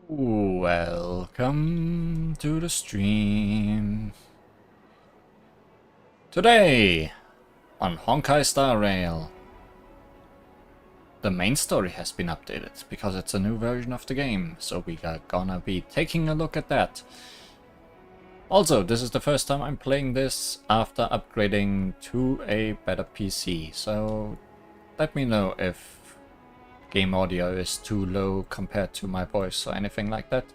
Welcome to the stream. Today on Honkai Star Rail, the main story has been updated because it's a new version of the game, so we are gonna be taking a look at that. Also, this is the first time I'm playing this after upgrading to a better PC, so let me know if game audio is too low compared to my voice or anything like that.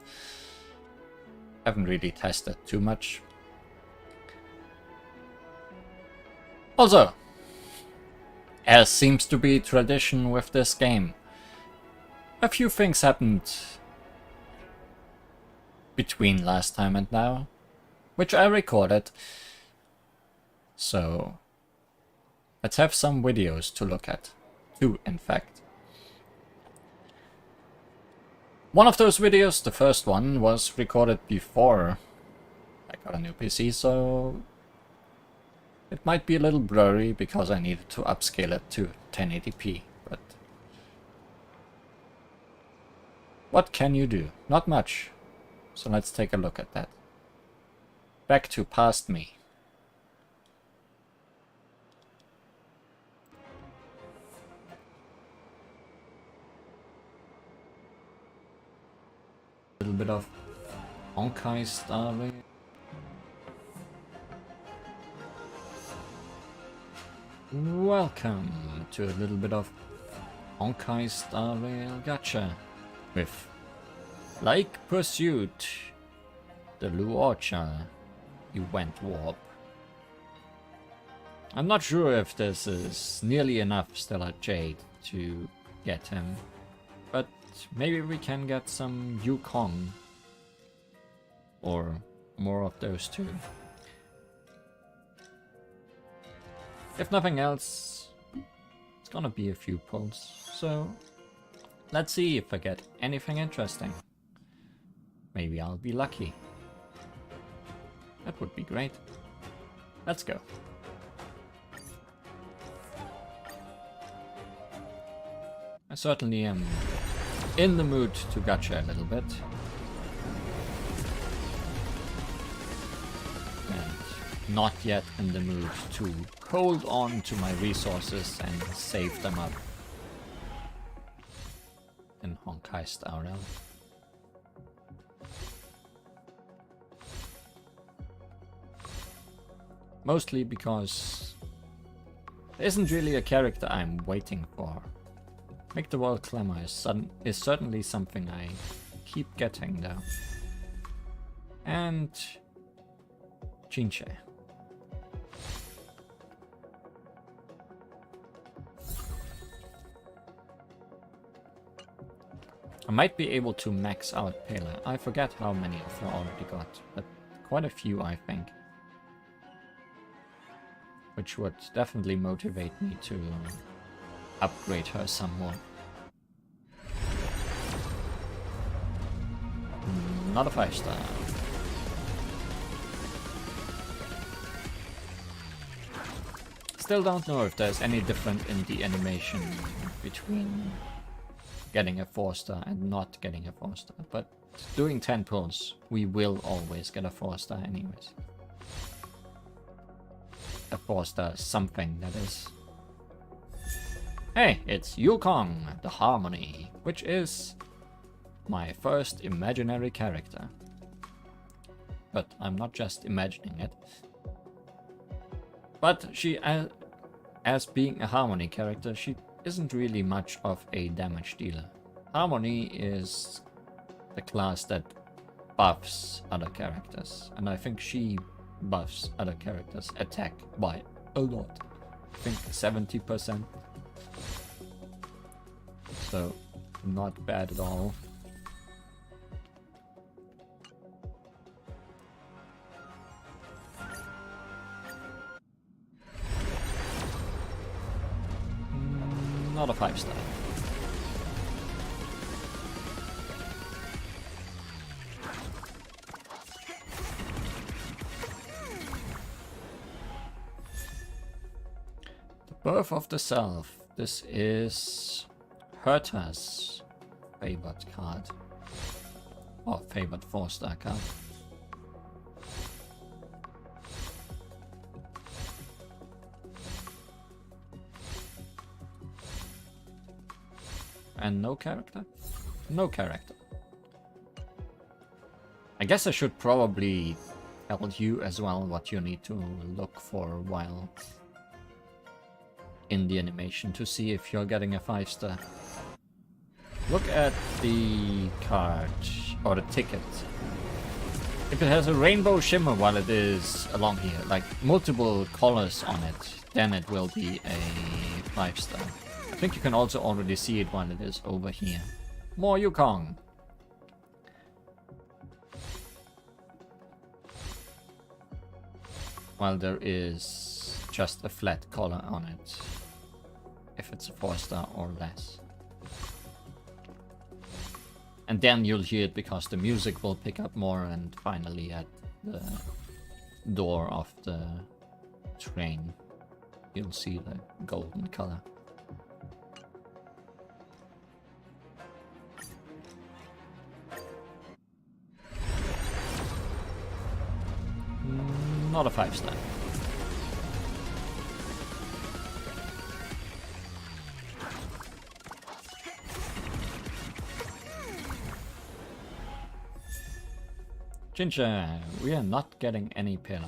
Haven't really tested too much. Also, as seems to be tradition with this game, a few things happened between last time and now, which I recorded. So let's have some videos to look at. Two, in fact. One of those videos, the first one, was recorded before I got a new PC, so it might be a little blurry because I needed to upscale it to 1080p, but what can you do? Not much. So let's take a look at that. Back to past me. A little bit of Honkai Star Rail. Welcome to a little bit of Honkai Star Rail Gacha with Like Pursuit, the Luocha event warp. I'm not sure if this is nearly enough Stellar Jade to get him, but maybe we can get some Yukong or more of those two. If nothing else, it's gonna be a few pulls, so let's see if I get anything interesting. Maybe I'll be lucky. That would be great. Let's go. I certainly am in the mood to gacha a little bit. And not yet in the mood to hold on to my resources and save them up in Honkai Star Rail. Mostly because there isn't really a character I'm waiting for. Make the World Clamor is certainly something I keep getting though. And Jinche. I might be able to max out Pele. I forget how many of her I already got, but quite a few I think. Which would definitely motivate me to upgrade her some more. Not a 5-star. Still don't know if there's any difference in the animation between getting a 4-star and not getting a 4-star, but doing 10 pulls, we will always get a 4-star anyways. A 4-star something, that is. Hey, it's Yukong, the Harmony, which is my first imaginary character. But I'm not just imagining it. But she, as being a Harmony character, she isn't really much of a damage dealer. Harmony is the class that buffs other characters, and I think she buffs other characters' attack by a lot. I think 70%. So, not bad at all. Not a 5-star. The Birth of the Self. This is Herta's favorite card. Or favored 4-star card. And no character? No character. I guess I should probably tell you as well what you need to look for while in the animation to see if you're getting a 5-star. Look at the card or the ticket. If it has a rainbow shimmer while it is along here, like multiple colors on it, then it will be a 5-star. I think you can also already see it while it is over here. More Yukong. While there is just a flat color on it, if it's a 4-star or less. And then you'll hear it because the music will pick up more, and finally at the door of the train you'll see the golden color. Not a 5-star. Ginger, we are not getting any pillar.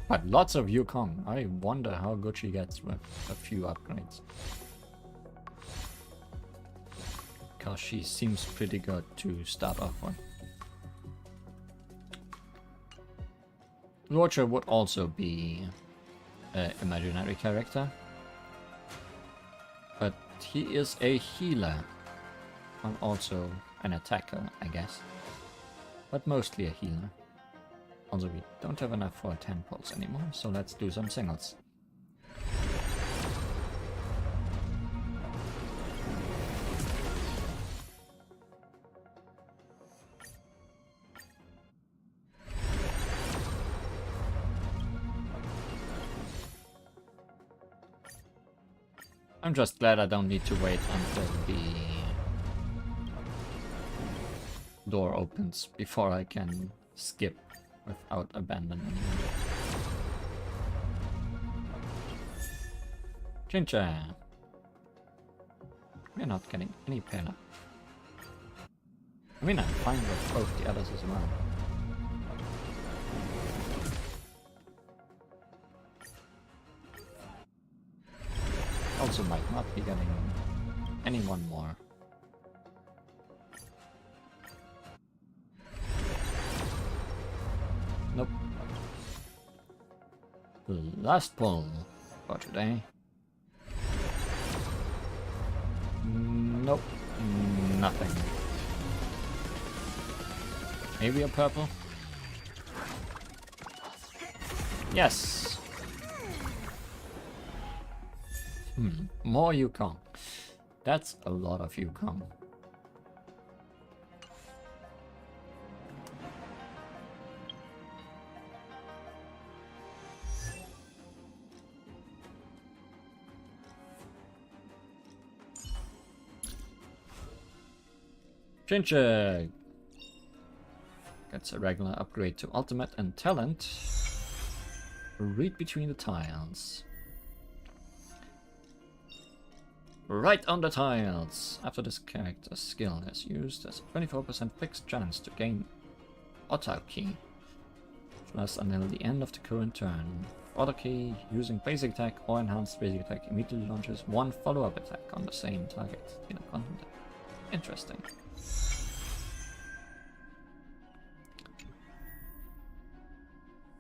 But lots of Yukong. I wonder how good she gets with a few upgrades. Because she seems pretty good to start off with. Roger would also be an imaginary character. But he is a healer. And also an attacker, I guess. But mostly a healer. Also, we don't have enough for 10 pulls anymore, so let's do some singles. I'm just glad I don't need to wait until the door opens before I can skip without abandoning. Ginger! We're not getting any pillar. I mean, I'm fine with both the others as well. Also might not be getting anyone more. Nope. Last pull for today. Nope. Nothing. Maybe a purple? Yes! More Yukong. That's a lot of Yukong. Ginger gets a regular upgrade to ultimate and talent. Read between the tiles. Right on the tiles. After this character's skill is used, there's a 24% fixed chance to gain Auto Key. Plus until the end of the current turn. Auto Key using basic attack or enhanced basic attack immediately launches one follow-up attack on the same target. Interesting.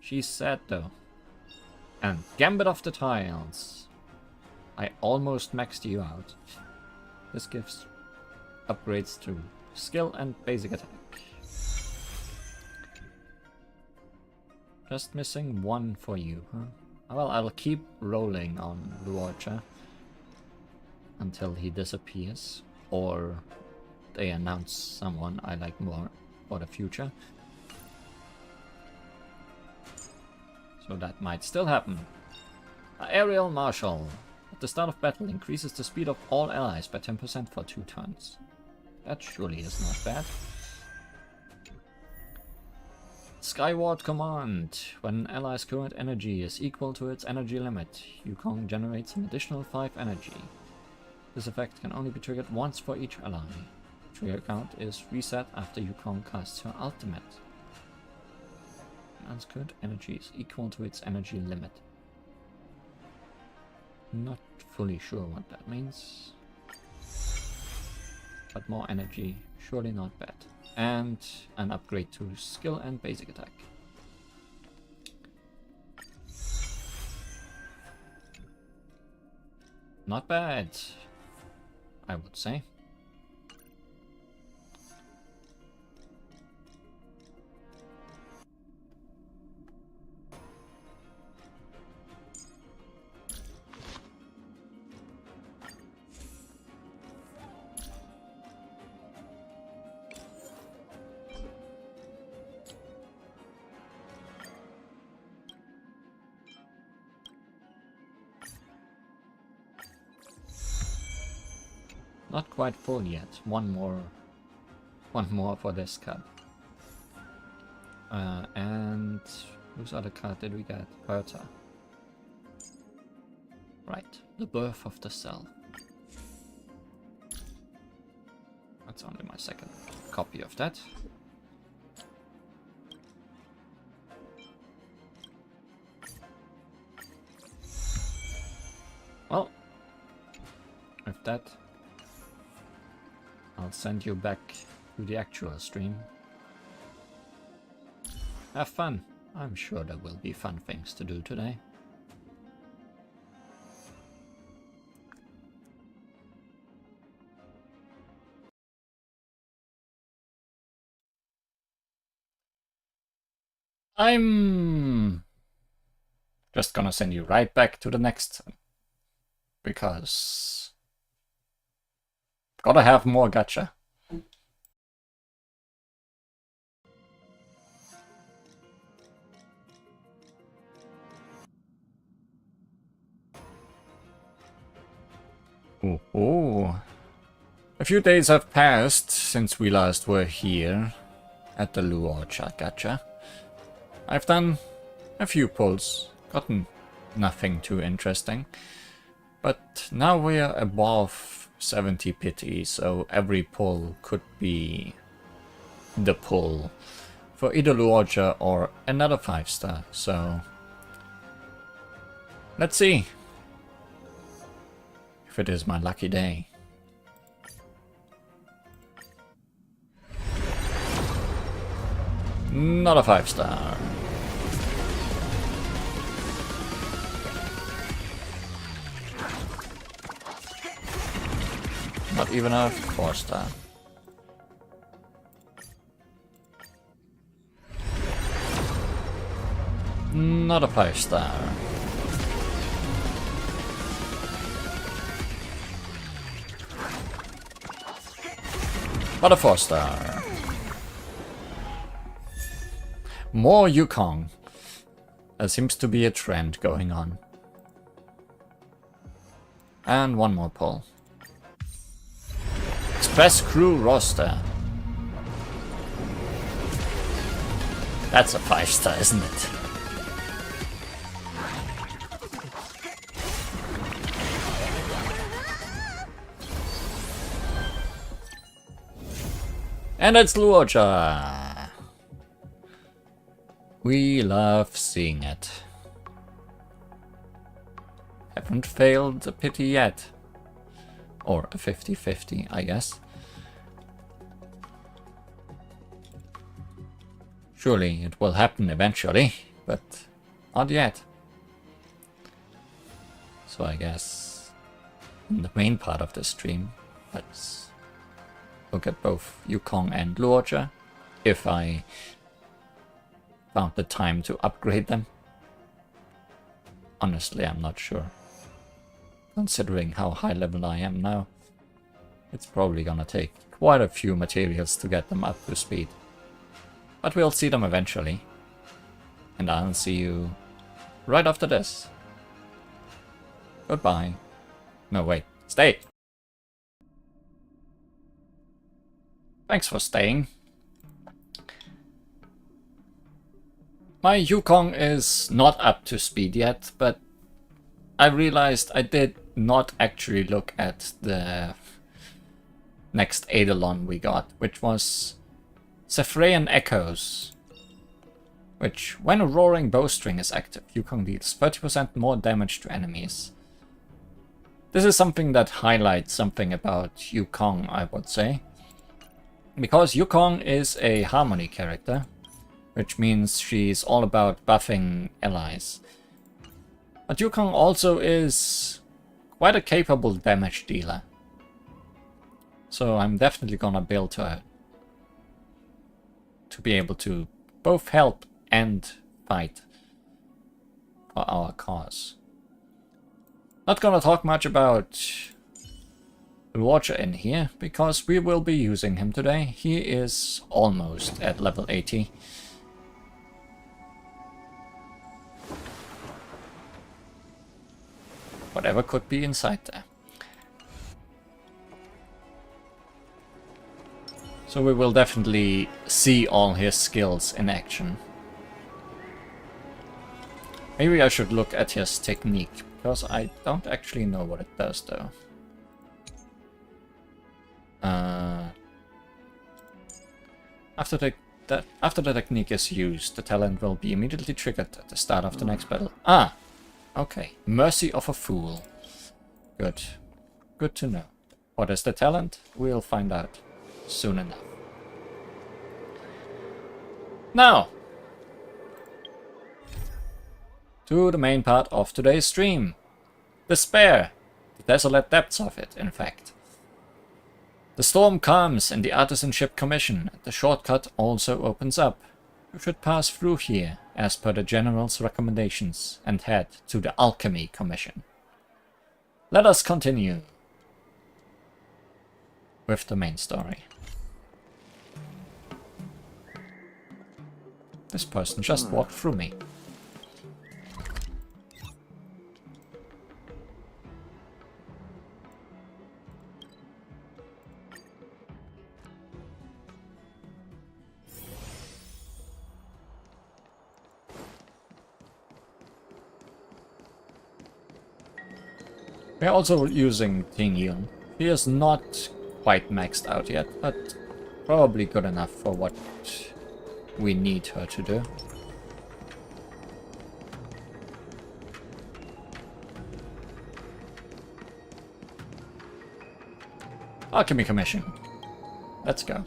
She's sad though. And Gambit of the Tiles. I almost maxed you out. This gives upgrades to skill and basic attack. Just missing one for you, huh? Well, I'll keep rolling on Luocha until he disappears, or they announce someone I like more for the future. So that might still happen. Aerial Marshal. At the start of battle, increases the speed of all allies by 10% for 2 turns. That surely is not bad. Skyward command. When an ally's current energy is equal to its energy limit, Yukong generates an additional 5 energy. This effect can only be triggered once for each ally. Trigger count is reset after Yukong casts her ultimate. An ally's current energy is equal to its energy limit. Not fully sure what that means. But more energy, surely not bad. And an upgrade to skill and basic attack. Not bad, I would say. Not quite full yet. One more for this card. And whose other card did we get? Berta. Right, the birth of the cell. That's only my second copy of that. Well, with that, I'll send you back to the actual stream. Have fun. I'm sure there will be fun things to do today. I'm just gonna send you right back to the next, because gotta have more gacha. Ooh. A few days have passed since we last were here at the Luocha gacha. I've done a few pulls, gotten nothing too interesting, but now we are above 70 pity, so every pull could be the pull for either Luocha or another 5-star, so let's see if it is my lucky day. Not a 5-star. Not even a 4-star. Not a 5-star. Not a 4-star. More Yukong. There seems to be a trend going on. And one more pull. Express crew roster. That's a 5-star, isn't it? And it's Luocha. We love seeing it. Haven't failed a pity yet. Or a 50-50, I guess. Surely it will happen eventually, but not yet. So I guess in the main part of the stream, let's look at both Yukong and Luocha, if I found the time to upgrade them. Honestly, I'm not sure. Considering how high level I am now, it's probably gonna take quite a few materials to get them up to speed. But we'll see them eventually. And I'll see you right after this. Goodbye. No, wait. Stay! Thanks for staying. My Yukong is not up to speed yet, but I realized I did not actually look at the next Eidolon we got, which was Cephrean Echoes, which, when a roaring bowstring is active, Yukong deals 30% more damage to enemies. This is something that highlights something about Yukong, I would say, because Yukong is a harmony character, which means she's all about buffing allies. But Yukong also is quite a capable damage dealer. So I'm definitely gonna build her to be able to both help and fight for our cause. Not gonna talk much about the Watcher in here, because we will be using him today. He is almost at level 80. Whatever could be inside there. So we will definitely see all his skills in action. Maybe I should look at his technique, because I don't actually know what it does though. After the technique is used, the talent will be immediately triggered at the start of the next battle. Ah! Okay. Mercy of a Fool. Good. Good to know. What is the talent? We'll find out soon enough. Now, to the main part of today's stream. Despair. The desolate depths of it, in fact. The storm calms in the Artisanship Commission. The shortcut also opens up. You should pass through here, as per the General's recommendations, and head to the Alchemy Commission. Let us continue with the main story. This person just walked through me. We're also using Tingyun. He is not quite maxed out yet, but probably good enough for what we need her to do. Alchemy Commission. Let's go.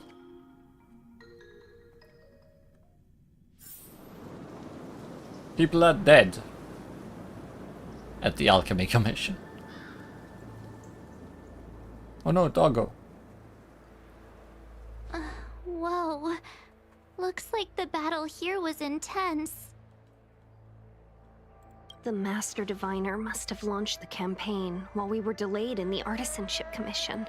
People are dead at the Alchemy Commission. Oh no, doggo. Whoa. Looks like the battle here was intense. The Master Diviner must have launched the campaign while we were delayed in the Artisanship Commission.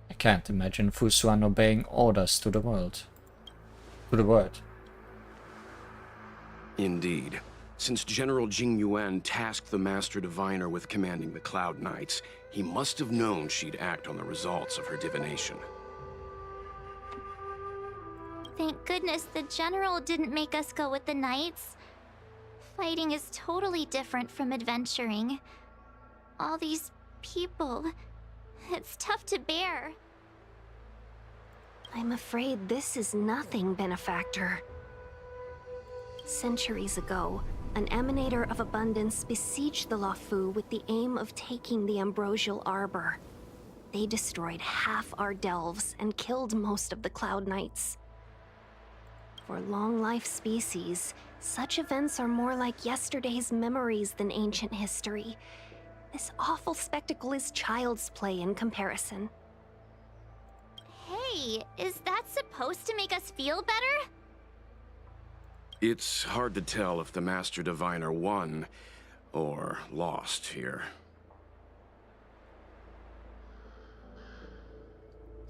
I can't imagine Fusuan obeying orders to the world. To the word. Indeed. Since General Jing Yuan tasked the Master Diviner with commanding the Cloud Knights, he must have known she'd act on the results of her divination. Thank goodness the General didn't make us go with the Knights. Fighting is totally different from adventuring. All these people, it's tough to bear. I'm afraid this is nothing, Benefactor. Centuries ago, an Emanator of Abundance besieged the Luofu with the aim of taking the Ambrosial Arbor. They destroyed half our delves and killed most of the Cloud Knights. For long-life species, such events are more like yesterday's memories than ancient history. This awful spectacle is child's play in comparison. Hey, is that supposed to make us feel better? It's hard to tell if the Master Diviner won or lost here.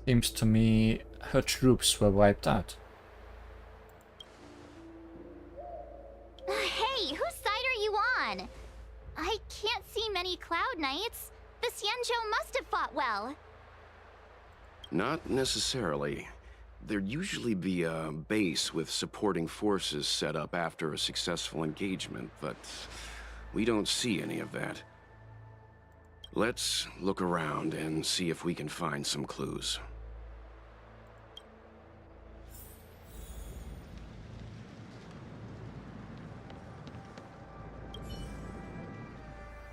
Seems to me her troops were wiped out. Hey, whose side are you on? I can't see many many Cloud Knights. The Xianzhou must have fought well. Not necessarily. There'd usually be a base with supporting forces set up after a successful engagement, but we don't see any of that. Let's look around and see if we can find some clues.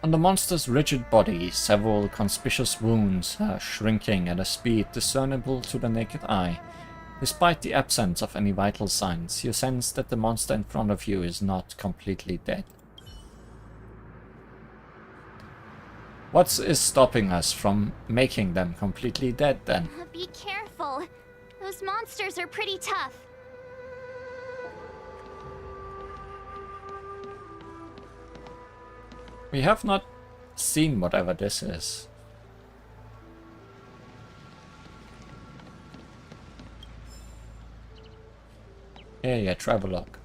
On the monster's rigid body, several conspicuous wounds are shrinking at a speed discernible to the naked eye. Despite the absence of any vital signs, you sense that the monster in front of you is not completely dead. What is stopping us from making them completely dead then? Be careful. Those monsters are pretty tough. We have not seen whatever this is. Hey, a travelogue.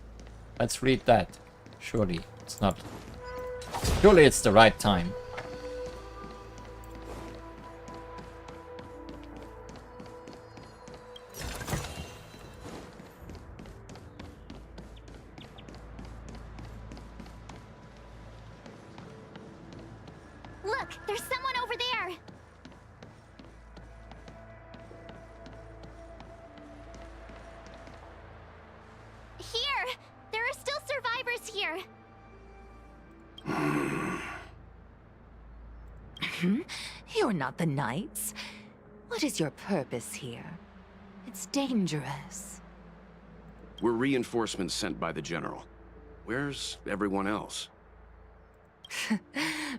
Let's read that. Surely it's not. Surely it's the right time. Look, there's someone over there. Here! There are still survivors here. You're not the Knights. What is your purpose here? It's dangerous. We're reinforcements sent by the General. Where's everyone else?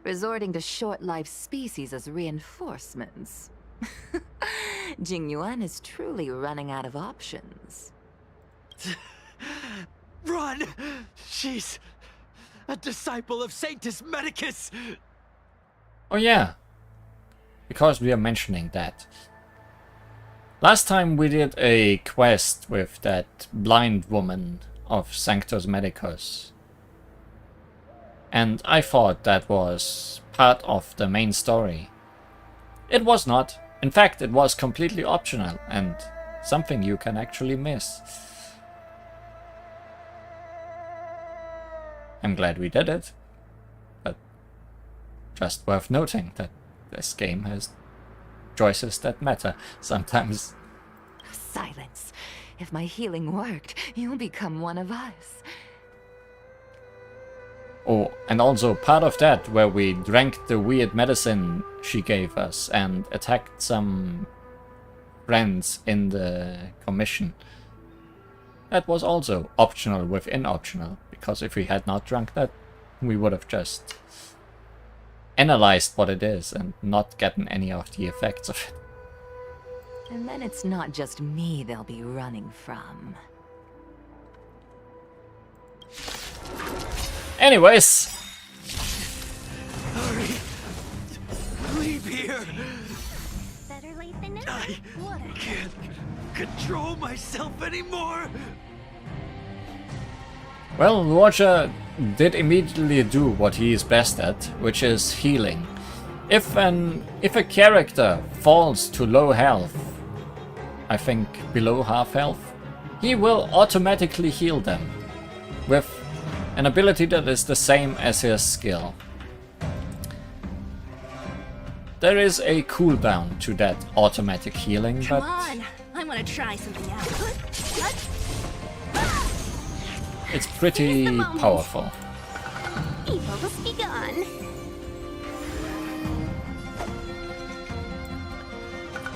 Resorting to short-lived species as reinforcements. Jingyuan is truly running out of options. Run! She's a disciple of Sanctus Medicus! Oh yeah, because we are mentioning that. Last time we did a quest with that blind woman of Sanctus Medicus. And I thought that was part of the main story. It was not. In fact, it was completely optional and something you can actually miss. I'm glad we did it, but just worth noting that this game has choices that matter sometimes. Silence. If my healing worked, you'll become one of us. Oh, and also part of that where we drank the weird medicine she gave us and attacked some friends in the commission. That was also optional within optional, because if we had not drunk that, we would have just analyzed what it is and not gotten any of the effects of it. And then it's not just me they'll be running from. Anyways, Hurry! Leave here! Better late than never. I What a can't control myself anymore! well, Roger did immediately do what he is best at, which is healing. If a character falls to low health, I think below half health, he will automatically heal them with an ability that is the same as his skill. There is a cooldown to that automatic healing, Come but on, I want to try something out. it's pretty powerful. Evil has begun.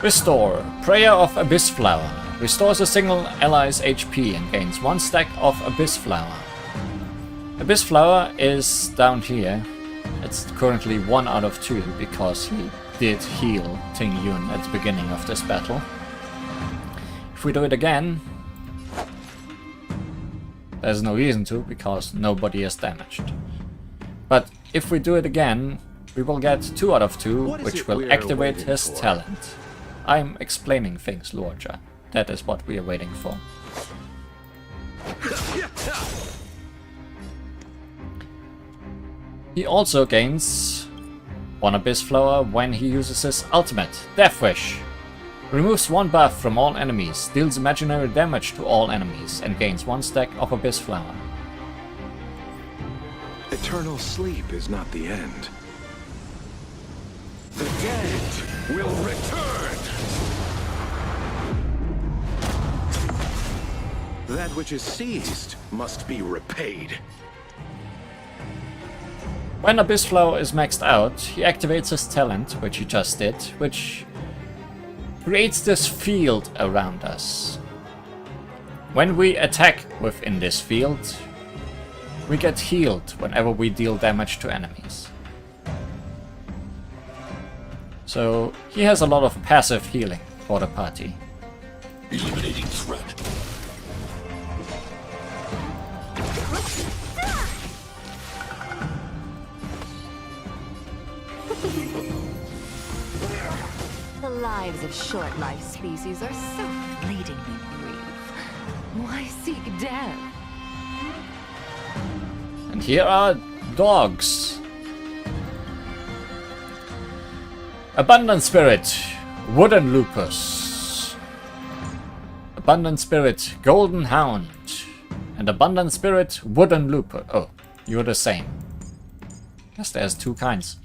Restore. Prayer of Abyss Flower. Restores a single ally's HP and gains 1 stack of Abyss Flower. Abyss Flower is down here. It's currently 1 out of 2 because he did heal Ting Yun at the beginning of this battle. If we do it again, there's no reason to because nobody is damaged. But if we do it again, we will get 2 out of 2, What is which it will we're activate waiting his for? talent. I'm explaining things, Lorja. That is what we are waiting for. He also gains One Abyss Flower when he uses his ultimate, Death Wish. Removes one buff from all enemies, deals imaginary damage to all enemies, and gains one stack of Abyss Flower. Eternal sleep is not the end. The dead will return! That which is seized must be repaid. When Abyss Flower is maxed out, he activates his talent, which he just did, which creates this field around us. When we attack within this field, we get healed whenever we deal damage to enemies. So he has a lot of passive healing for the party. Eliminating threat. The lives of short-lived species are so fleetingly brief. Why seek death? And here are dogs. Abundant Spirit, Wooden Lupus. Abundant Spirit, Golden Hound. And Abundant Spirit, Wooden Lupus. Oh, you're the same. Guess there's two kinds.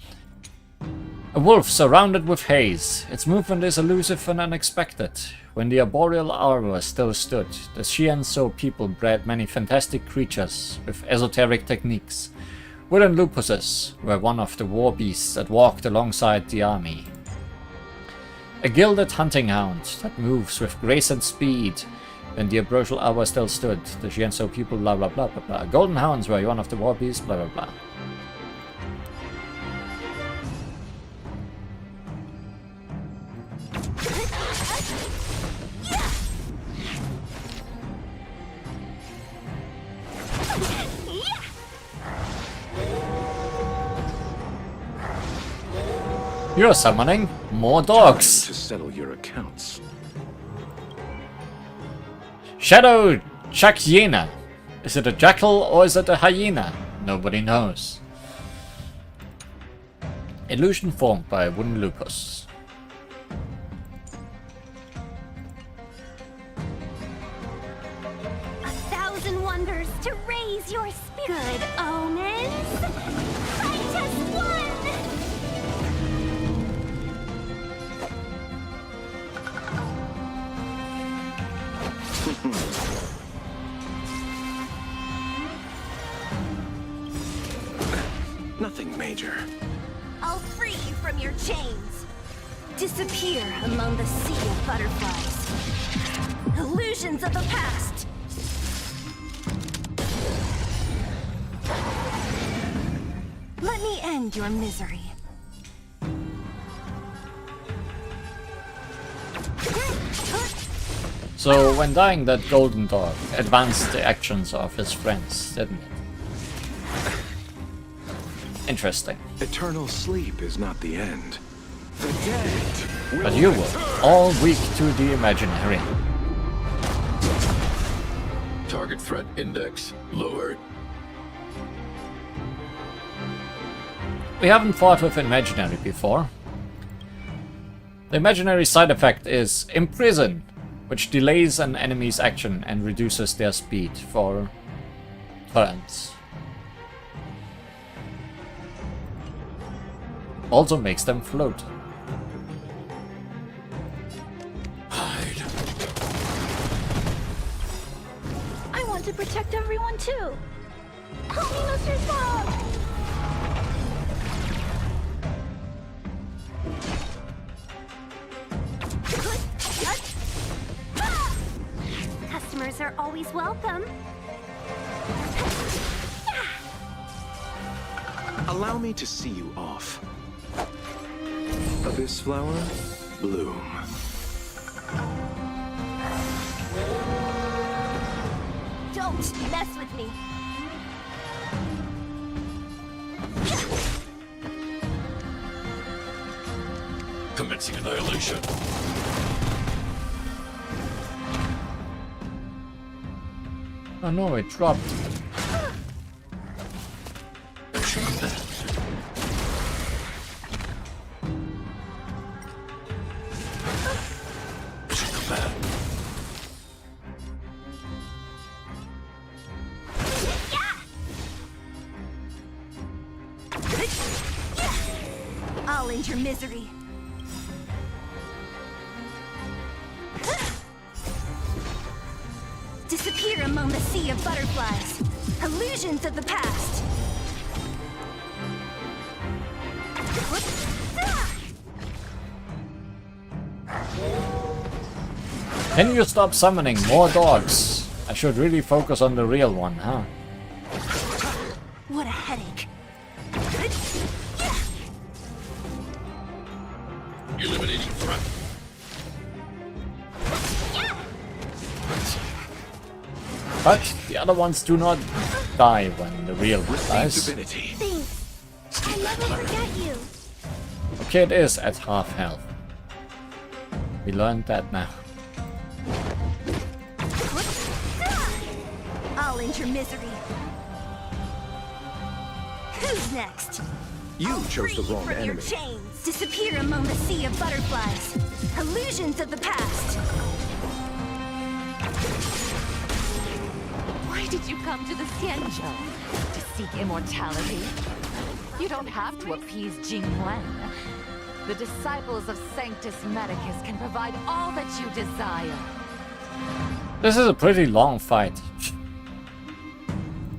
A wolf surrounded with haze. Its movement is elusive and unexpected. When the arboreal arbor still stood, the Shianso people bred many fantastic creatures with esoteric techniques. Wooden lupuses were one of the war beasts that walked alongside the army. A gilded hunting hound that moves with grace and speed. When the arboreal arbor still stood, the Shianso people blah blah blah blah blah. Golden hounds were one of the war beasts blah blah blah. You're summoning more dogs. To settle your accounts. Shadow Chakyena. Is it a jackal or is it a hyena? Nobody knows. Illusion formed by a wooden lupus. A thousand wonders to raise your spirit. Good omens. I just won! Nothing major. I'll free you from your chains. Disappear among the sea of butterflies. Illusions of the past. Let me end your misery. So when dying, that golden dog advanced the actions of his friends, didn't it? Interesting. Eternal sleep is not the end. The dead will But you were all weak to the imaginary. Target threat index lowered. We haven't fought with imaginary before. The imaginary side effect is Imprison, which delays an enemy's action and reduces their speed for turns. Also makes them float. Hide. I want to protect everyone too. Help me, Mr. Frog! Customers are always welcome. Allow me to see you off. Abyss flower, bloom. Don't mess with me. Commencing annihilation. Oh no, it dropped. I'll end your misery. Disappear among the sea of butterflies. Illusions of the past. Can you stop summoning more dogs? I should really focus on the real one, huh? What a headache. Eliminating threat. But the other ones do not die when the real one Receive dies. divinity. Thanks. I'll never forget you. Okay, it is at half health. We learned that now. I'll end your misery. Who's next? You chose the Free wrong from your enemy. chains. Disappear among the sea of butterflies. Illusions of the past. Why did you come to the Xianzhou? To seek immortality? You don't have to appease Jingwen. The disciples of Sanctus Medicus can provide all that you desire. This is a pretty long fight.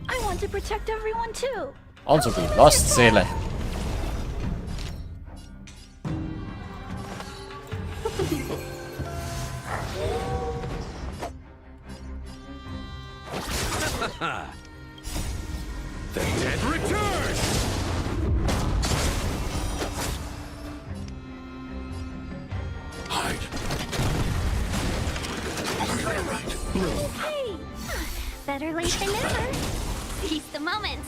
I want to protect everyone too. Also, we lost Seele. The dead return! Hide. Are you alright? Hey! Better late than never. Seize the moment.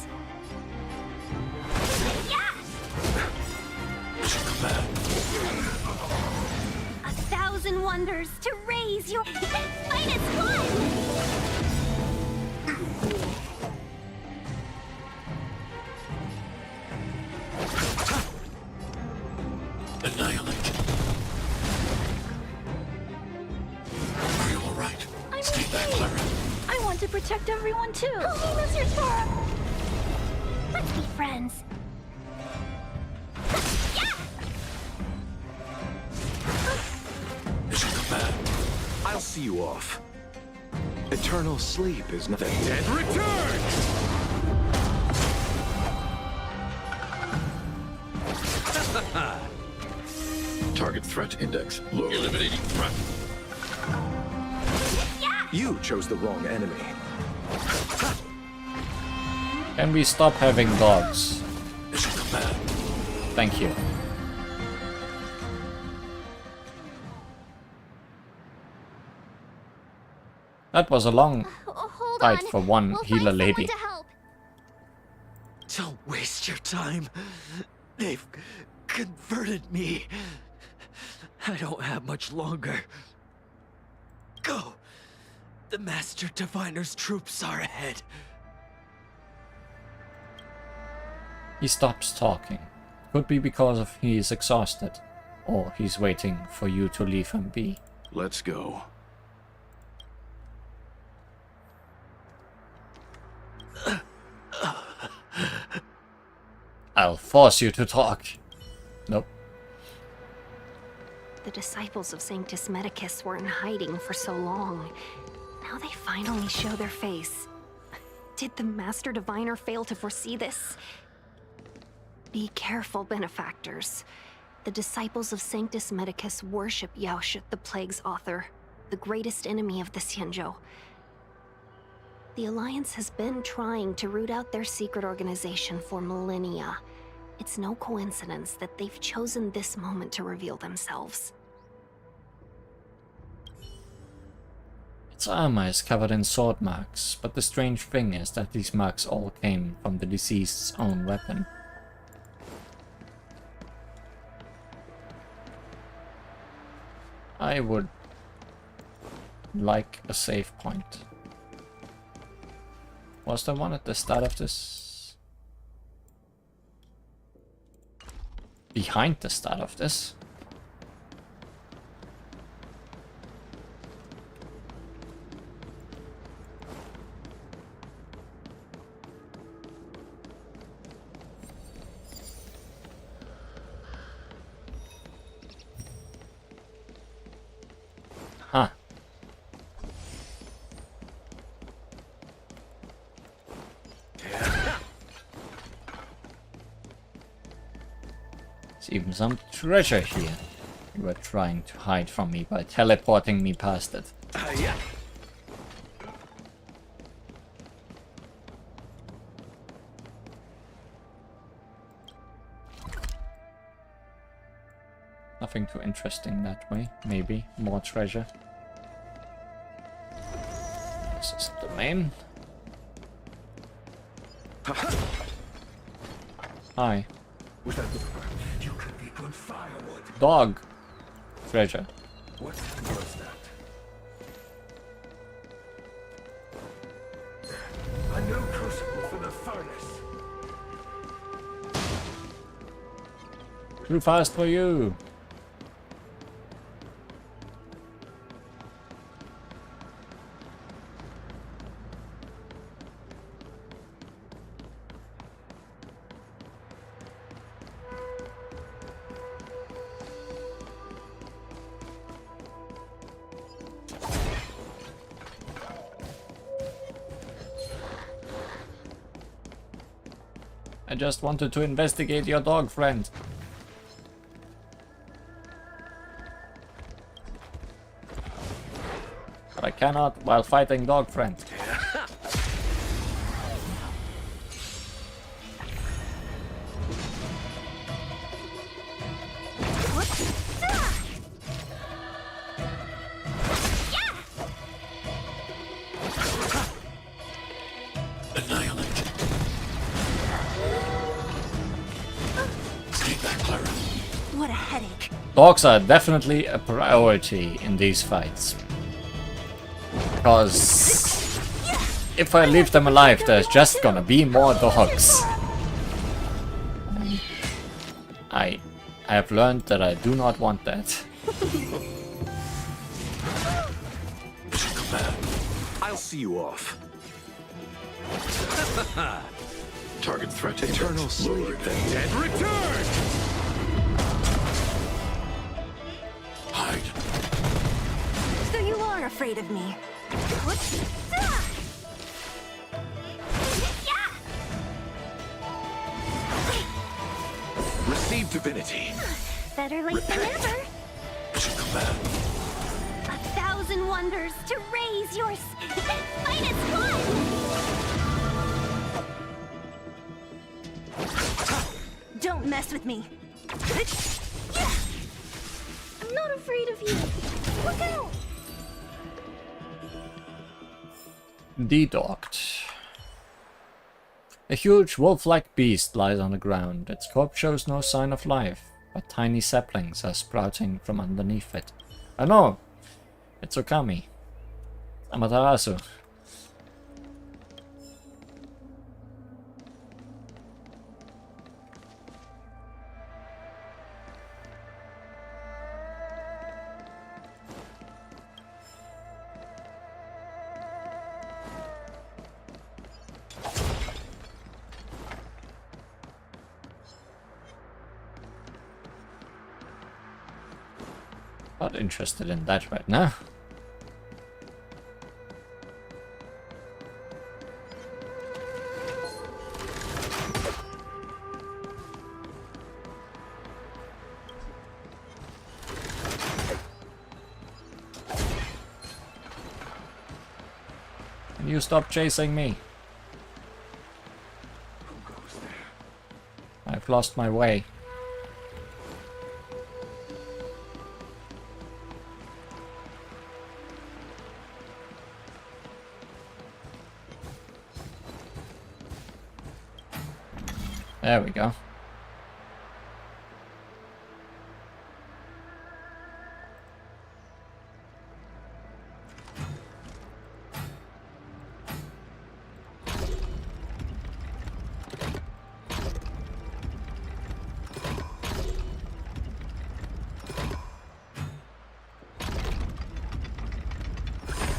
Yeah! Mission command. 1,000 wonders to raise your Fight is one! Annihilate. Are you alright? Stay back, Clara. I want to protect everyone too. Holiness, your Torah! Let's be friends. Mission command. I'll see you off. Eternal sleep is not the dead return! Target threat index low. Eliminating threat. You chose the wrong enemy. Can we stop having dogs? Mission command. Thank you. That was a long Hold fight on. for one We'll healer find lady. someone to help. Don't waste your time. They've converted me. I don't have much longer. Go. The Master Diviner's troops are ahead. He stops talking. Could be because of he is exhausted, or he's waiting for you to leave him be. Let's go. I'll force you to talk. Nope. The disciples of Sanctus Medicus were in hiding for so long. Now they finally show their face. Did the Master Diviner fail to foresee this? Be careful, benefactors. The disciples of Sanctus Medicus worship Yaoshut, the Plague's author, the greatest enemy of the Xianzhou. The Alliance has been trying to root out their secret organization for millennia. It's no coincidence that they've chosen this moment to reveal themselves. Its armor is covered in sword marks, but the strange thing is that these marks all came from the deceased's own weapon. I would like a save point. Was there one at the start of this? Behind the start of this? There's even some treasure here. You were trying to hide from me by teleporting me past it. Yeah. Nothing too interesting that way. Maybe more treasure. This is the main. Hi. You could be good firewood. Dog. Treasure. What was that? A new crucible for the furnace. Too fast for you. I just wanted to investigate your dog friend. But I cannot while fighting dog friend. Annihilate. Stay back, Clara. What a headache. Dogs are definitely a priority in these fights. Because if I leave them alive, there's just gonna be more dogs. I have learned that I do not want that. I'll see you off. Target threat Eternal sleep. Dead return! Hide. So you are afraid of me. Receive divinity. Better late than never. A thousand wonders to raise your finest blood. Don't mess with me. I'm not afraid of you. Look out! De-docked. A huge wolf-like beast lies on the ground. Its corpse shows no sign of life, but tiny saplings are sprouting from underneath it. Oh no! It's Okami. Amaterasu. Not interested in that right now. Can you stop chasing me? I've lost my way. There we go.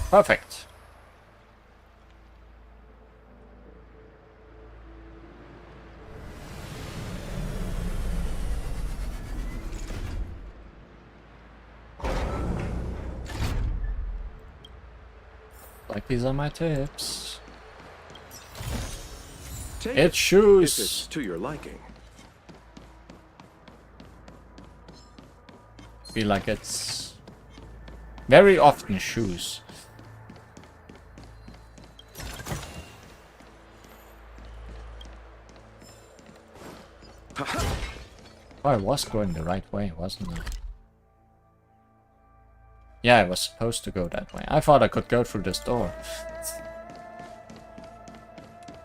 Perfect. Like these are my tips. Take It's if shoes. it's to your liking. Feel like it's very often shoes. Oh, I was going the right way, wasn't I? Yeah, I was supposed to go that way. I thought I could go through this door.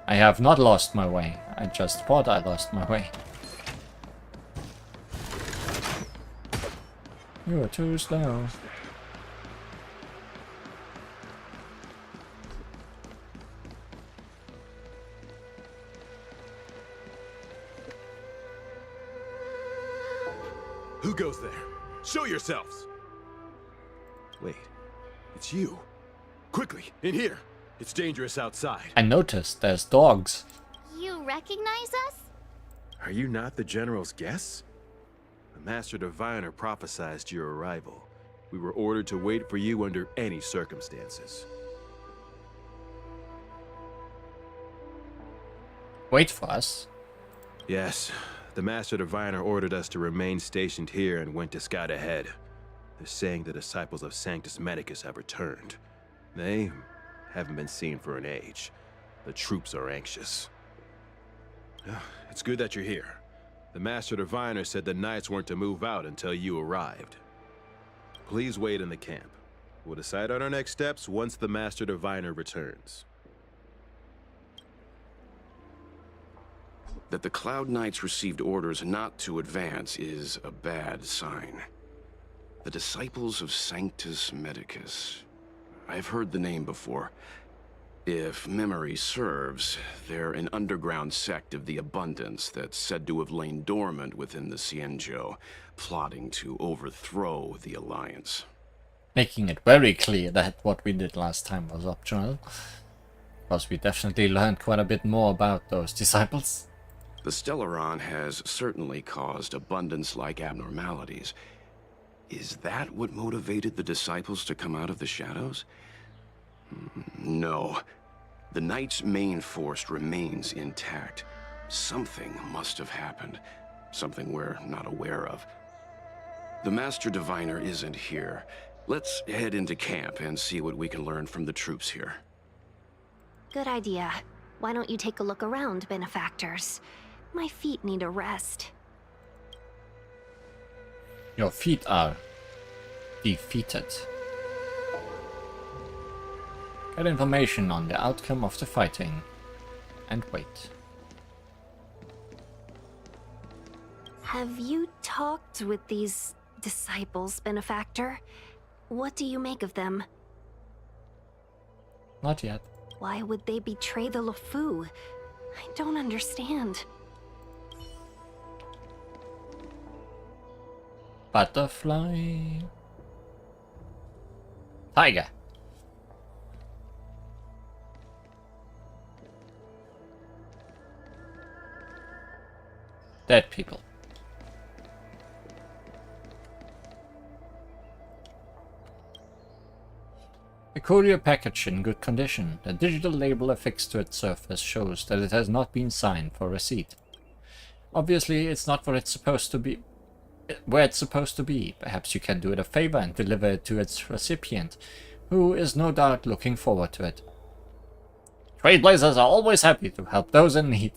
I have not lost my way. I just thought I lost my way. You are too slow. Who goes there? Show yourselves! Wait, it's you. Quickly, in here. It's dangerous outside. I noticed there's dogs. You recognize us? Are you not the General's guests? The Master Diviner prophesied your arrival. We were ordered to wait for you under any circumstances. Wait for us? Yes, the Master Diviner ordered us to remain stationed here and went to scout ahead. They're saying the disciples of Sanctus Medicus have returned. They haven't been seen for an age. The troops are anxious. It's good that you're here. The Master Diviner said the Knights weren't to move out until you arrived. Please wait in the camp. We'll decide on our next steps once the Master Diviner returns. That the Cloud Knights received orders not to advance is a bad sign. The Disciples of Sanctus Medicus. I've heard the name before. If memory serves, they're an underground sect of the Abundance that's said to have lain dormant within the Xianzhou, plotting to overthrow the Alliance. Making it very clear that what we did last time was optional. Because we definitely learned quite a bit more about those disciples. The Stellaron has certainly caused Abundance-like abnormalities. Is that what motivated the Disciples to come out of the shadows? No. The Knight's main force remains intact. Something must have happened. Something we're not aware of. The Master Diviner isn't here. Let's head into camp and see what we can learn from the troops here. Good idea. Why don't you take a look around, benefactors? My feet need a rest. Your feet are defeated. Get information on the outcome of the fighting. And wait. Have you talked with these disciples, benefactor? What do you make of them? Not yet. Why would they betray the LeFou? I don't understand. Butterfly. Tiger. Dead people. A courier package in good condition. The digital label affixed to its surface shows that it has not been signed for receipt. Obviously, it's not where it's supposed to be. Perhaps you can do it a favor and deliver it to its recipient, who is no doubt looking forward to it. Trailblazers are always happy to help those in need.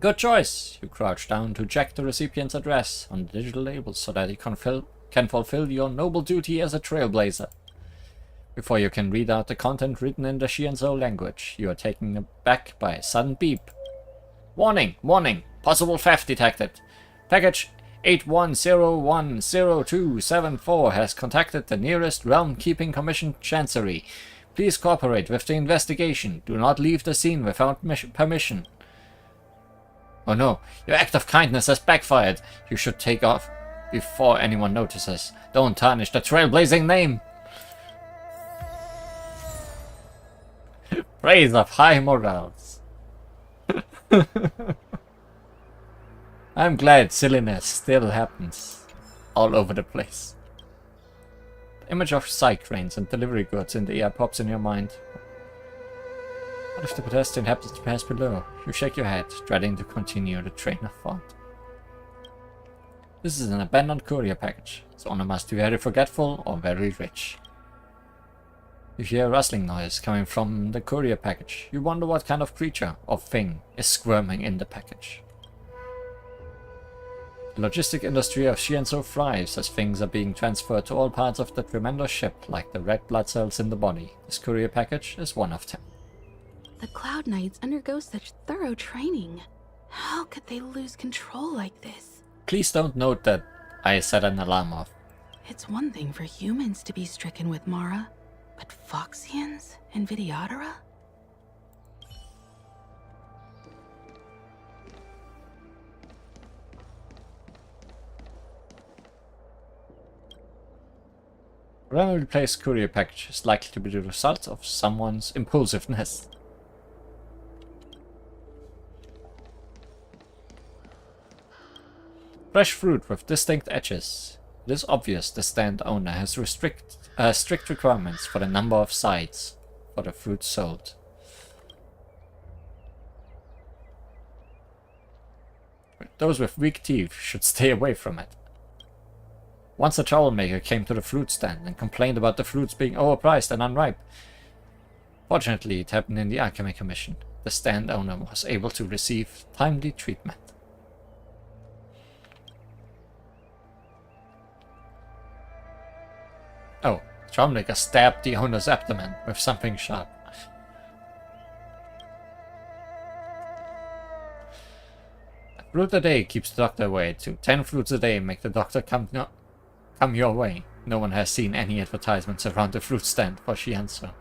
Good choice. You crouch down to check the recipient's address on the digital label so that you can fulfill your noble duty as a trailblazer. Before you can read out the content written in the Xianzhou language, you are taken aback by a sudden beep. Warning! Warning! Possible theft detected. Package 81010274 has contacted the nearest Realm Keeping Commission Chancery. Please cooperate with the investigation. Do not leave the scene without permission. Oh no, your act of kindness has backfired. You should take off before anyone notices. Don't tarnish the trailblazing name. Praise of high morals. I'm glad silliness still happens all over the place. The image of side cranes and delivery goods in the air pops in your mind. What if the pedestrian happens to pass below? You shake your head, dreading to continue the train of thought. This is an abandoned courier package. Its owner must be very forgetful or very rich. If you hear a rustling noise coming from the courier package, you wonder what kind of creature or thing is squirming in the package. The logistic industry of Shienso thrives as things are being transferred to all parts of the tremendous ship, like the red blood cells in the body. This courier package is one of them. The Cloud Knights undergo such thorough training. How could they lose control like this? Please don't note that I set an alarm off. It's one thing for humans to be stricken with Mara, but Foxians and Vidyadhara? A randomly placed courier package is likely to be the result of someone's impulsiveness. Fresh fruit with distinct edges. It is obvious the stand owner has strict requirements for the number of sides for the fruit sold. Those with weak teeth should stay away from it. Once a troublemaker came to the fruit stand and complained about the fruits being overpriced and unripe. Fortunately, it happened in the Alchemy Commission. The stand owner was able to receive timely treatment. Oh, the troublemaker stabbed the owner's abdomen with something sharp. A fruit a day keeps the doctor away too. 10 fruits a day make the doctor come your way. No one has seen any advertisements around the fruit stand for Shienso.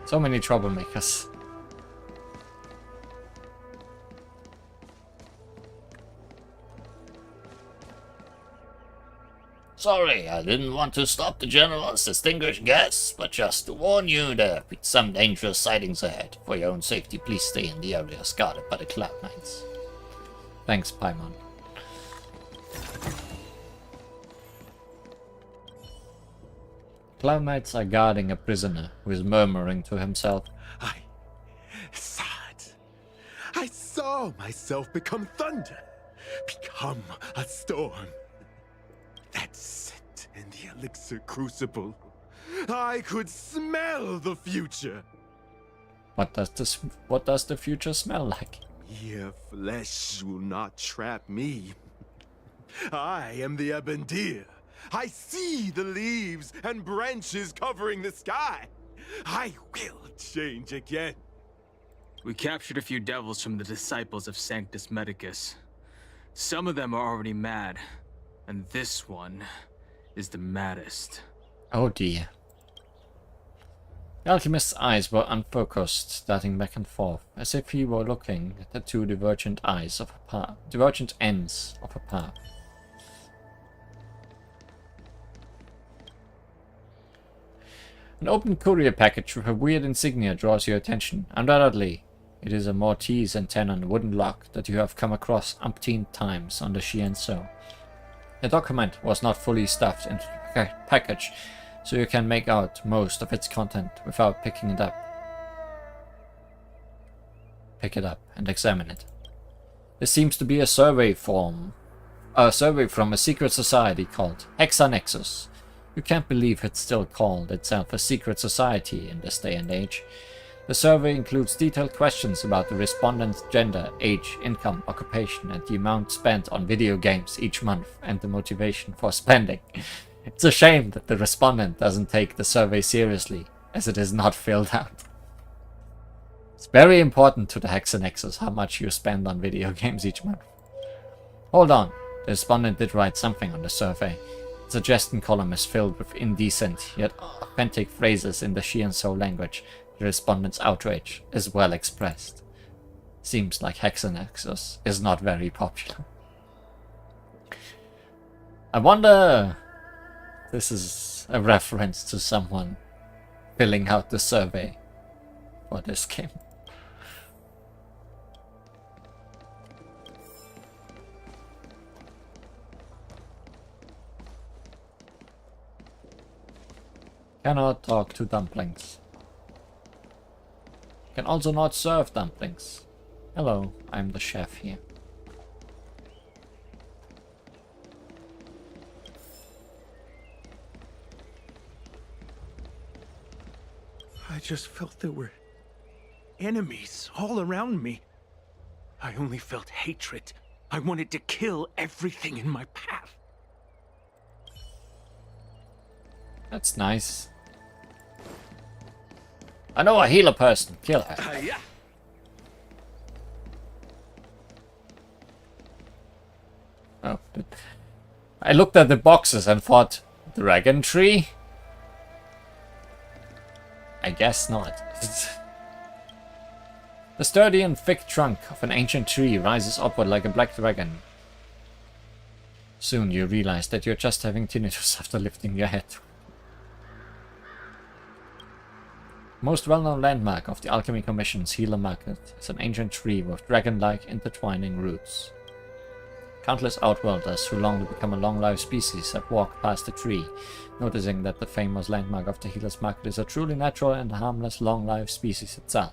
So many troublemakers. Sorry, I didn't want to stop the General's distinguished guests, but just to warn you there be some dangerous sightings ahead. For your own safety, please stay in the areas guarded by the Cloud Knights. Thanks, Paimon. Cloud Knights are guarding a prisoner who is murmuring to himself. I saw it. I saw myself become thunder, become a storm. That sit in the elixir crucible. I could smell the future. What does the future smell like? Mere flesh will not trap me. I am the Abendir. I see the leaves and branches covering the sky. I will change again. We captured a few devils from the disciples of Sanctus Medicus. Some of them are already mad, and this one is the maddest. Oh dear. The alchemist's eyes were unfocused, darting back and forth, as if he were looking at the two divergent ends of a path. An open courier package with a weird insignia draws your attention. Undoubtedly, it is a Mortise antenna wooden lock that you have come across umpteen times on the Shienso. The document was not fully stuffed into the package, so you can make out most of its content without picking it up. Pick it up and examine it. This seems to be a survey from a secret society called Hexanexus. You can't believe it's still called itself a secret society in this day and age. The survey includes detailed questions about the respondent's gender, age, income, occupation, and the amount spent on video games each month, and the motivation for spending. It's a shame that the respondent doesn't take the survey seriously, as it is not filled out. It's very important to the Hexanexus how much you spend on video games each month. Hold on, the respondent did write something on the survey. The suggestion column is filled with indecent yet authentic phrases in the Shienso language. The respondent's outrage is well expressed. Seems like Hexanexus is not very popular. I wonder if this is a reference to someone filling out the survey for this game. Cannot talk to dumplings. Can also not serve dumplings. Hello, I'm the chef here. I just felt there were enemies all around me. I only felt hatred. I wanted to kill everything in my path. That's nice. I know a healer person. Kill her. Yeah. Oh. I looked at the boxes and thought, dragon tree? I guess not. The sturdy and thick trunk of an ancient tree rises upward like a black dragon. Soon you realize that you're just having tinnitus after lifting your head. Most well-known landmark of the Alchemy Commission's Healer Magnet is an ancient tree with dragon-like intertwining roots. Countless outworlders who long to become a long-lived species have walked past the tree, noticing that the famous landmark of the Healer's Magnet is a truly natural and harmless long-lived species itself.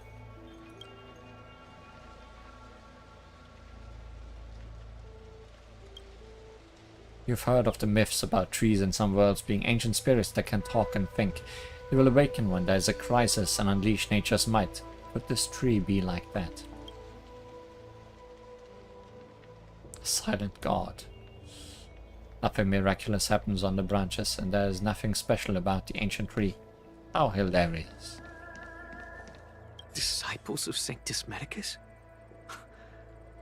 You've heard of the myths about trees in some worlds being ancient spirits that can talk and think. They will awaken when there is a crisis and unleash nature's might. Could this tree be like that? A silent god. Nothing miraculous happens on the branches, and there is nothing special about the ancient tree. How hilarious. Disciples of Sanctus Medicus?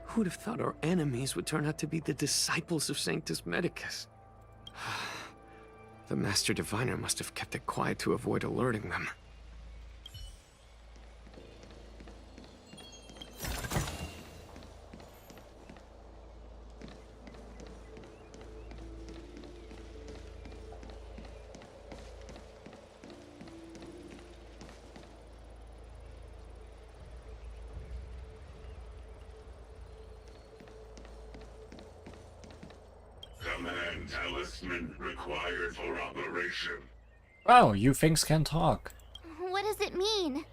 Who'd have thought our enemies would turn out to be the disciples of Sanctus Medicus? The Master Diviner must have kept it quiet to avoid alerting them. Command talisman required for operation. Wow, you things can talk. What does it mean?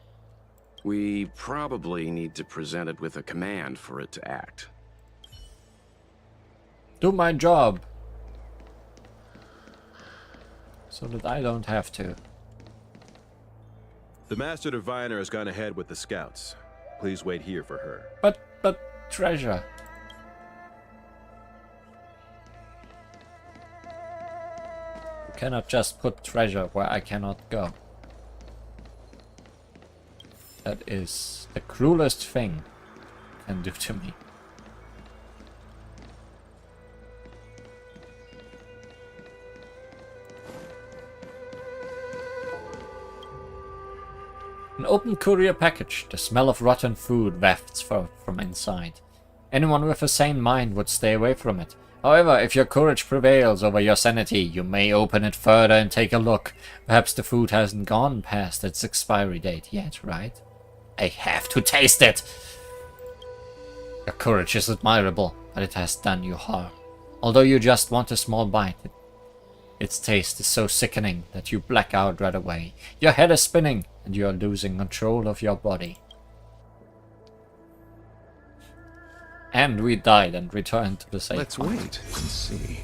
We probably need to present it with a command for it to act. Do my job. So that I don't have to. The Master Diviner has gone ahead with the scouts. Please wait here for her. But treasure. You cannot just put treasure where I cannot go. That is the cruelest thing you can do to me. An open courier package. The smell of rotten food wafts from inside. Anyone with a sane mind would stay away from it. However, if your courage prevails over your sanity, you may open it further and take a look. Perhaps the food hasn't gone past its expiry date yet, right? I have to taste it! Your courage is admirable, but it has done you harm. Although you just want a small bite, its taste is so sickening that you black out right away. Your head is spinning, and you are losing control of your body. And we died and returned to the safe. Let's wait and see.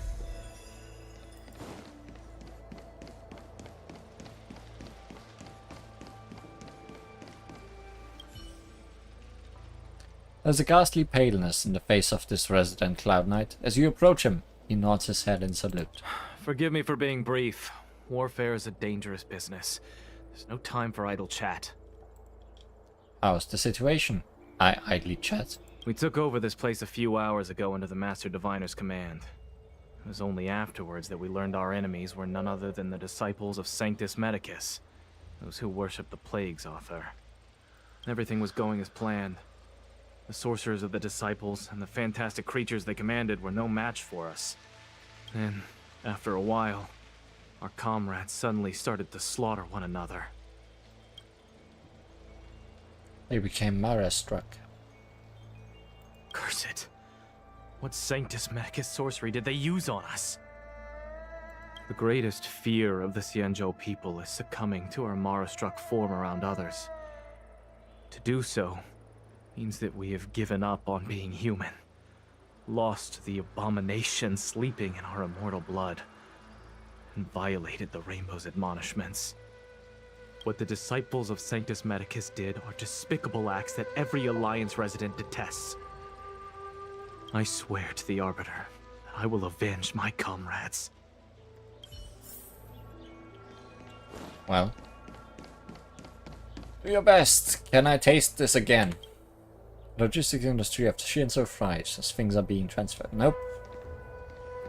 There's a ghastly paleness in the face of this resident Cloud Knight. As you approach him, he nods his head in salute. Forgive me for being brief. Warfare is a dangerous business. There's no time for idle chat. How's the situation? I idly chat. We took over this place a few hours ago under the Master Diviner's command. It was only afterwards that we learned our enemies were none other than the disciples of Sanctus Medicus, those who worship the Plague's author. Everything was going as planned. The sorcerers of the disciples and the fantastic creatures they commanded were no match for us. Then, after a while, our comrades suddenly started to slaughter one another. They became Mara-struck. Curse it. What Sanctus Medicus sorcery did they use on us? The greatest fear of the Xianzhou people is succumbing to our Mara-struck form around others. To do so means that we have given up on being human, lost the abomination sleeping in our immortal blood, and violated the Rainbow's admonishments. What the disciples of Sanctus Medicus did are despicable acts that every Alliance resident detests. I swear to the Arbiter that I will avenge my comrades. Well. Do your best. Can I taste this again? Logistics industry of the Shinzo thrives as things are being transferred. Nope.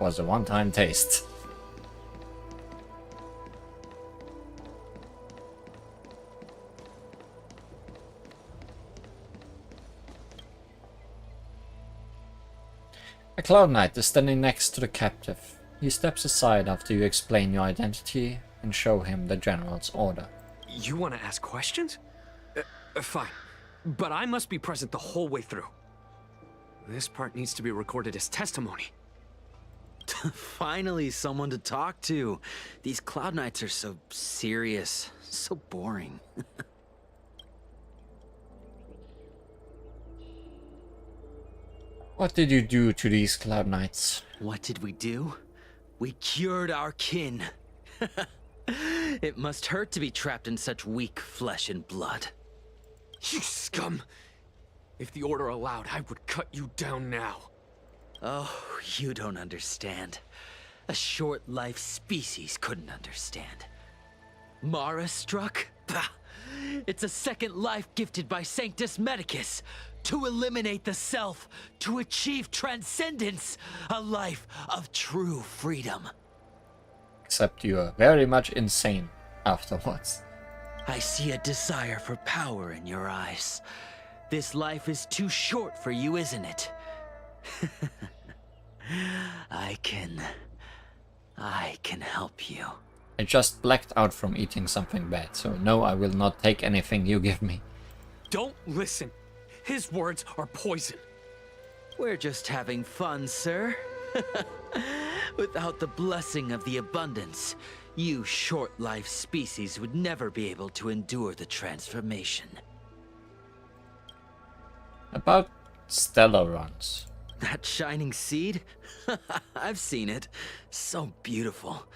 Was a one-time taste. A Cloud Knight is standing next to the captive. He steps aside after you explain your identity and show him the General's order. You want to ask questions? Fine. But I must be present the whole way through. This part needs to be recorded as testimony. Finally, someone to talk to. These Cloud Knights are so serious, so boring. What did you do to these Cloud Knights? What did we do? We cured our kin. It must hurt to be trapped in such weak flesh and blood. You scum! If the Order allowed, I would cut you down now. Oh, you don't understand. A short-life species couldn't understand. Mara struck? Bah! It's a second life gifted by Sanctus Medicus. To eliminate the self, to achieve transcendence. A life of true freedom. Except you are very much insane afterwards. I see a desire for power in your eyes. This life is too short for you, isn't it? I can help you. I just blacked out from eating something bad, so no, I will not take anything you give me. Don't listen. His words are poison. We're just having fun, sir. Without the blessing of the abundance, you short-life species would never be able to endure the transformation. About stellar runs. That shining seed? I've seen it. So beautiful.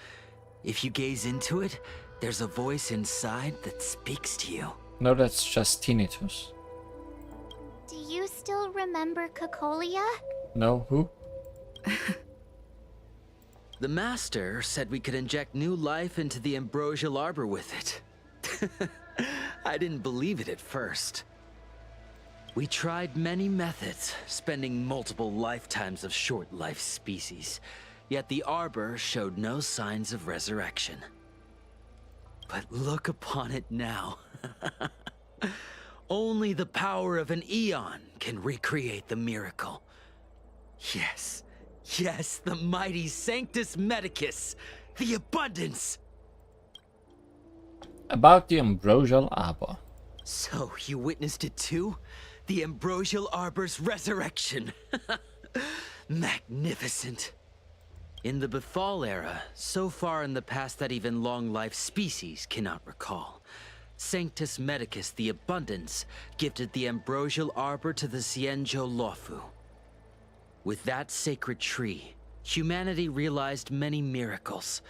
If you gaze into it, there's a voice inside that speaks to you. No, that's just tinnitus. Do you still remember Cocolia? No, who? The Master said we could inject new life into the ambrosial arbor with it. I didn't believe it at first. We tried many methods, spending multiple lifetimes of short-life species, yet the arbor showed no signs of resurrection. But look upon it now. Only the power of an eon can recreate the miracle. Yes, yes, the mighty Sanctus Medicus, the abundance! About the ambrosial arbor. So, you witnessed it too? The ambrosial arbor's resurrection. Magnificent. In the Befall era, so far in the past that even long-life species cannot recall, Sanctus Medicus the Abundance gifted the ambrosial arbor to the Xianzhou Luofu. With that sacred tree, humanity realized many miracles.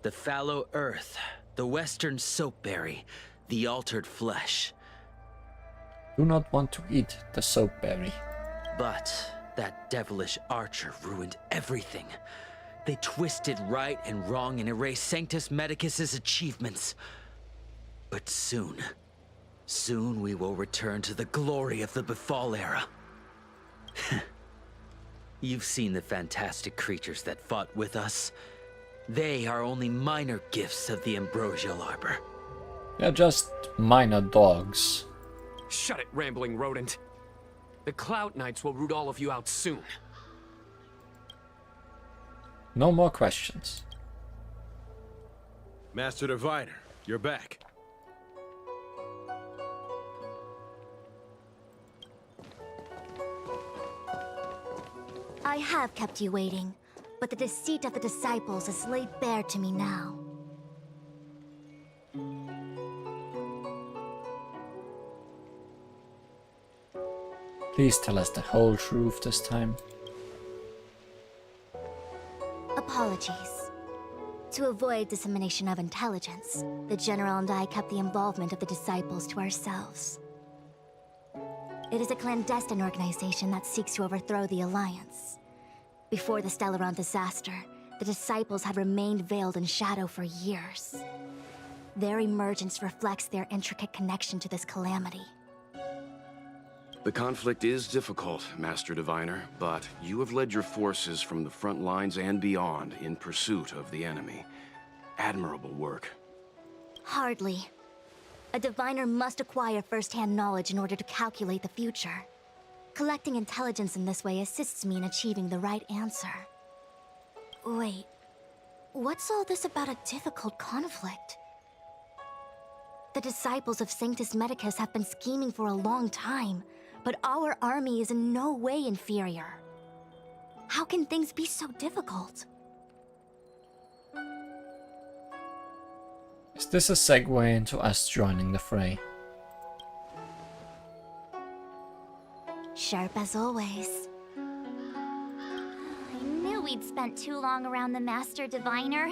The fallow earth, the western soapberry, the altered flesh. Do not want to eat the soapberry. But that devilish archer ruined everything. They twisted right and wrong and erased Sanctus Medicus's achievements. But soon we will return to the glory of the Befall era. You've seen the fantastic creatures that fought with us. They are only minor gifts of the ambrosial arbor. They're just minor dogs. Shut it, rambling rodent. The Cloud Knights will root all of you out soon. No more questions. Master Diviner, you're back. I have kept you waiting, but the deceit of the disciples is laid bare to me now. Please tell us the whole truth this time. Apologies. To avoid dissemination of intelligence, the General and I kept the involvement of the Disciples to ourselves. It is a clandestine organization that seeks to overthrow the Alliance. Before the Stellaron disaster, the Disciples had remained veiled in shadow for years. Their emergence reflects their intricate connection to this calamity. The conflict is difficult, Master Diviner, but you have led your forces from the front lines and beyond in pursuit of the enemy. Admirable work. Hardly. A diviner must acquire first-hand knowledge in order to calculate the future. Collecting intelligence in this way assists me in achieving the right answer. Wait, what's all this about a difficult conflict? The disciples of Sanctus Medicus have been scheming for a long time, but our army is in no way inferior. How can things be so difficult? Is this a segue into us joining the fray? Sharp as always. I knew we'd spent too long around the Master Diviner.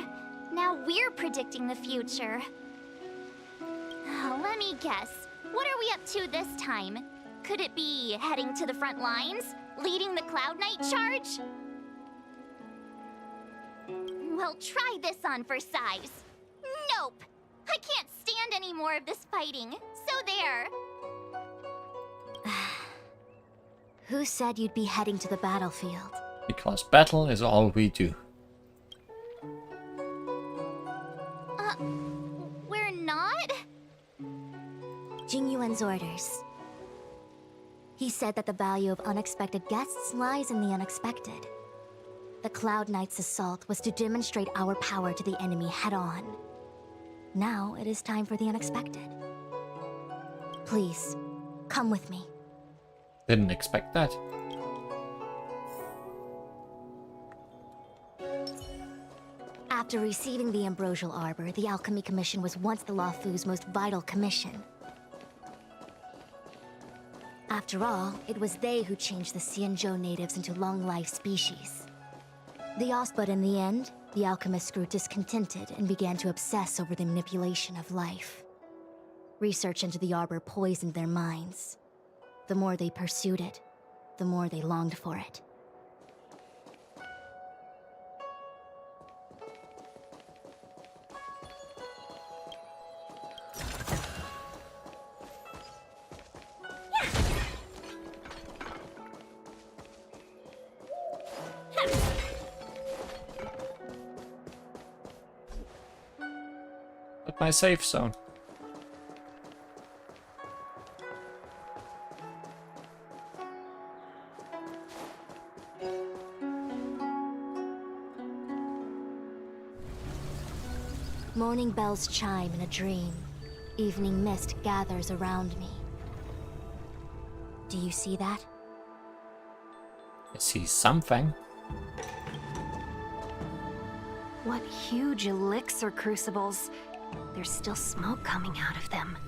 Now we're predicting the future. Let me guess. What are we up to this time? Could it be heading to the front lines? Leading the Cloud Knight charge? Well, try this on for size. Nope! I can't stand any more of this fighting. So there. Who said you'd be heading to the battlefield? Because battle is all we do. We're not? Jingyuan's orders. He said that the value of unexpected guests lies in the unexpected. The Cloud Knight's assault was to demonstrate our power to the enemy head-on. Now it is time for the unexpected. Please, come with me. Didn't expect that. After receiving the Ambrosial Arbor, the Alchemy Commission was once the Luofu's most vital commission. After all, it was they who changed the Xianzhou natives into long-life species. But in the end, the alchemists grew discontented and began to obsess over the manipulation of life. Research into the Arbor poisoned their minds. The more they pursued it, the more they longed for it. At my safe zone. Morning bells chime in a dream. Evening mist gathers around me. Do you see that? I see something. What huge elixir crucibles. There's still smoke coming out of them.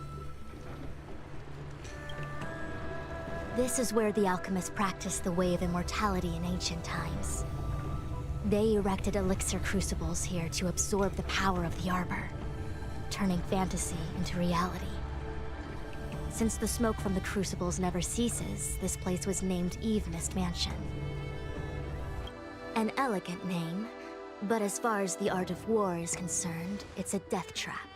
This is where the alchemists practiced the way of immortality in ancient times. They erected elixir crucibles here to absorb the power of the Arbor, turning fantasy into reality. Since the smoke from the crucibles never ceases, this place was named Evenist Mansion. An elegant name, but as far as the art of war is concerned, it's a death trap.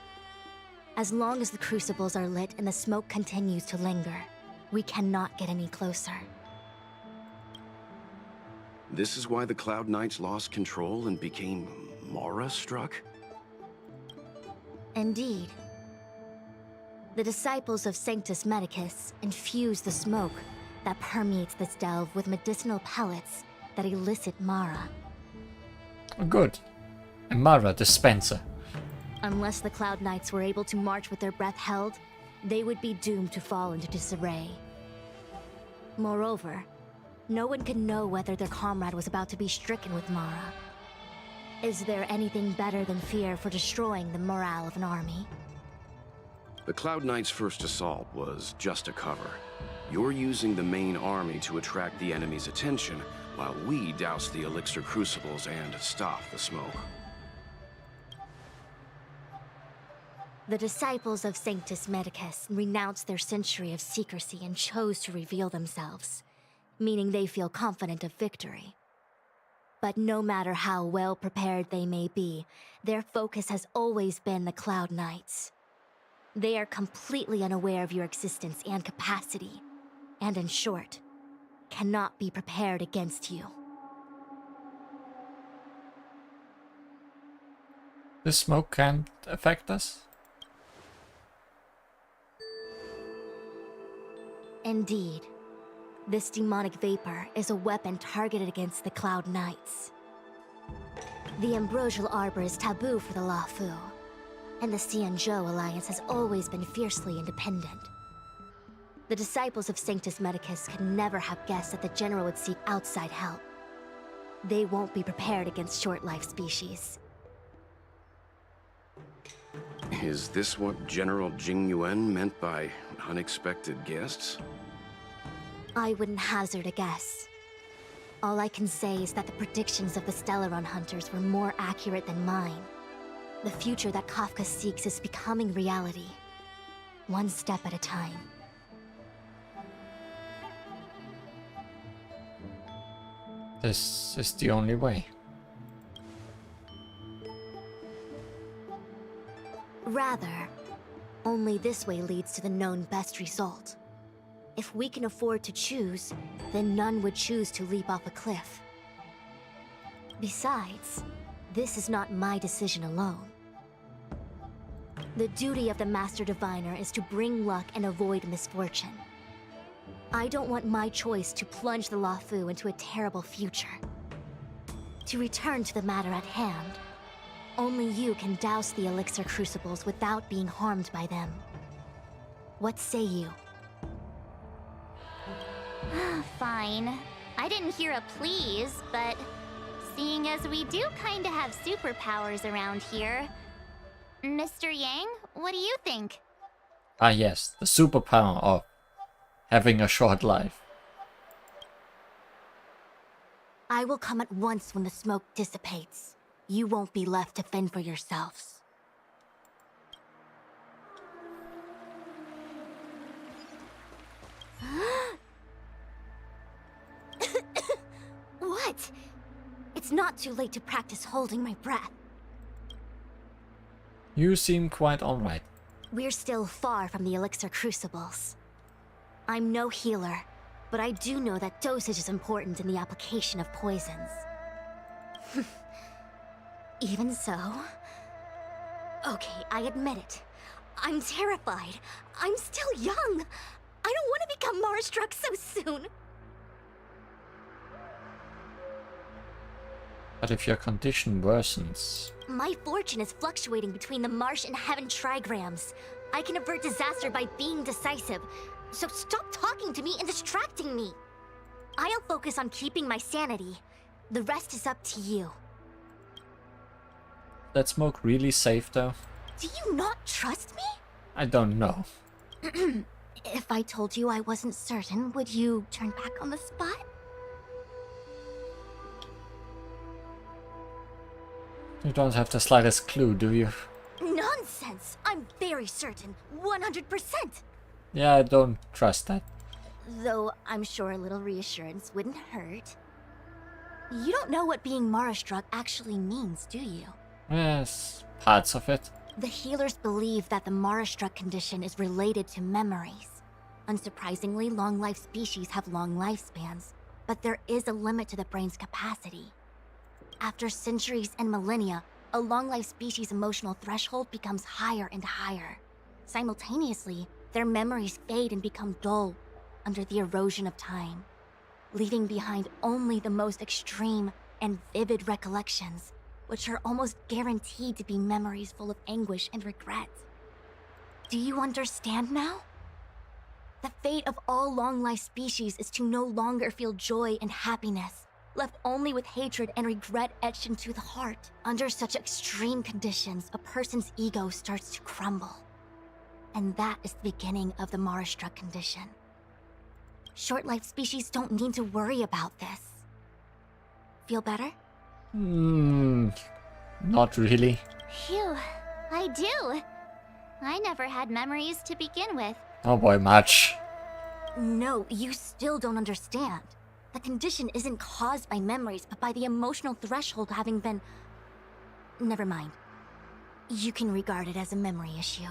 As long as the crucibles are lit and the smoke continues to linger, we cannot get any closer. This is why the Cloud Knights lost control and became Mara-struck? Indeed. The disciples of Sanctus Medicus infuse the smoke that permeates this delve with medicinal pellets that elicit Mara. Good. A Mara dispenser. Unless the Cloud Knights were able to march with their breath held, they would be doomed to fall into disarray. Moreover, no one could know whether their comrade was about to be stricken with Mara. Is there anything better than fear for destroying the morale of an army? The Cloud Knights' first assault was just a cover. You're using the main army to attract the enemy's attention, while we douse the elixir crucibles and stop the smoke. The disciples of Sanctus Medicus renounced their century of secrecy and chose to reveal themselves, meaning they feel confident of victory. But no matter how well prepared they may be, their focus has always been the Cloud Knights. They are completely unaware of your existence and capacity, and in short, cannot be prepared against you. The smoke can't affect us? Indeed. This demonic vapor is a weapon targeted against the Cloud Knights. The Ambrosial Arbor is taboo for the Luofu, and the Xianzhou Alliance has always been fiercely independent. The disciples of Sanctus Medicus could never have guessed that the General would seek outside help. They won't be prepared against short-life species. Is this what General Jing Yuan meant by unexpected guests? I wouldn't hazard a guess. All I can say is that the predictions of the Stellaron hunters were more accurate than mine. The future that Kafka seeks is becoming reality, one step at a time. This is the only way. Rather, only this way leads to the known best result. If we can afford to choose, then none would choose to leap off a cliff. Besides, this is not my decision alone. The duty of the Master Diviner is to bring luck and avoid misfortune. I don't want my choice to plunge the Luofu into a terrible future. To return to the matter at hand, only you can douse the elixir crucibles without being harmed by them. What say you? Fine. I didn't hear a please, but seeing as we do kinda have superpowers around here, Mr. Yang, what do you think? Ah yes, the superpower of having a short life. I will come at once when the smoke dissipates. You won't be left to fend for yourselves. What? It's not too late to practice holding my breath. You seem quite alright. We're still far from the elixir crucibles. I'm no healer, but I do know that dosage is important in the application of poisons. Even so... Okay, I admit it. I'm terrified. I'm still young. I don't want to become Mara-struck so soon. But if your condition worsens... My fortune is fluctuating between the marsh and heaven trigrams. I can avert disaster by being decisive, so stop talking to me and distracting me. I'll focus on keeping my sanity. The rest is up to you. That smoke really safe though? Do you not trust me? I don't know. If I told you I wasn't certain, would you turn back on the spot? You don't have the slightest clue, do you? Nonsense! I'm very certain. 100%! Yeah, I don't trust that. Though I'm sure a little reassurance wouldn't hurt. You don't know what being Mara-struck actually means, do you? Yes, parts of it. The healers believe that the Mara-struck condition is related to memories. Unsurprisingly, long-life species have long lifespans, but there is a limit to the brain's capacity. After centuries and millennia, a long-life species' emotional threshold becomes higher and higher. Simultaneously, their memories fade and become dull under the erosion of time, leaving behind only the most extreme and vivid recollections, which are almost guaranteed to be memories full of anguish and regret. Do you understand now? The fate of all long-life species is to no longer feel joy and happiness, left only with hatred and regret etched into the heart. Under such extreme conditions, a person's ego starts to crumble. And that is the beginning of the Mara-struck condition. Short-lived species don't need to worry about this. Feel better? Not really. Phew, I do. I never had memories to begin with. Oh boy, March. No, you still don't understand. The condition isn't caused by memories, but by the emotional threshold having been... Never mind. You can regard it as a memory issue.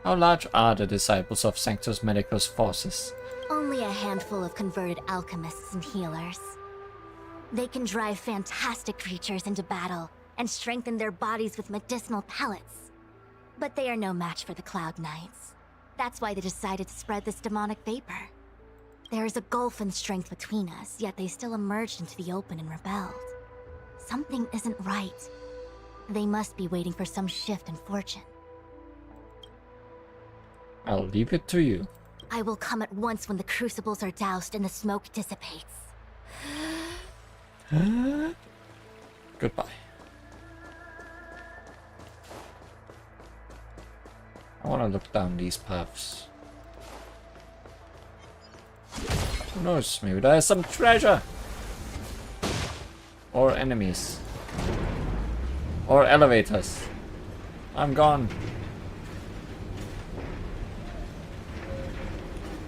How large are the disciples of Sanctus Medicus forces? Only a handful of converted alchemists and healers. They can drive fantastic creatures into battle and strengthen their bodies with medicinal pellets. But they are no match for the Cloud Knights. That's why they decided to spread this demonic vapor. There is a gulf in strength between us, yet they still emerged into the open and rebelled. Something isn't right. They must be waiting for some shift in fortune. I'll leave it to you. I will come at once when the crucibles are doused and the smoke dissipates. Goodbye. I want to look down these paths. Who knows? Maybe there's some treasure. Or enemies. Or elevators. I'm gone.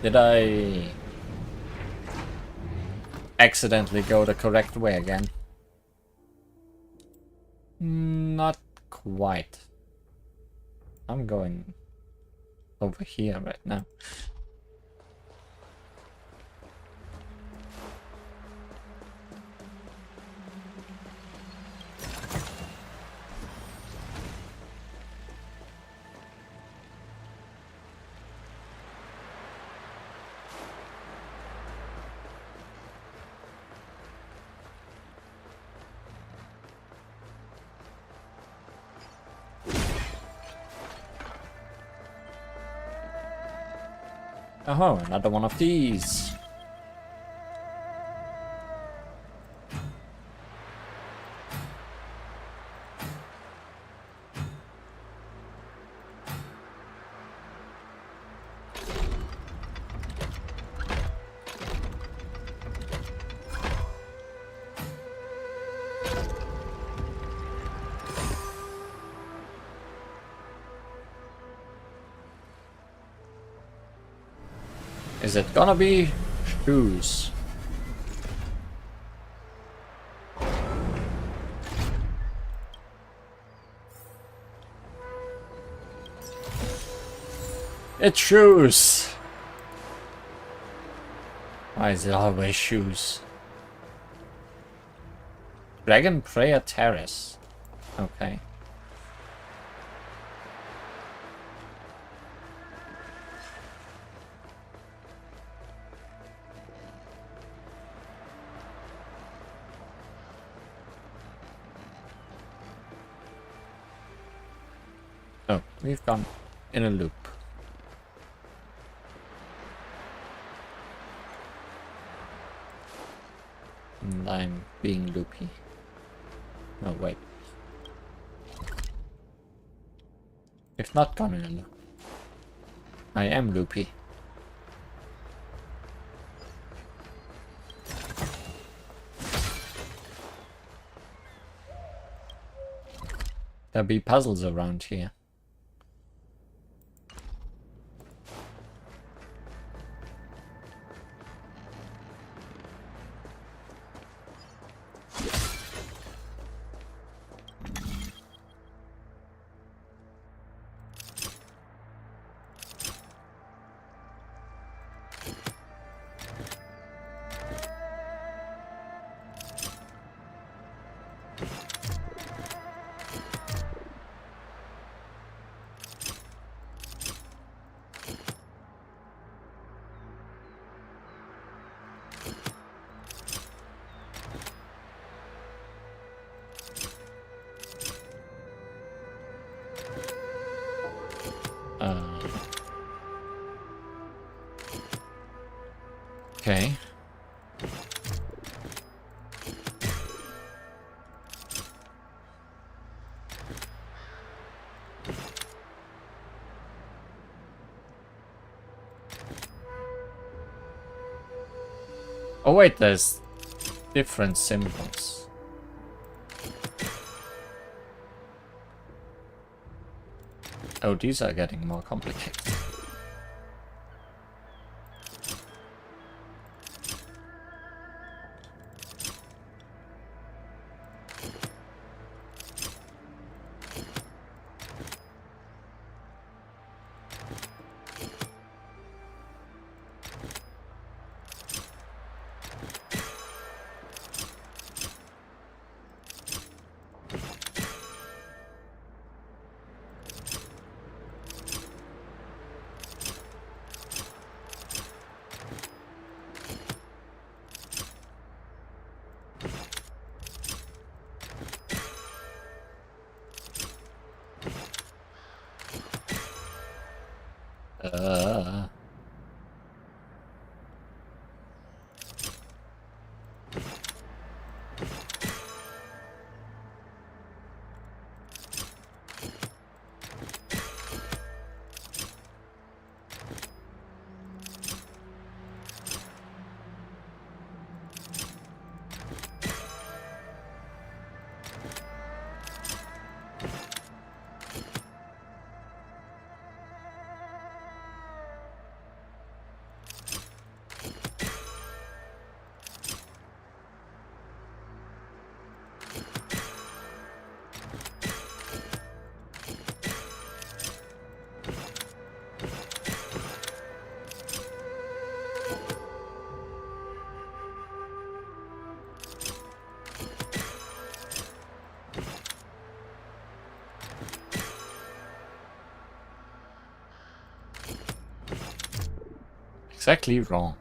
Did I accidentally go the correct way again? Not quite. I'm going over here right now. Oh, another one of these. Is it gonna be shoes? It's shoes! Why is it always shoes? Dragon Prayer Terrace. Okay. Oh, we've gone in a loop. And I'm being loopy. No, wait. If not gone in a loop. I am loopy. There'll be puzzles around here. Okay. Oh wait, there's different symbols. Oh, these are getting more complicated. Uh... Exactly wrong.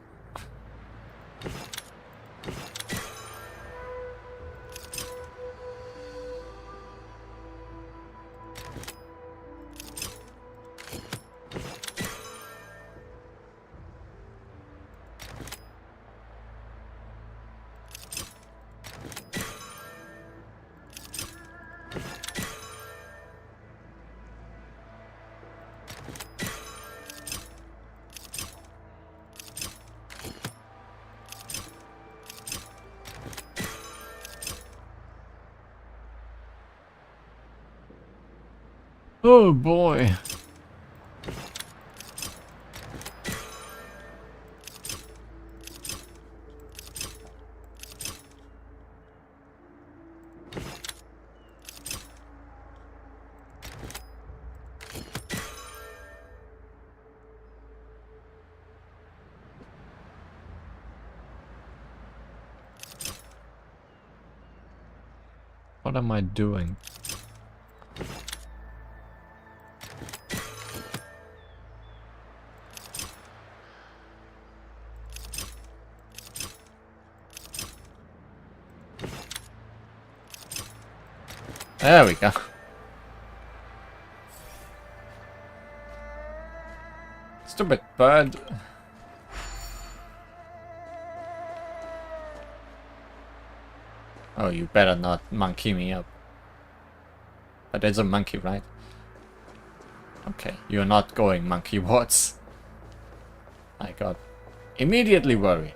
Oh boy. What am I doing? There we go. Stupid bird. Oh, you better not monkey me up. But it's a monkey, right? Okay, you're not going monkey wards. I got immediately worried.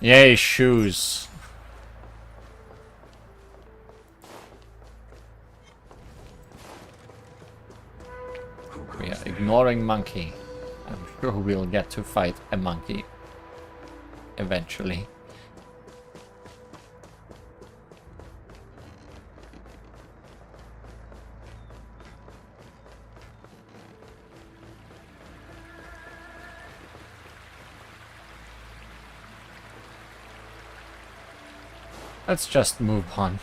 Yay, shoes. We are ignoring monkey. I'm sure we'll get to fight a monkey eventually. Let's just move on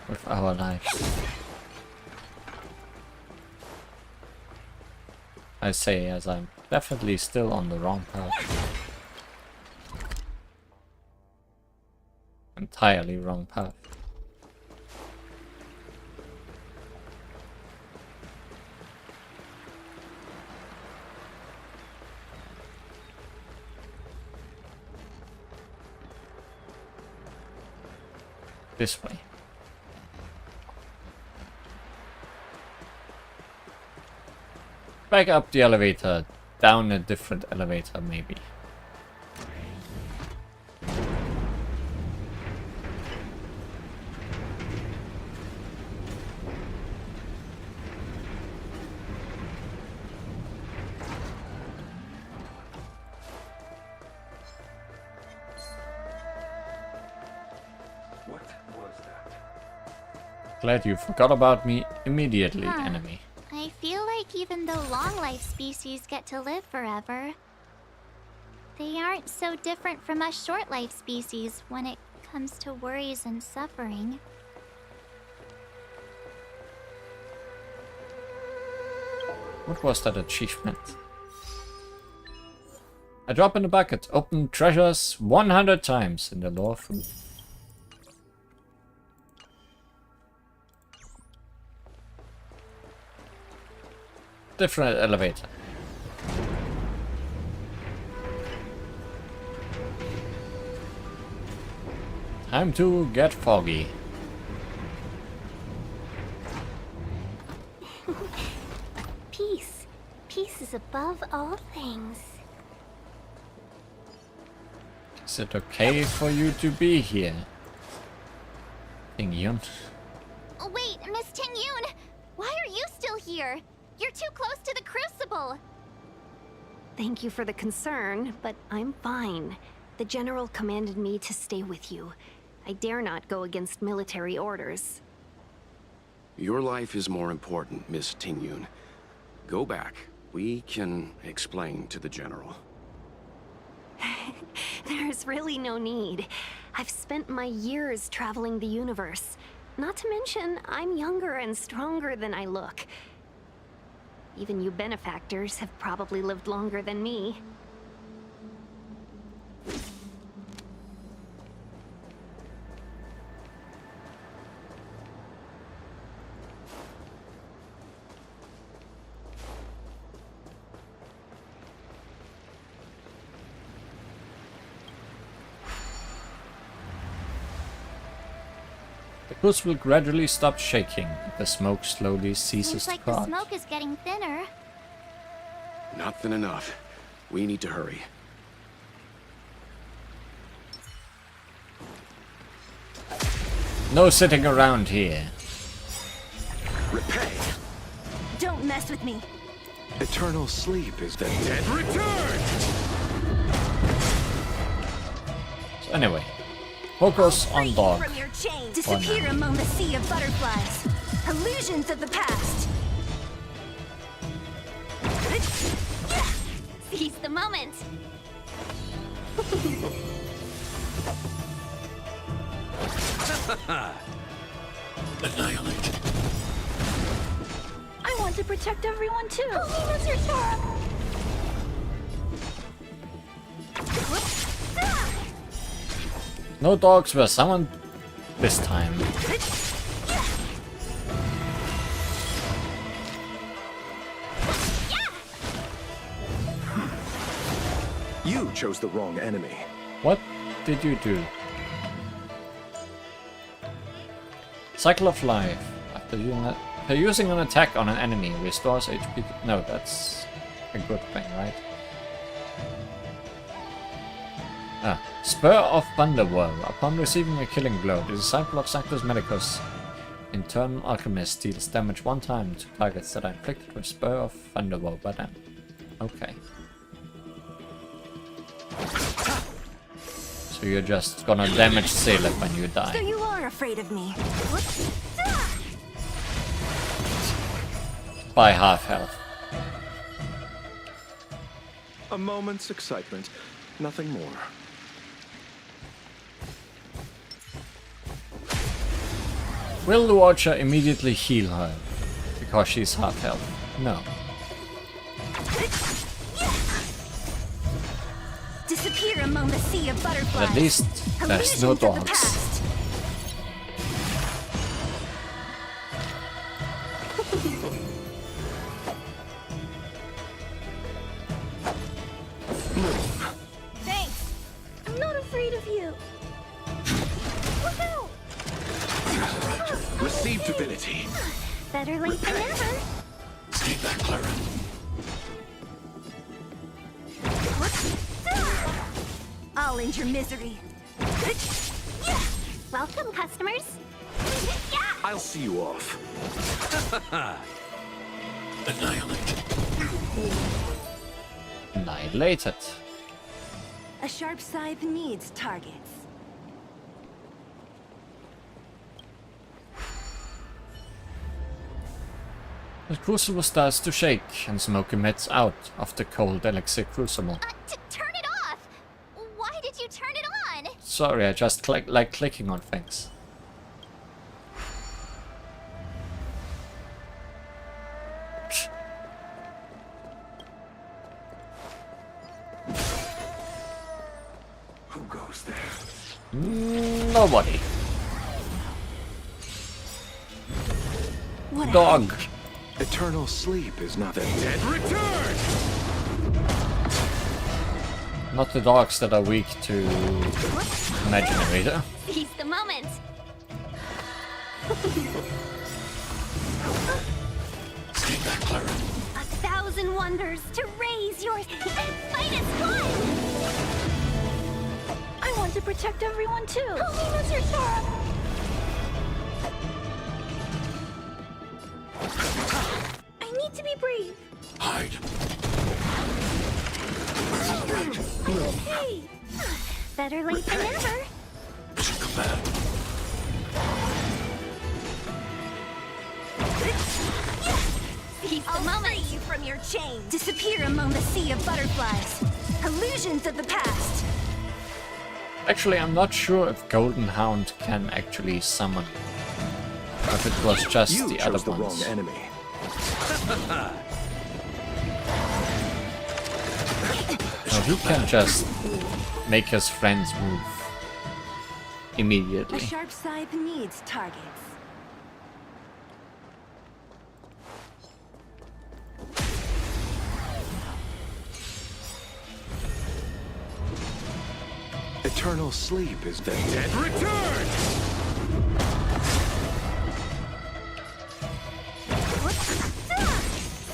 with our lives. I say as I'm definitely still on the wrong path. Entirely wrong path. This way. Back up the elevator, down a different elevator maybe. Glad you forgot about me immediately, enemy. I feel like even though long life species get to live forever, they aren't so different from us short life species when it comes to worries and suffering. What was that achievement? A drop in the bucket. Open treasures 100 times in the lore food. Different elevator. Time to get foggy. Peace. Peace is above all things. Is it okay for you to be here? Ting-yun? Oh, wait, Miss Ting-yun! Why are you still here? You're too close to the Crucible! Thank you for the concern, but I'm fine. The General commanded me to stay with you. I dare not go against military orders. Your life is more important, Miss Ting-yun. Go back. We can explain to the General. There's really no need. I've spent my years traveling the universe. Not to mention, I'm younger and stronger than I look. Even you benefactors have probably lived longer than me. The crucible gradually stops shaking. The smoke slowly ceases Seems like to the cloud. smoke is getting thinner. Not thin enough. We need to hurry. No sitting around here. Repay! Don't mess with me. Eternal sleep is the dead return! So anyway, focus on dog. From your chain. Disappear among the sea of butterflies. Illusions of the past. Seize the moment! Annihilate. I want to protect everyone too! Helena's your charm! No dogs were summoned this time. You chose the wrong enemy. What did you do? Cycle of life. After using an attack on an enemy, restores HP. No, that's a good thing, right? Spur of Thunderwhirl. Upon receiving a killing blow, the disciple of Sanctus Medicus, Internal Alchemist, deals damage 1 time to targets that are inflicted with Spur of Thunderwhirl by them. Okay. So you're just gonna damage Caleb when you die. So you are afraid of me. By half health. A moment's excitement, nothing more. Will the Watcher immediately heal her? Because she's half health? No. Disappear among the sea of butterflies. But at least there's no dogs. Thanks. I'm not afraid of you. Look out! Receive divinity. Better late than never. Stay back, Clara. I'll end your misery. Welcome, customers. I'll see you off. Annihilate. Annihilated. A sharp scythe needs targets. The crucible starts to shake, and smoke emits out of the cold elixir crucible. Turn it off! Why did you turn it on? Sorry, I just like clicking on things. Who goes there? Nobody. What Dog. Eternal sleep is not that dead. Return! Not the dogs that are weak to magic generator. Seize the moment! Stay back, Clara. 1,000 wonders to raise your Fight is fun! I want to protect everyone too. Help me, Mr. Sora! I need to be brave. Hide. Hey! Better late than never. To command. Seize the I'll moment! free you from your chains. Disappear among the sea of butterflies. Illusions of the past. Actually, I'm not sure if Golden Hound can actually summon. Or if it was just You the chose other the wrong ones. enemy. No, he can just make his friends move A immediately. sharp scythe needs targets. Eternal sleep is the dead. Return!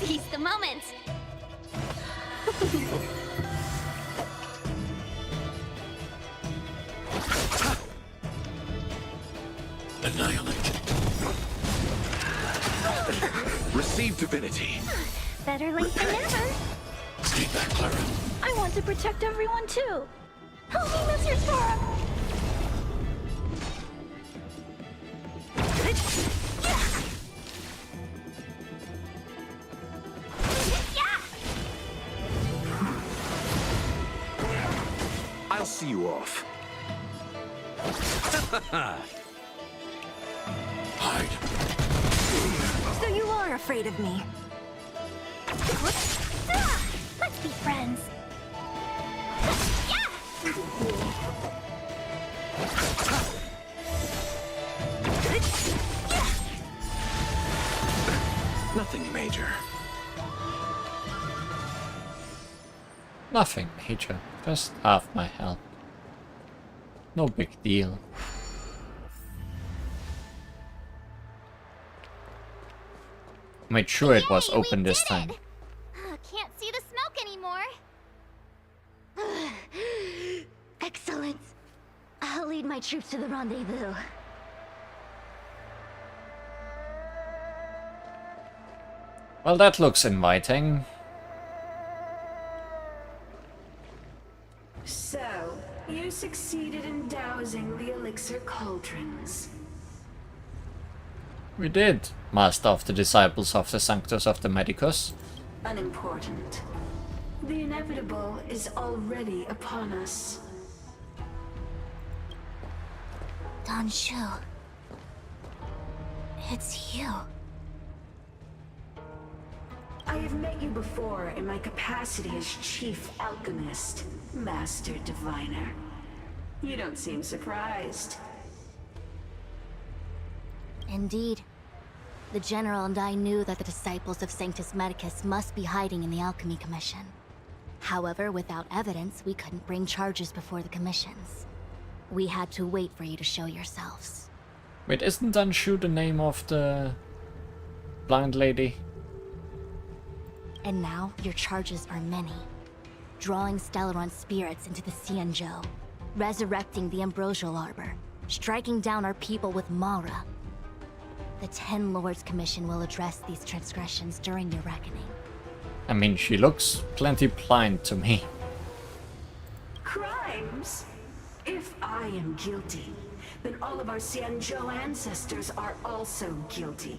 Seize the moment! Annihilate. Receive divinity. Better late than never. Stay back, Clara. I want to protect everyone too. Help me, Mr. Sora! I'll see you off. Hide. So you are afraid of me. Let's be friends! Nothing major. Nothing major, just half my health. No big deal. Made sure it was Yay, open we this did time. it! Can't see the smoke anymore. Excellent. I'll lead my troops to the rendezvous. Well, that looks inviting. So, you succeeded in dousing the elixir cauldrons. We did, Master of the Disciples of the Sanctus of the Medicus. Unimportant. The inevitable is already upon us. Don Shu. It's you. I have met you before in my capacity as Chief Alchemist, Master Diviner. You don't seem surprised. Indeed. The General and I knew that the disciples of Sanctus Medicus must be hiding in the Alchemy Commission. However, without evidence, we couldn't bring charges before the commissions. We had to wait for you to show yourselves. Wait, isn't Anshu the name of the blind lady? And now your charges are many. Drawing Stellaron spirits into the Xianzhou, resurrecting the Ambrosial Arbor, striking down our people with Mara. The Ten Lords Commission will address these transgressions during your reckoning. I mean, she looks plenty blind to me. Crimes? If I am guilty, then all of our Xianzhou ancestors are also guilty.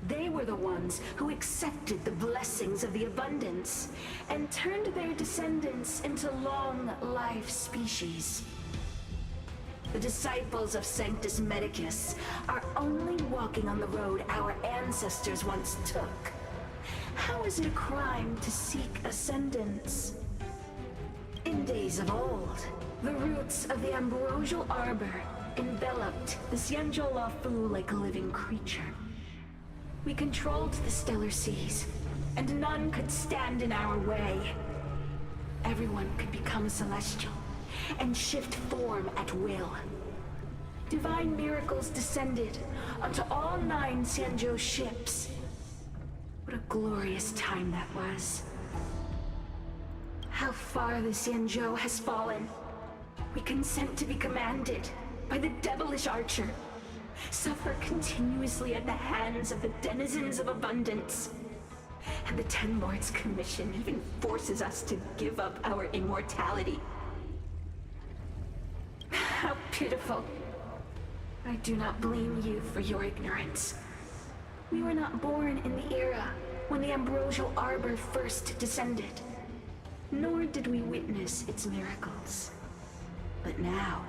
They were the ones who accepted the blessings of the abundance and turned their descendants into long-life species. The disciples of Sanctus Medicus are only walking on the road our ancestors once took. How is it a crime to seek ascendance? In days of old, the roots of the Ambrosial Arbor enveloped the Xianzhou Lafu like a living creature. We controlled the stellar seas, and none could stand in our way. Everyone could become a celestial and shift form at will. Divine miracles descended onto all 9 Xianzhou ships. What a glorious time that was. How far the Xianzhou has fallen. We consent to be commanded by the devilish archer. Suffer continuously at the hands of the denizens of abundance. And the Ten Lords Commission even forces us to give up our immortality. How pitiful. I do not blame you for your ignorance. We were not born in the era when the Ambrosial Arbor first descended, nor did we witness its miracles. But now,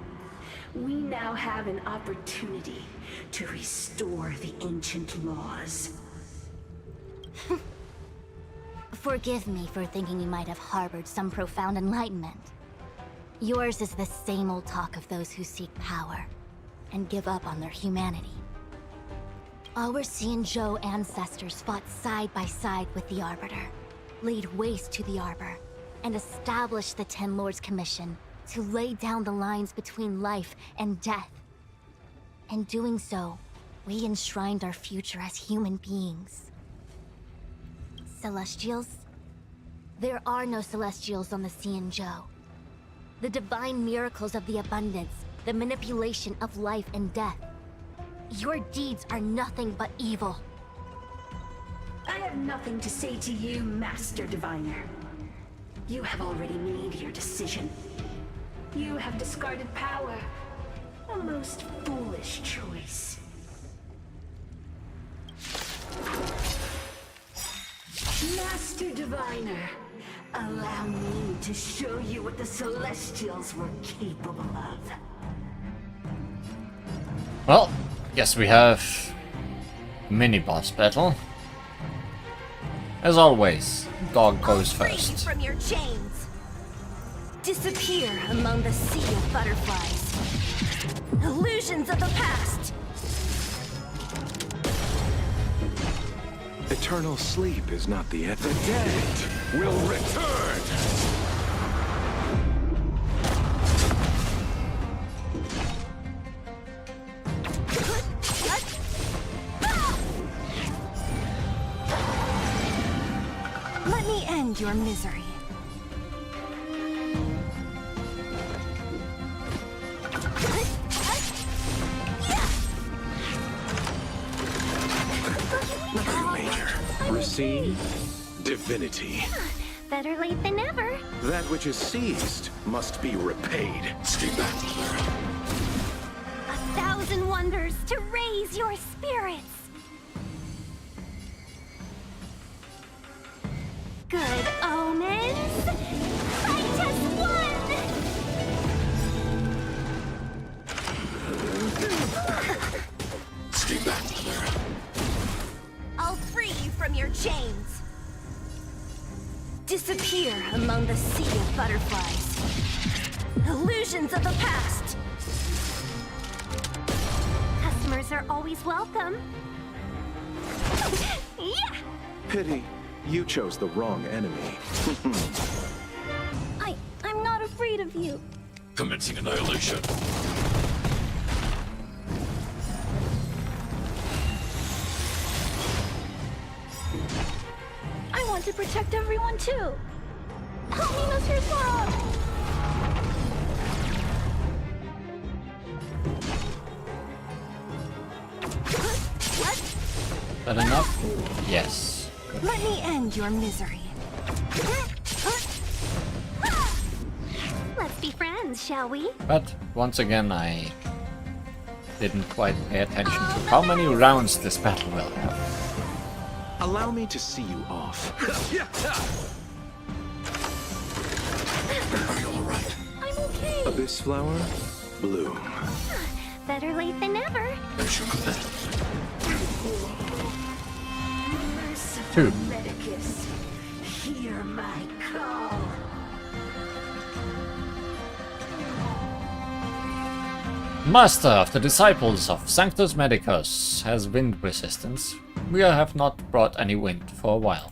we now have an opportunity to restore the ancient laws. Forgive me for thinking you might have harbored some profound enlightenment. Yours is the same old talk of those who seek power and give up on their humanity. Our Xianzhou ancestors fought side by side with the Arbiter, laid waste to the Arbor, and established the Ten Lords Commission to lay down the lines between life and death. In doing so, we enshrined our future as human beings. Celestials? There are no Celestials on the Xianzhou. The divine miracles of the abundance, the manipulation of life and death. Your deeds are nothing but evil. I have nothing to say to you, Master Diviner. You have already made your decision. You have discarded power. A most foolish choice. Master Diviner, allow me to show you what the Celestials were capable of. Well, guess we have mini-boss battle. As always, dog goes first. From your chains. Disappear among the sea of butterflies. Illusions of the past. Eternal sleep is not the end. The dead will return! Let me end your misery. Nothing major. Receive divinity. Better late than never. That which is seized must be repaid. Stay back. 1,000 wonders to raise your spirits. Good omens. Fight as one. Stay back. I'll free you from your chains. Disappear among the sea of butterflies. Illusions of the past. Customers are always welcome. Yeah! Pity. You chose the wrong enemy. I'm not afraid of you. Commencing annihilation. protect everyone too. Help me, Mr. Zorro! Is that enough? Yes. Let me end your misery. Let's be friends, shall we? But once again, I didn't quite pay attention to how many rounds this battle will have. Allow me to see you off. Are you all right? I'm okay. Abyss flower, bloom. Better late than never. There's your good. Two. Medicus, hear my call. Master of the disciples of Sanctus Medicus has wind resistance. We have not brought any wind for a while.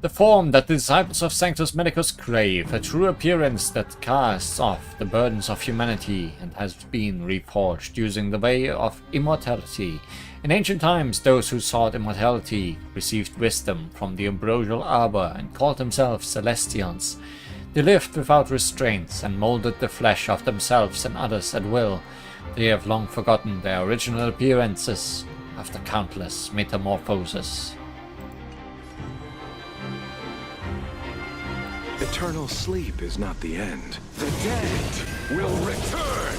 The form that the disciples of Sanctus Medicus crave, a true appearance that casts off the burdens of humanity and has been reforged using the way of immortality. In ancient times, those who sought immortality received wisdom from the ambrosial arbor and called themselves Celestians. They lived without restraints and molded the flesh of themselves and others at will. They have long forgotten their original appearances after countless metamorphoses. Eternal sleep is not the end. The dead will return!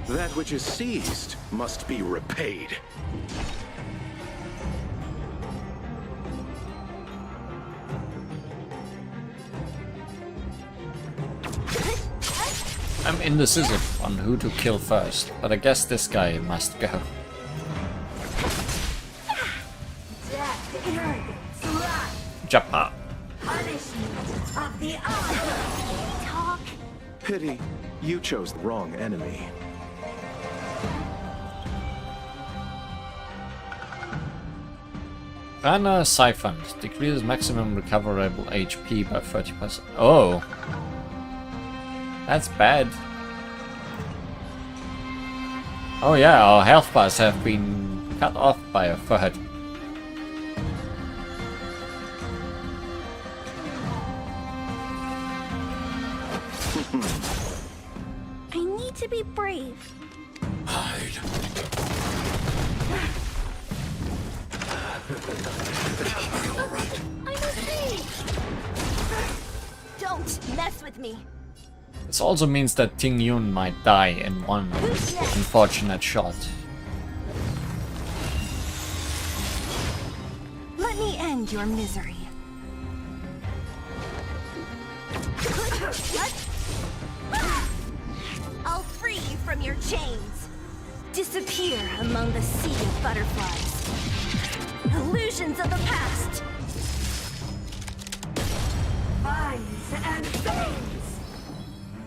That which is seized must be repaid. I'm indecisive on who to kill first, but I guess this guy must go. Japa. Punishment of the honor. Talk. Pity, you chose the wrong enemy. Prana siphoned. Decreases maximum recoverable HP by 30%. Oh. That's bad. Oh yeah, our health bars have been cut off by a third. I need to be brave. Hide. Are you all right? I'm okay. Don't mess with me. This also means that Ting Yun might die in one unfortunate shot. Let me end your misery. I'll free you from your chains. Disappear among the sea of butterflies. Illusions of the past. Vines and veins.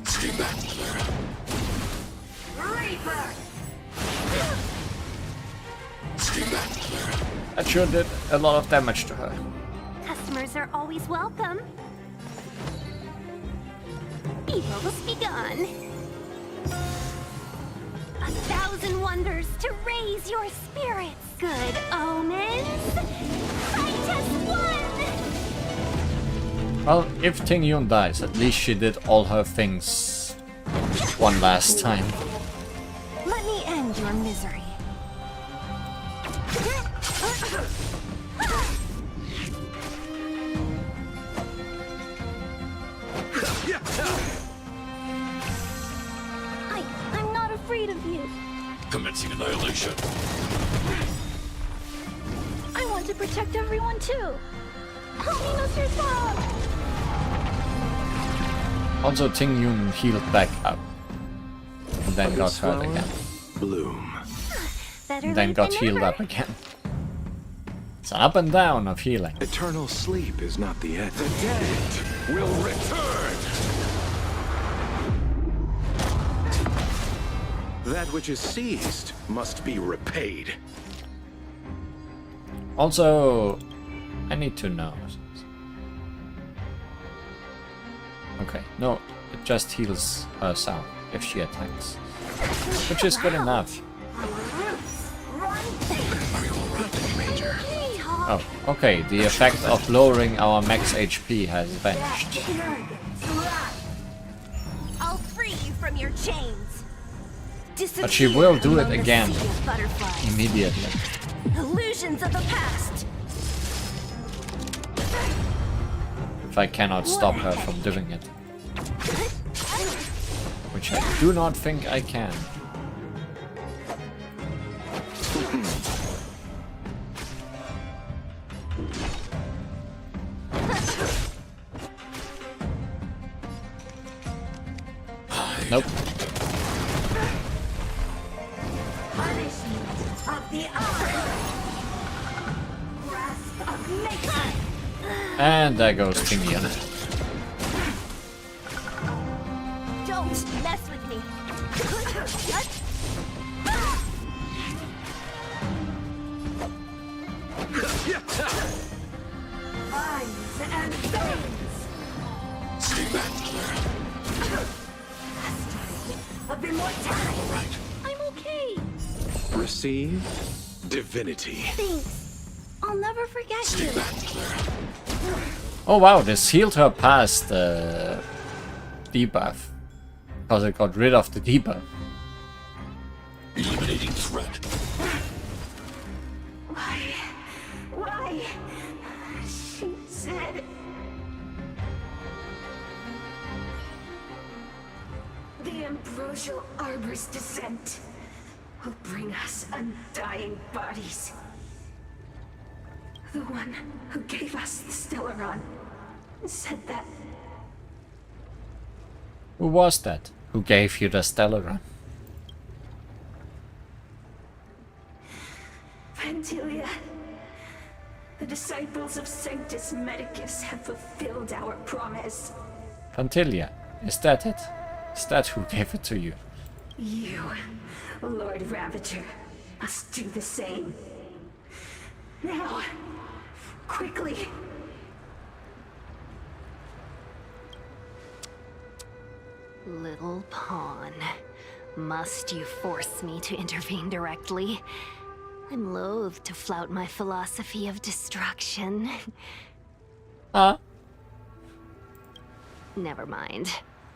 Stay back, Clara. Reaper. Stay back, Clara. That sure did a lot of damage to her. Customers are always welcome. Evil's begun. 1,000 wonders to raise your spirits. Good omens. Titus won! Well, if Ting Yun dies, at least she did all her things one last time. Let me end your misery. I'm not afraid of you. Commencing annihilation. I want to protect everyone too. Help me, Mr. Zorro! Also, Ting Yun healed back up. And then got hurt again. Bloom. And then got healed up again. It's an up and down of healing. Eternal sleep is not the end. The dead will return! That which is seized must be repaid. Also, I need to know. Okay, no, it just heals herself if she attacks. Which is good enough. Are you Oh, okay, the effect of lowering our max HP has vanished. I'll free you from your chains. But she will do it Disappear again, among the sea of butterflies. immediately. Illusions of the past. If I cannot stop her from doing it. Which I do not think I can. Nope. Punishment of the eye. Grasp of nature. And there goes Timian. Don't mess with me. Eyes and veins. Stay back, Clara. Of immortality. All right. I'm okay. Receive divinity. Thanks. I'll never forget Stay you. back, Clara. Oh wow, this healed her past the debuff. Because it got rid of the debuff. Eliminating threat. Why? She said. The ambrosial arbor's descent will bring us undying bodies. The one who gave us the Stellaron said that. Who was that? Who gave you the Stellaron? Pantilia, the disciples of Sanctus Medicus have fulfilled our promise. Pantilia, is that it? Is that who gave it to you? You, Lord Ravager, must do the same. Now, quickly. Little pawn. Must you force me to intervene directly? I'm loath to flout my philosophy of destruction. Huh? Never mind.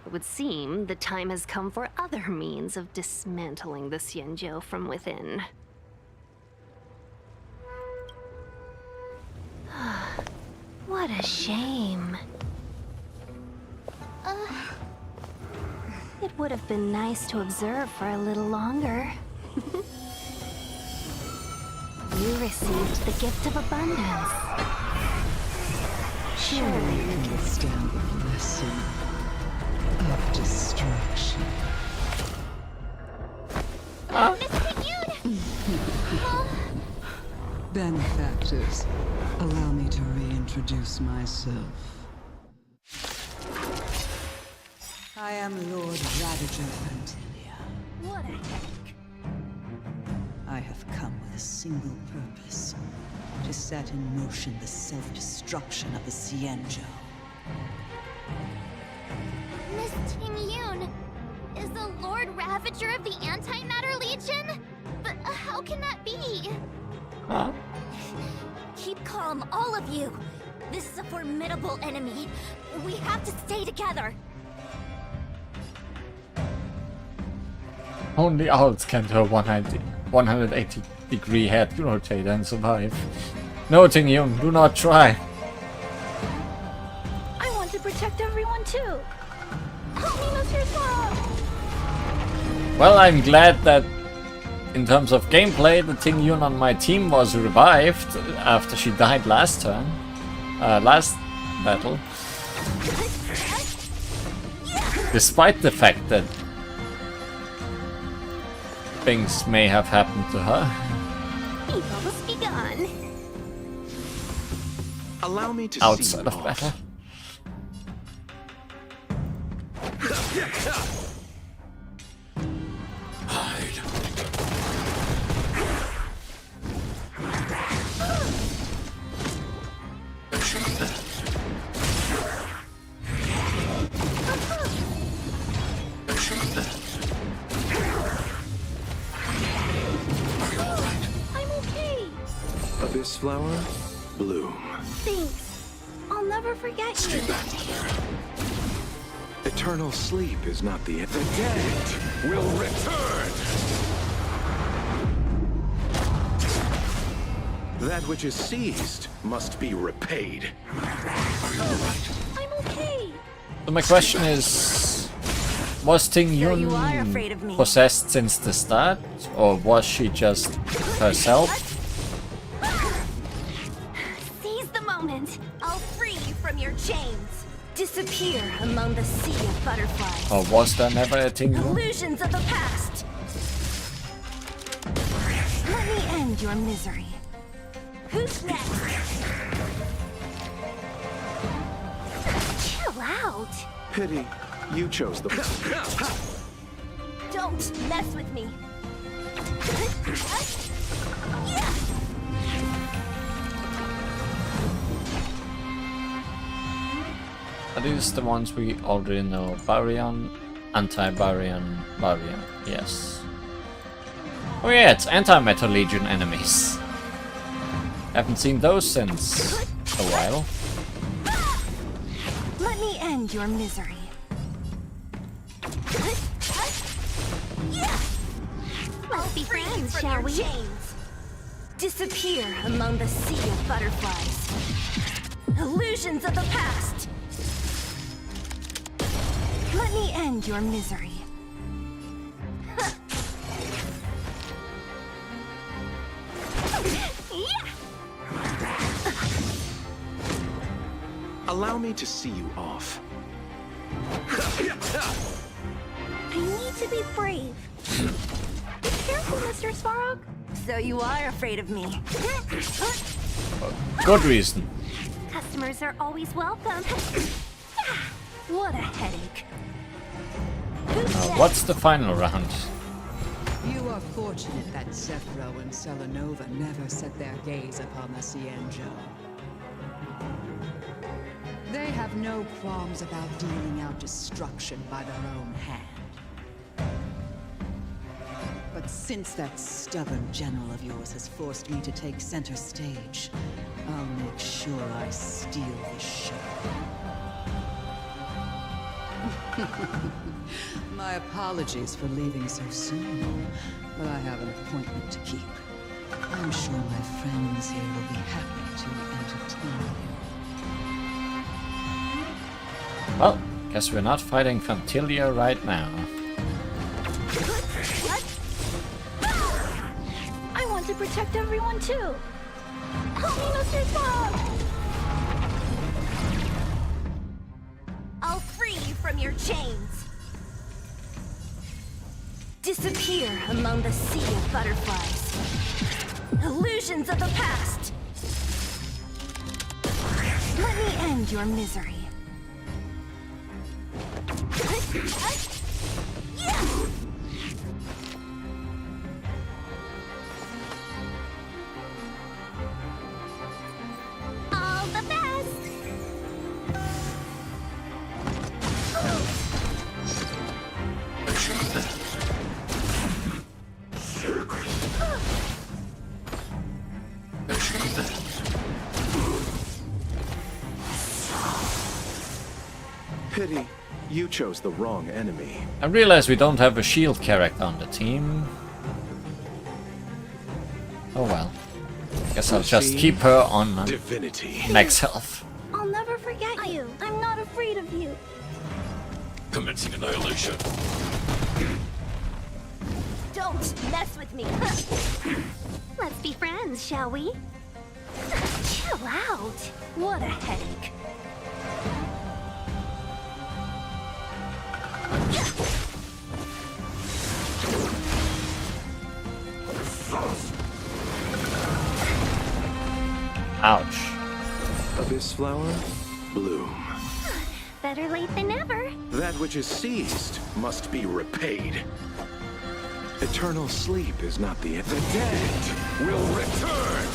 It would seem the time has come for other means of dismantling the Xianzhou from within. What a shame. It would have been nice to observe for a little longer. You received the gift of abundance. Surely you can stand the blessing of destruction. Benefactors, allow me to reintroduce myself. I am Lord Ravager Pantilia. What a heck. I have come with a single purpose. To set in motion the self-destruction of the Xianzhou. Miss Ting-Yun, is the Lord Ravager of the Antimatter Legion? But how can that be? Huh? Keep calm, all of you. This is a formidable enemy. We have to stay together. Only owls can do a 180-degree head rotate and survive. No, Ting-Yun, do not try. I want to protect everyone too. Help me, Mr. Sora. Well, I'm glad that in terms of gameplay, the Ting-Yun on my team was revived after she died last turn. Last battle. Despite the fact that things may have happened to her. Evil must be gone. Allow me to Outside see of battle. Hide. I'm okay. Abyss flower? bloom. Thanks. I'll never forget Stay you. back here. Eternal sleep is not the end. The dead will return! That which is seized must be repaid. I'm okay. So my question is, was Ting So you are afraid of Yun me. possessed since the start, or was she just herself? Seize the moment. I'll free you from your chains. Disappear among the sea of butterflies. Or was there never a Ting Yun? Illusions of the past. Let me end your misery. Who's next? Chill out. Pity, you chose the... Don't mess with me. Are these the ones we already know? Baryon, Anti-Baryon, Baryon. Yes. Oh yeah, it's Anti-Metal Legion enemies. Haven't seen those since a while. Let me end your misery. Let's be friends, shall we? Chains. Disappear among the sea of butterflies. Illusions of the past. Let me end your misery. Allow me to see you off. I need to be brave. Be careful, Mr. Svarog. So you are afraid of me. Good reason. Customers are always welcome. What a headache. What's the final round? You are fortunate that Zephyro and Selenova never set their gaze upon the Cienjo. They have no qualms about dealing out destruction by their own hand. But since that stubborn general of yours has forced me to take center stage, I'll make sure I steal the show. My apologies for leaving so soon, but I have an appointment to keep. I'm sure my friends here will be happy to entertain you. Well, guess we're not fighting Fantilia right now. I want to protect everyone too. Help me, Mr. Svarog. I'll free you from your chains. Disappear among the sea of butterflies. Illusions of the past. Let me end your misery. All the best. Pity, you chose the wrong enemy. I realize we don't have a shield character on the team. Oh well. Guess I'll just keep her on Divinity. max health. I'll never forget you. I'm not afraid of you. Commencing annihilation. Don't mess with me. Let's be friends, shall we? Chill out. What a headache. Ouch. Abyss flower, bloom. Better late than never. That which is seized must be repaid. Eternal sleep is not the end. The dead will return!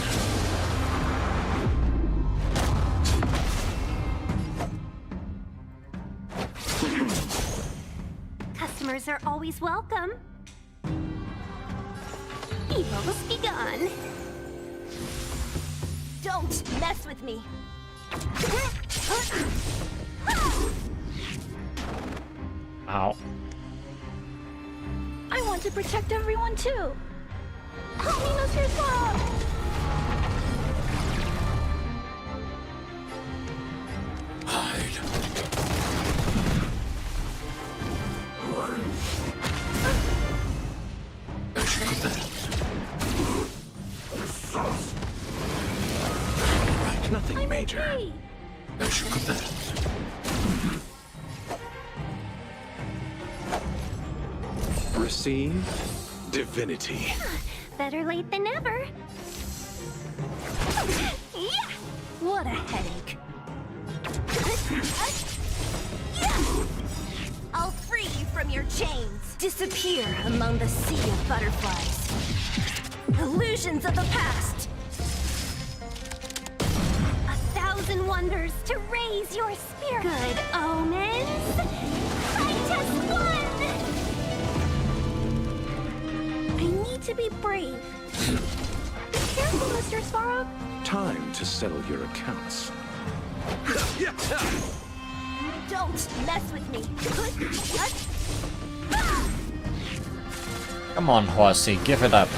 Customers are always welcome. Evils be gone. Don't mess with me. Ow. I want to protect everyone too. Help me, Mr. Swamp! Hide. Right, nothing major. Receive divinity. Better late than never. Yeah! What a headache. I'll free you from your chains. Disappear among the sea of butterflies. Illusions of the past. 1,000 wonders to raise your spirit. Good omens. I just won! I need to be brave. Be careful, Mr. Svarog. Time to settle your accounts. Don't mess with me. Come on, horsey, give it up.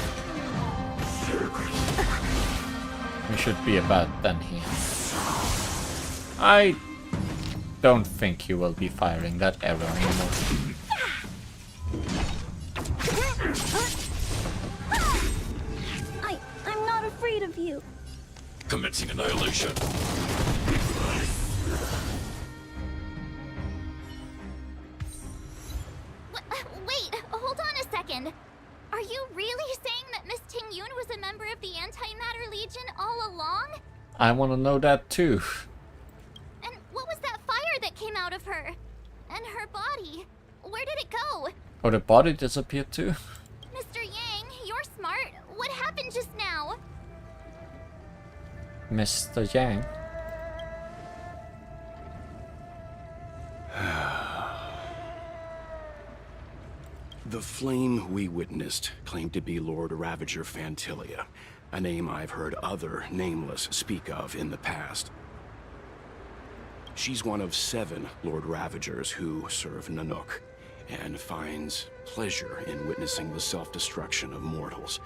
We should be about done here. I don't think you will be firing that arrow anymore. I'm not afraid of you. Commencing annihilation. Wait, hold on a second. Are you really saying that Miss Ting-Yun was a member of the Antimatter Legion all along? I want to know that too. And what was that fire that came out of her? And her body? Where did it go? Oh, the body disappeared too? Mr. Yang, you're smart. What happened just now? Mr. Yang? The flame we witnessed claimed to be Lord Ravager Fantilia, a name I've heard other Nameless speak of in the past. She's one of 7 Lord Ravagers who serve Nanook, and finds pleasure in witnessing the self-destruction of mortals.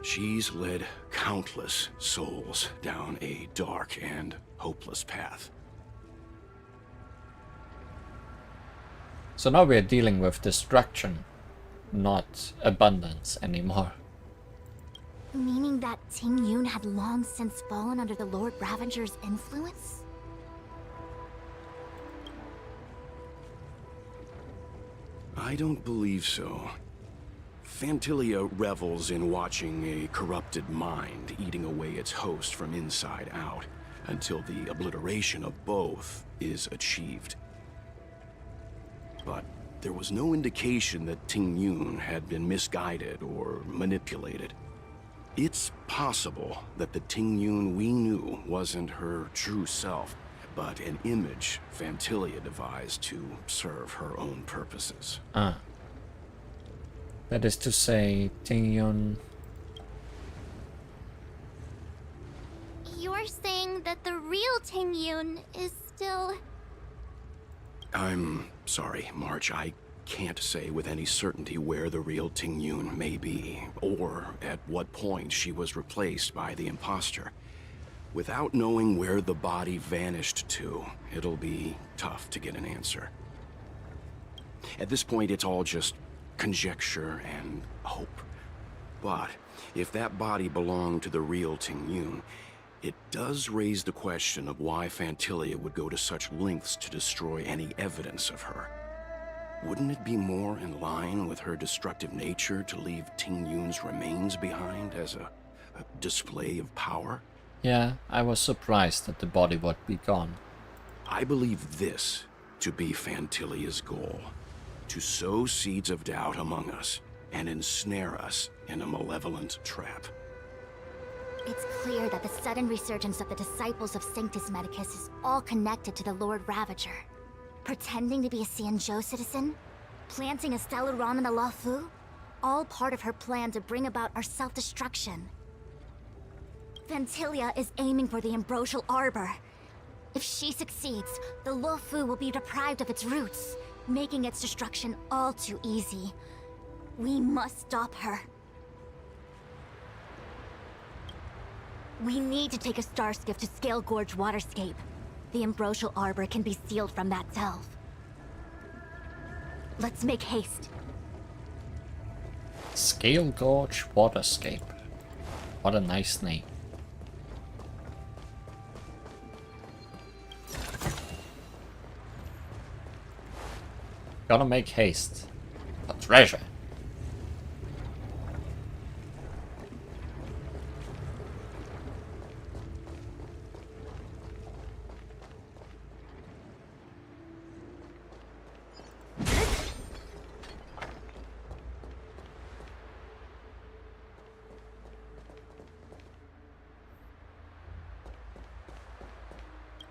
She's led countless souls down a dark and hopeless path. So now we're dealing with destruction, not abundance anymore. Meaning that Ting-Yun had long since fallen under the Lord Ravager's influence? I don't believe so. Fantilia revels in watching a corrupted mind eating away its host from inside out, until the obliteration of both is achieved. But there was no indication that Ting-Yun had been misguided or manipulated. It's possible that the Ting-Yun we knew wasn't her true self, but an image Fantilia devised to serve her own purposes. Ah. That is to say, Ting-Yun... You're saying that the real Ting-Yun is still... I'm sorry, March. I can't say with any certainty where the real Ting-Yun may be, or at what point she was replaced by the imposter. Without knowing where the body vanished to, it'll be tough to get an answer. At this point, it's all just conjecture and hope. But if that body belonged to the real Ting-Yun, it does raise the question of why Fantilia would go to such lengths to destroy any evidence of her. Wouldn't it be more in line with her destructive nature to leave Ting-Yun's remains behind as a display of power? Yeah, I was surprised that the body would be gone. I believe this to be Fantilia's goal. To sow seeds of doubt among us and ensnare us in a malevolent trap. It's clear that the sudden resurgence of the disciples of Sanctus Medicus is all connected to the Lord Ravager. Pretending to be a Xianzhou citizen? Planting a Stellaron in the Luofu? All part of her plan to bring about our self-destruction. Ventilia is aiming for the Ambrosial Arbor. If she succeeds, the Luofu will be deprived of its roots, making its destruction all too easy. We must stop her. We need to take a star skiff to Scale Gorge Waterscape. The Ambrosial Arbor can be sealed from that delve. Let's make haste. Scale Gorge Waterscape. What a nice name. Gotta make haste. For treasure.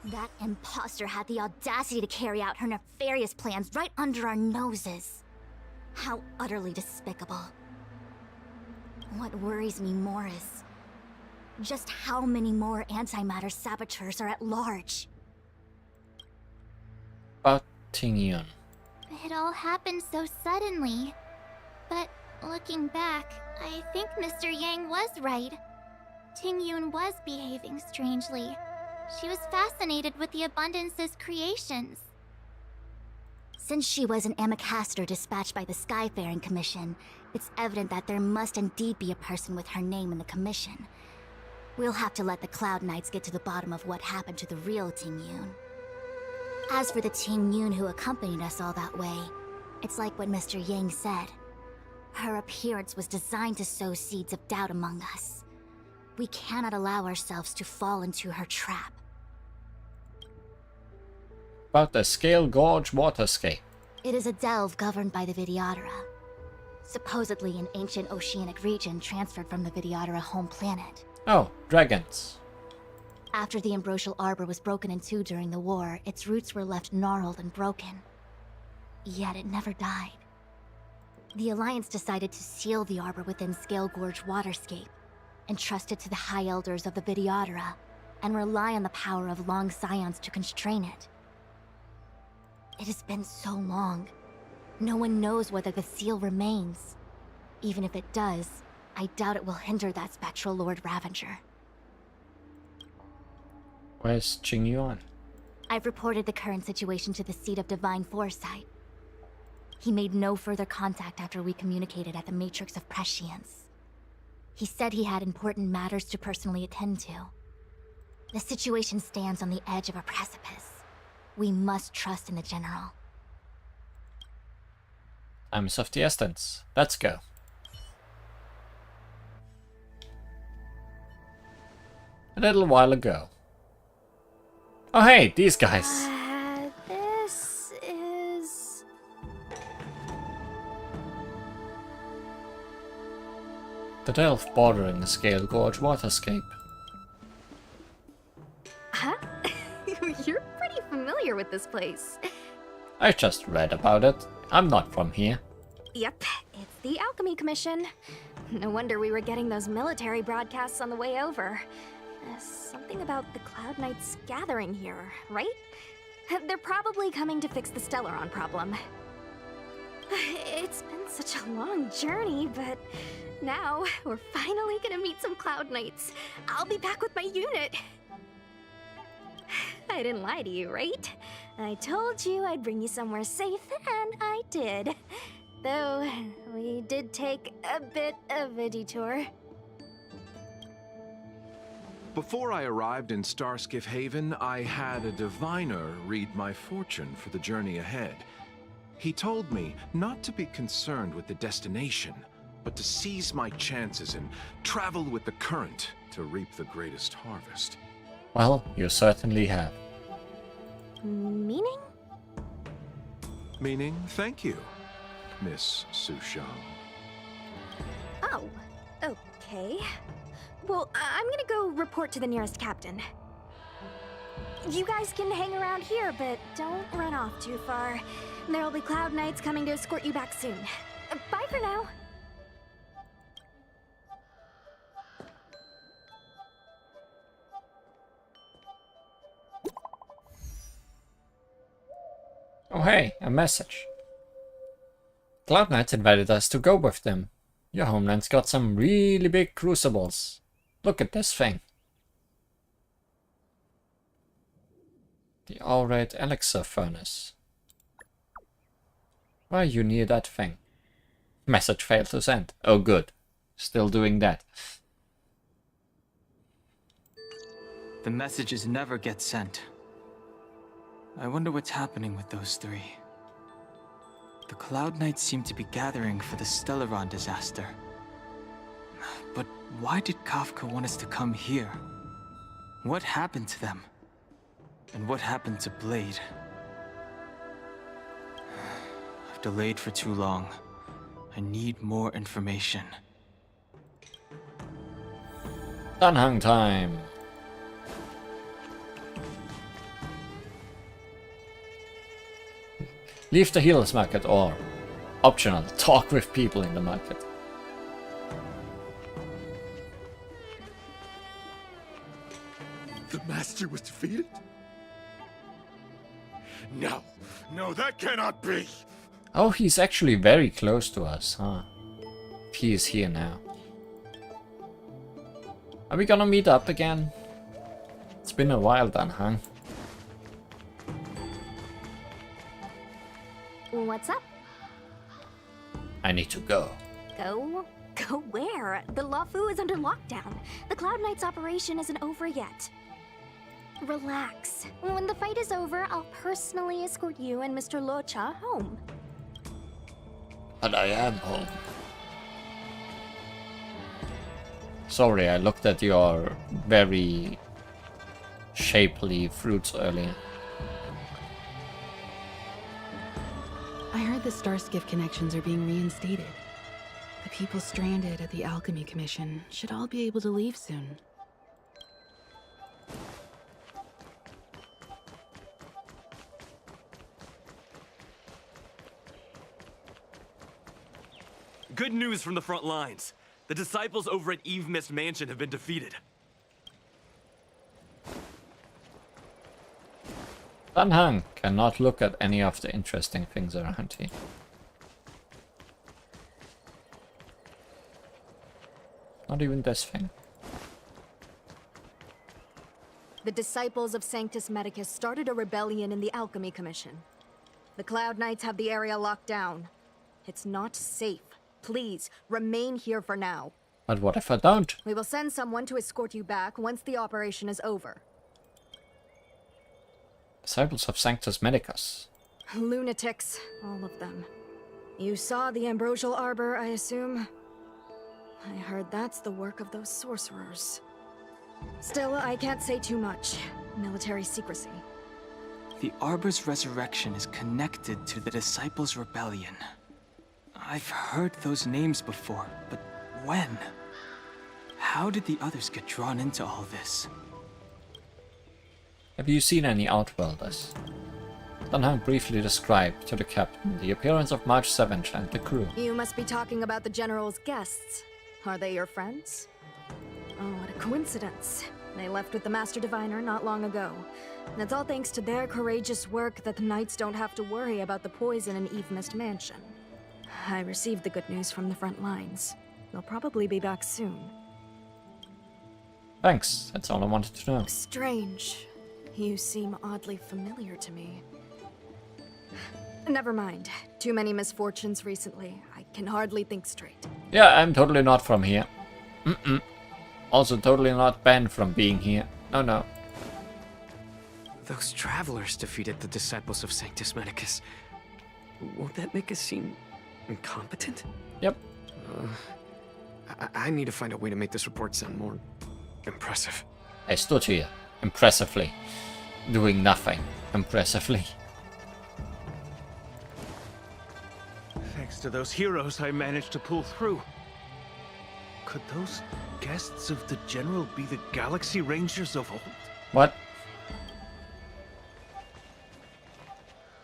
That imposter had the audacity to carry out her nefarious plans right under our noses. How utterly despicable. What worries me more is just how many more antimatter saboteurs are at large. About Tingyun. It all happened so suddenly. But looking back, I think Mr. Yang was right. Tingyun was behaving strangely. She was fascinated with the Abundance's creations. Since she was an Amicastor dispatched by the Skyfaring Commission, it's evident that there must indeed be a person with her name in the commission. We'll have to let the Cloud Knights get to the bottom of what happened to the real Tingyun. As for the Tingyun who accompanied us all that way, it's like what Mr. Yang said. Her appearance was designed to sow seeds of doubt among us. We cannot allow ourselves to fall into her trap. About the Scale Gorge Waterscape. It is a delve governed by the Vidyadhara. Supposedly an ancient oceanic region transferred from the Vidyadhara home planet. Oh, dragons. After the Ambrosial Arbor was broken in two during the war, its roots were left gnarled and broken. Yet it never died. The Alliance decided to seal the arbor within Scale Gorge Waterscape, entrust it to the High Elders of the Vidyadhara, and rely on the power of Long Scions to constrain it. It has been so long. No one knows whether the seal remains. Even if it does, I doubt it will hinder that spectral Lord Ravager. Where's Qingyuan? I've reported the current situation to the Seat of Divine Foresight. He made no further contact after we communicated at the Matrix of Prescience. He said he had important matters to personally attend to. The situation stands on the edge of a precipice. We must trust in the General. Times of the essence. Let's go. A little while ago. Oh hey, these guys. This is... The delve bordering the Scale Gorge Waterscape. Huh? You're pretty familiar with this place. I just read about it. I'm not from here. Yep, it's the Alchemy Commission. No wonder we were getting those military broadcasts on the way over. Something about the Cloud Knights gathering here, right? They're probably coming to fix the Stellaron problem. It's been such a long journey, but now we're finally gonna meet some Cloud Knights. I'll be back with my unit. I didn't lie to you, right? I told you I'd bring you somewhere safe, and I did. Though, we did take a bit of a detour. Before I arrived in Starskiff Haven, I had a diviner read my fortune for the journey ahead. He told me not to be concerned with the destination, but to seize my chances and travel with the current to reap the greatest harvest. Well, you certainly have. Meaning? Meaning, thank you, Miss Sushang. Oh, okay. Well, I'm gonna go report to the nearest captain. You guys can hang around here, but don't run off too far. There'll be Cloud Knights coming to escort you back soon. Bye for now. Oh hey, a message. Cloud Knights invited us to go with them. Your homeland's got some really big crucibles. Look at this thing. The all-red elixir furnace. Why are you near that thing? Message failed to send. Oh good. Still doing that. The messages never get sent. I wonder what's happening with those three. The Cloud Knights seem to be gathering for the Stellaron disaster. But why did Kafka want us to come here? What happened to them? And what happened to Blade? I've delayed for too long. I need more information. Dunhang time. Leave the healers market or, optional, talk with people in the market. The Master was defeated? No, no, that cannot be! Oh, he's actually very close to us, huh? He is here now. Are we gonna meet up again? It's been a while then, huh? What's up? I need to go. Go? Go where? The Luofu is under lockdown. The Cloud Knight's operation isn't over yet. Relax. When the fight is over, I'll personally escort you and Mr. Locha home. But I am home. Sorry, I looked at your very shapely fruits earlier. I heard the Starskiff connections are being reinstated. The people stranded at the Alchemy Commission should all be able to leave soon. Good news from the front lines. The disciples over at Eve Mist Mansion have been defeated. Danhang cannot look at any of the interesting things around here. Not even this thing. The disciples of Sanctus Medicus started a rebellion in the Alchemy Commission. The Cloud Knights have the area locked down. It's not safe. Please, remain here for now. But what if I don't? We will send someone to escort you back once the operation is over. Disciples of Sanctus Medicus. Lunatics, all of them. You saw the Ambrosial Arbor, I assume? I heard that's the work of those sorcerers. Still, I can't say too much. Military secrecy. The Arbor's resurrection is connected to the Disciples' Rebellion. I've heard those names before, but when? How did the others get drawn into all this? Have you seen any Outworlders? Danhang briefly described to the captain the appearance of March 7th and the crew. You must be talking about the General's guests. Are they your friends? Oh, what a coincidence. They left with the Master Diviner not long ago. And it's all thanks to their courageous work that the Knights don't have to worry about the poison in Eve Mist Mansion. I received the good news from the front lines. They'll probably be back soon. Thanks, that's all I wanted to know. Strange. You seem oddly familiar to me. Never mind. Too many misfortunes recently. I can hardly think straight. Yeah, I'm totally not from here. Also totally not banned from being here. No. Those travelers defeated the disciples of Sanctus Medicus. Won't that make us seem incompetent? Yep. I need to find a way to make this report sound more impressive. I stood here, impressively, doing nothing, impressively. Thanks to those heroes, I managed to pull through. Could those guests of the General be the Galaxy Rangers of old? What?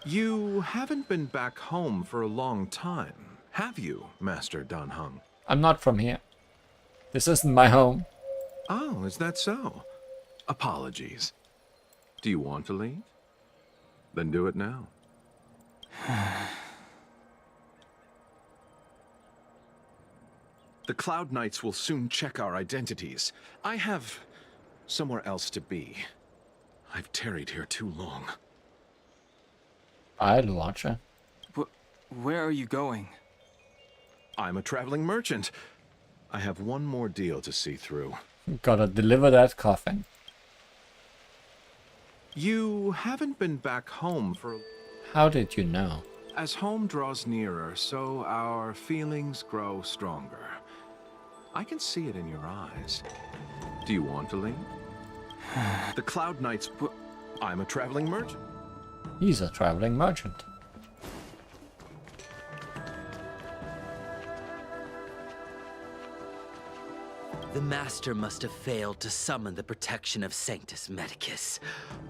You haven't been back home for a long time, have you, Master Danhang? I'm not from here. This isn't my home. Oh, is that so? Apologies. Do you want to leave? Then do it now. The Cloud Knights will soon check our identities. I have somewhere else to be. I've tarried here too long. I'll watch it. Where are you going? I'm a traveling merchant. I have one more deal to see through. Gotta deliver that coffin. You haven't been back home for... How did you know? As home draws nearer, so our feelings grow stronger. I can see it in your eyes. Do you want to leave? The Cloud Knights... I'm a traveling merchant. He's a traveling merchant. The Master must have failed to summon the protection of Sanctus Medicus.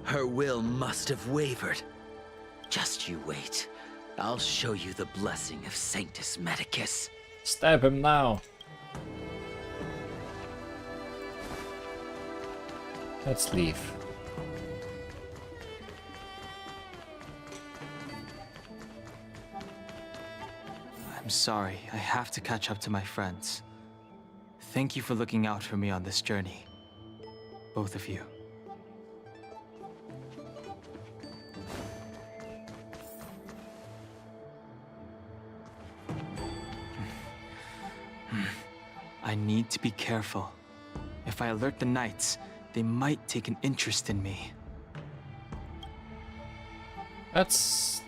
Her will must have wavered. Just you wait. I'll show you the blessing of Sanctus Medicus. Stab him now. Let's leave. I'm sorry. I have to catch up to my friends. Thank you for looking out for me on this journey. Both of you. I need to be careful. If I alert the Knights, they might take an interest in me. That's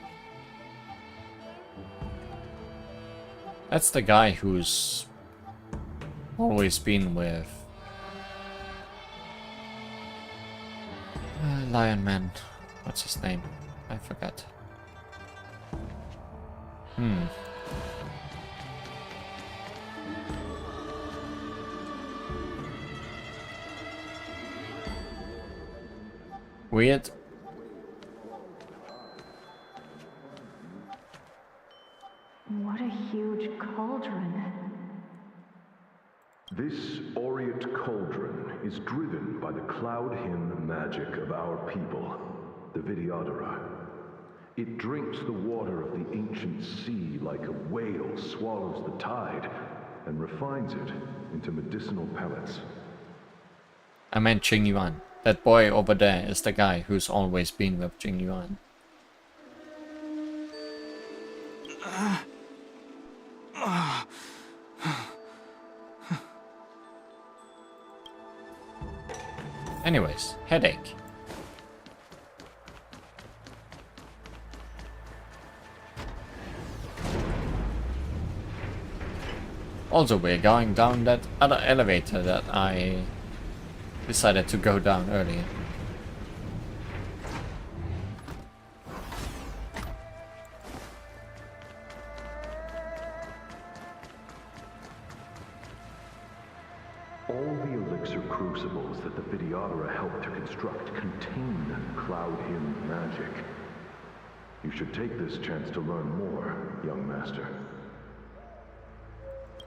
the guy who's always been with Lion Man. What's his name? I forgot. Weird. What a huge cauldron. This aureate cauldron is driven by the cloud hymn magic of our people, the Vidyadhara. It drinks the water of the ancient sea like a whale swallows the tide, and refines it into medicinal pellets. I meant Jing Yuan. That boy over there is the guy who's always been with Jing Yuan. Anyways, headache. Also, we're going down that other elevator that I decided to go down earlier. All the elixir crucibles that the Vidyadhara helped to construct contain cloud hymn magic. You should take this chance to learn more, young master.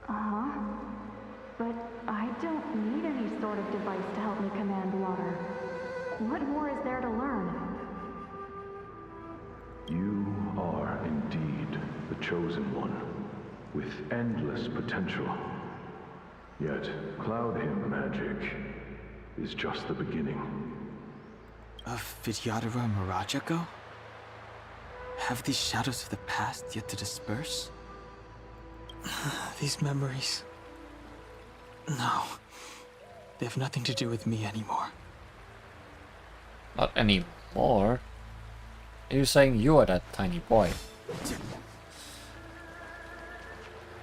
Uh-huh. But I don't need any sort of device to help me command water. What more is there to learn? You are indeed the chosen one, with endless potential. Yet, cloud hymn magic is just the beginning. Of Vidyadhara Mirajago? Have these shadows of the past yet to disperse? These memories... No. They have nothing to do with me anymore. Not anymore? Are you saying you are that tiny boy?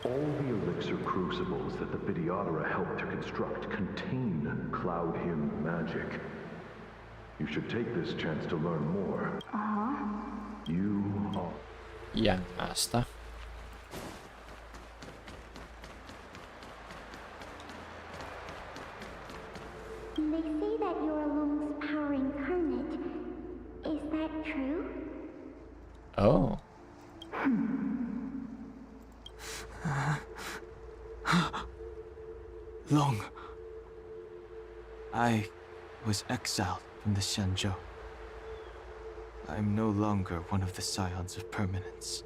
All the elixir crucibles that the Vidyadhara helped to construct contain cloud hymn magic. You should take this chance to learn more. Uh-huh. You are... Young master. They say that you're Lung's power incarnate. Is that true? Oh. Long. I was exiled from the Xianzhou. I'm no longer one of the scions of permanence.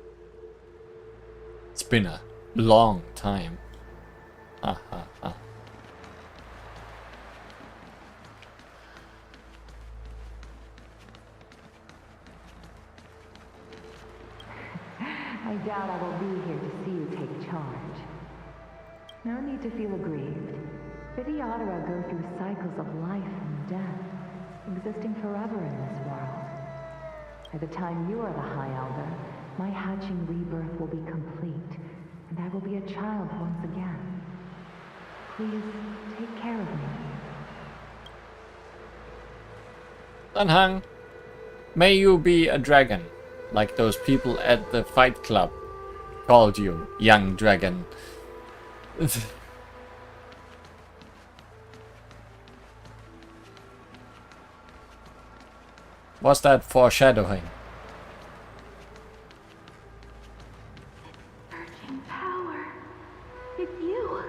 It's been a long time. Ha ha ha. I doubt I will be here to see you take charge. No need to feel aggrieved. Vidyadhara go through cycles of life and death, existing forever in this world. By the time you are the High Elder, my hatching rebirth will be complete, and I will be a child once again. Please, take care of me. Danhang, may you be a dragon, like those people at the fight club called you, young dragon. Was that foreshadowing? Surging power. It's you.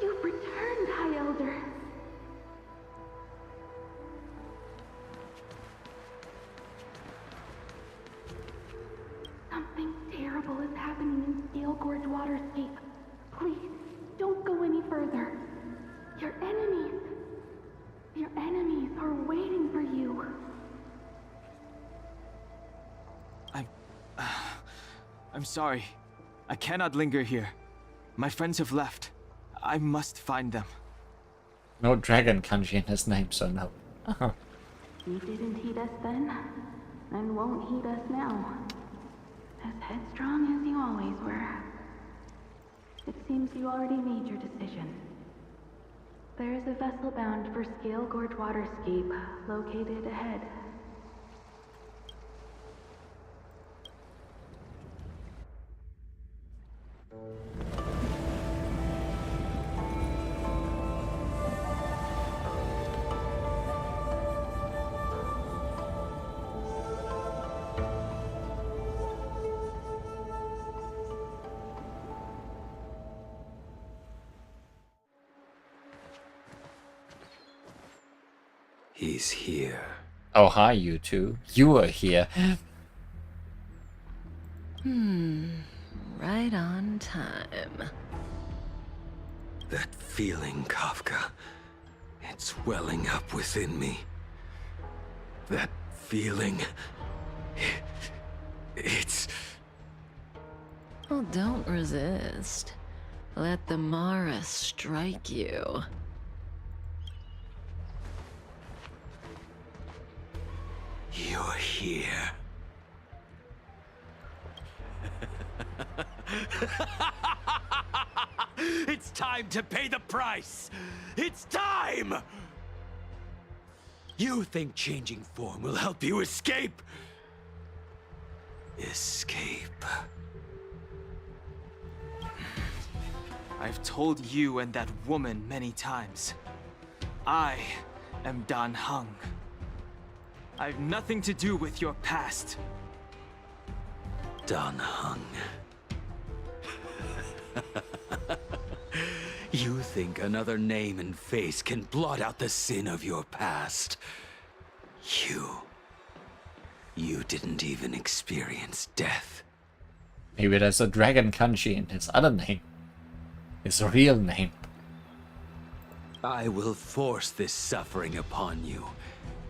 You've returned, High Elder. Something terrible is happening in Steel Gorge Waterscape. Please, don't go any further. Your enemies are waiting for you. I'm sorry. I cannot linger here. My friends have left. I must find them. No dragon kanji in his name, so no. You didn't heed us then, and won't heed us now. As headstrong as you always were. It seems you already made your decision. There is a vessel bound for Scale Gorge Waterscape, located ahead. He's here. Oh, hi, you two. You are here. Right on time. That feeling, Kafka. It's welling up within me. That feeling. It's... Well, don't resist. Let the Mara strike you. You're here. It's time to pay the price! It's time! You think changing form will help you escape? Escape. I've told you and that woman many times. I am Dan Heng. I've nothing to do with your past. Dan Heng. You think another name and face can blot out the sin of your past? You didn't even experience death. Maybe there's a dragon kanji in his other name. His real name. I will force this suffering upon you,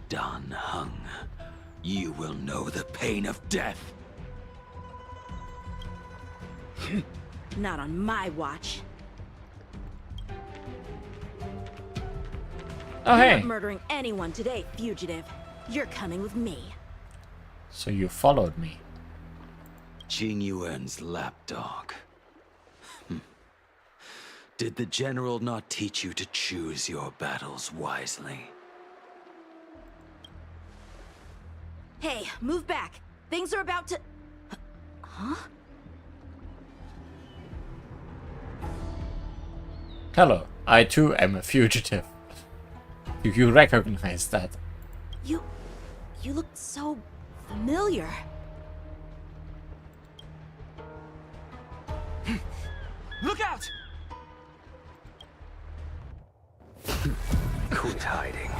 Dan Heng. You will know the pain of death. Not on my watch. Oh, You're hey. not murdering anyone today, fugitive. You're coming with me. So you followed me. Jing Yuan's lapdog. Did the general not teach you to choose your battles wisely? Hey, move back. Things are about to... Huh? Hello, I too am a fugitive. Do you recognize that? You look so familiar. Look out! Quit hiding.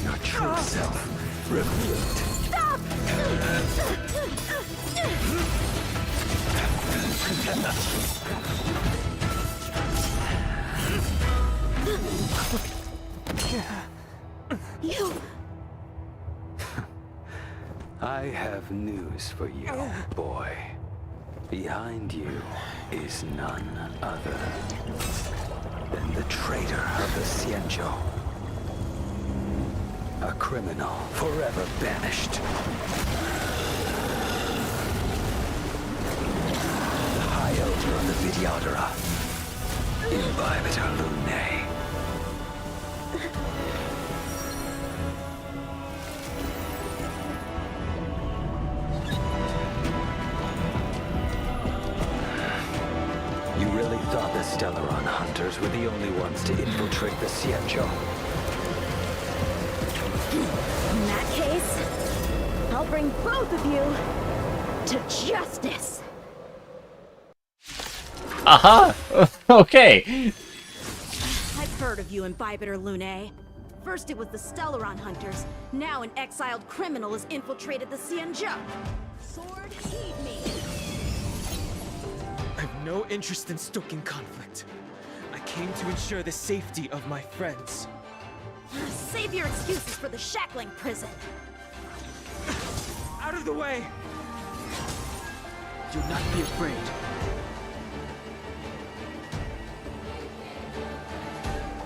Your true self revealed. Stop! You. I have news for you, boy. Behind you is none other than the traitor of the Xianzhou. A criminal forever banished. The High Elder of the Vidyadhara, Imbibitor Lunae. You really thought the Stellaron hunters were the only ones to infiltrate the Xianzhou? In that case, I'll bring both of you to justice. Aha! Okay. I've heard of you, Imbibitor Lunae. First it was the Stellaron hunters, now an exiled criminal has infiltrated the Xianzhou. Sword, heed me. I have no interest in stoking conflict. I came to ensure the safety of my friends. Save your excuses for the shackling prison. Out of the way! Do not be afraid.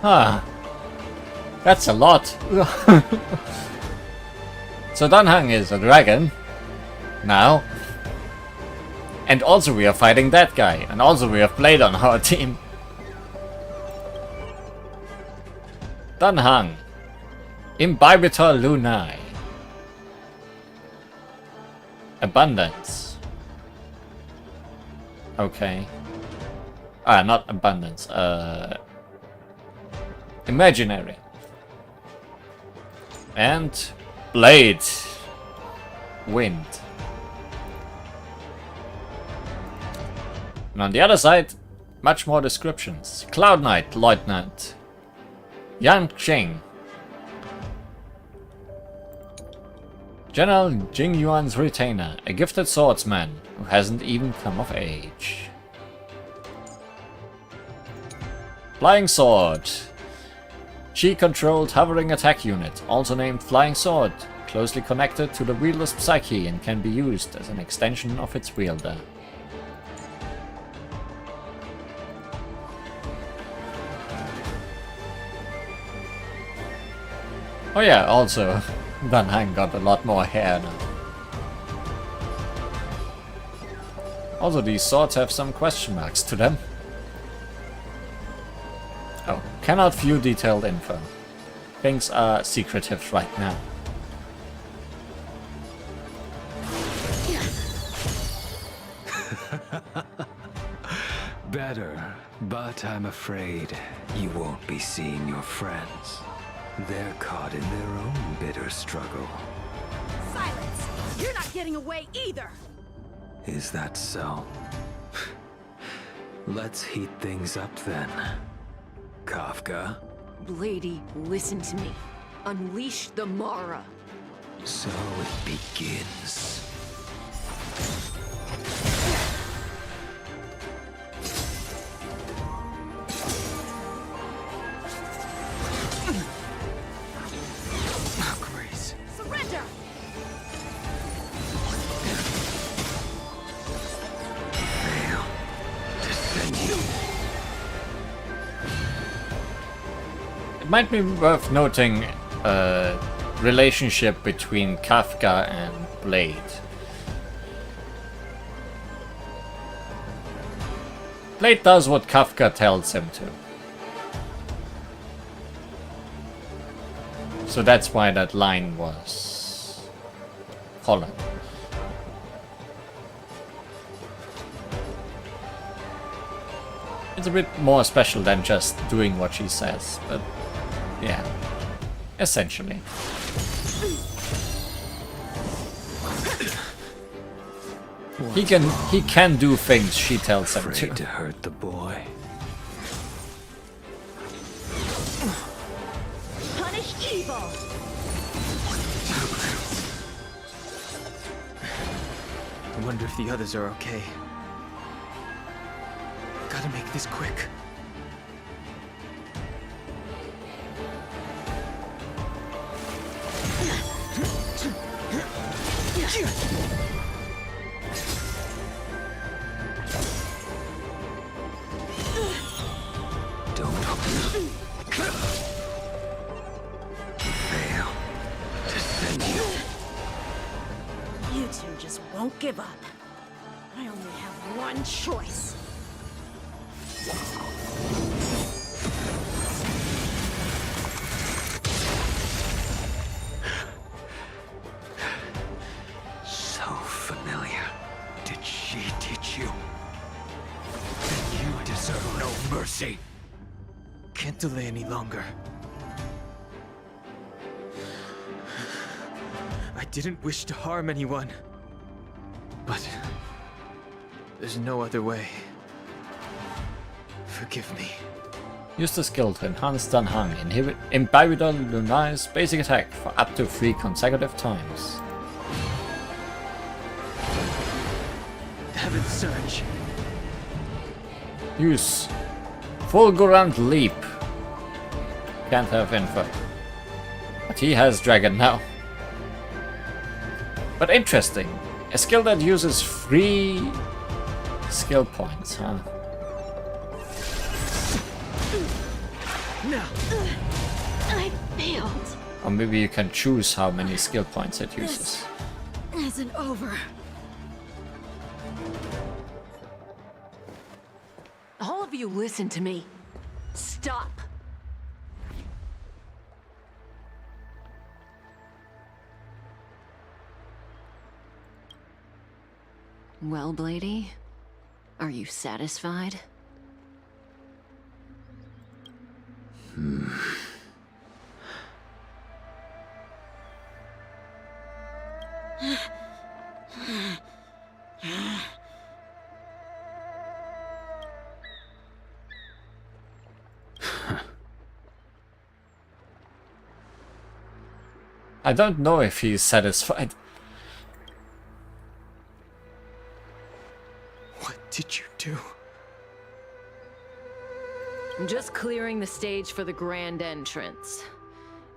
Ah. That's a lot. So Danhang is a dragon. Now. And also we are fighting that guy. And also we have Blade on our team. Danhang. Imbibitor Lunae. Abundance. Okay. Ah, not abundance. Imaginary. And Blade. Wind. And on the other side, much more descriptions. Cloud Knight, Lieutenant. Yang Qing. General Jing Yuan's retainer, a gifted swordsman who hasn't even come of age. Flying Sword. Chi-controlled hovering attack unit, also named Flying Sword, closely connected to the wielder's psyche and can be used as an extension of its wielder. Oh yeah, also, Danhang got a lot more hair now. Also, these swords have some question marks to them. Oh, cannot view detailed info. Things are secretive right now. Better, but I'm afraid you won't be seeing your friends. They're caught in their own bitter struggle. Silence! You're not getting away either! Is that so? Let's heat things up then. Kafka? Blady, listen to me. Unleash the Mara. So it begins. Grace. Surrender! Fail to send you. It might be worth noting a relationship between Kafka and Blade. Blade does what Kafka tells him to. So that's why that line was Holland. It's a bit more special than just doing what she says, but yeah, essentially. He can do things she tells him Afraid to. to hurt the boy. Punish evil! I wonder if the others are okay. Gotta make this quick. Fail to send you. You two just won't give up. I only have one choice. So familiar. Did she teach you? Then you deserve no mercy. Can't delay any longer. I didn't wish to harm anyone. But there's no other way. Forgive me. Use the skill to enhance Dan Hang, Imbibitor Lunai's basic attack for up to 3 consecutive times. Heaven Surge. Use Fulgurant Leap. Can't have info. But he has Dragon now. But interesting. A skill that uses 3 skill points, huh? No. I failed. Or maybe you can choose how many skill points it uses. This isn't over. All of you listen to me. Stop. Well, Blady, are you satisfied? I don't know if he's satisfied. What did you do? I'm just clearing the stage for the grand entrance.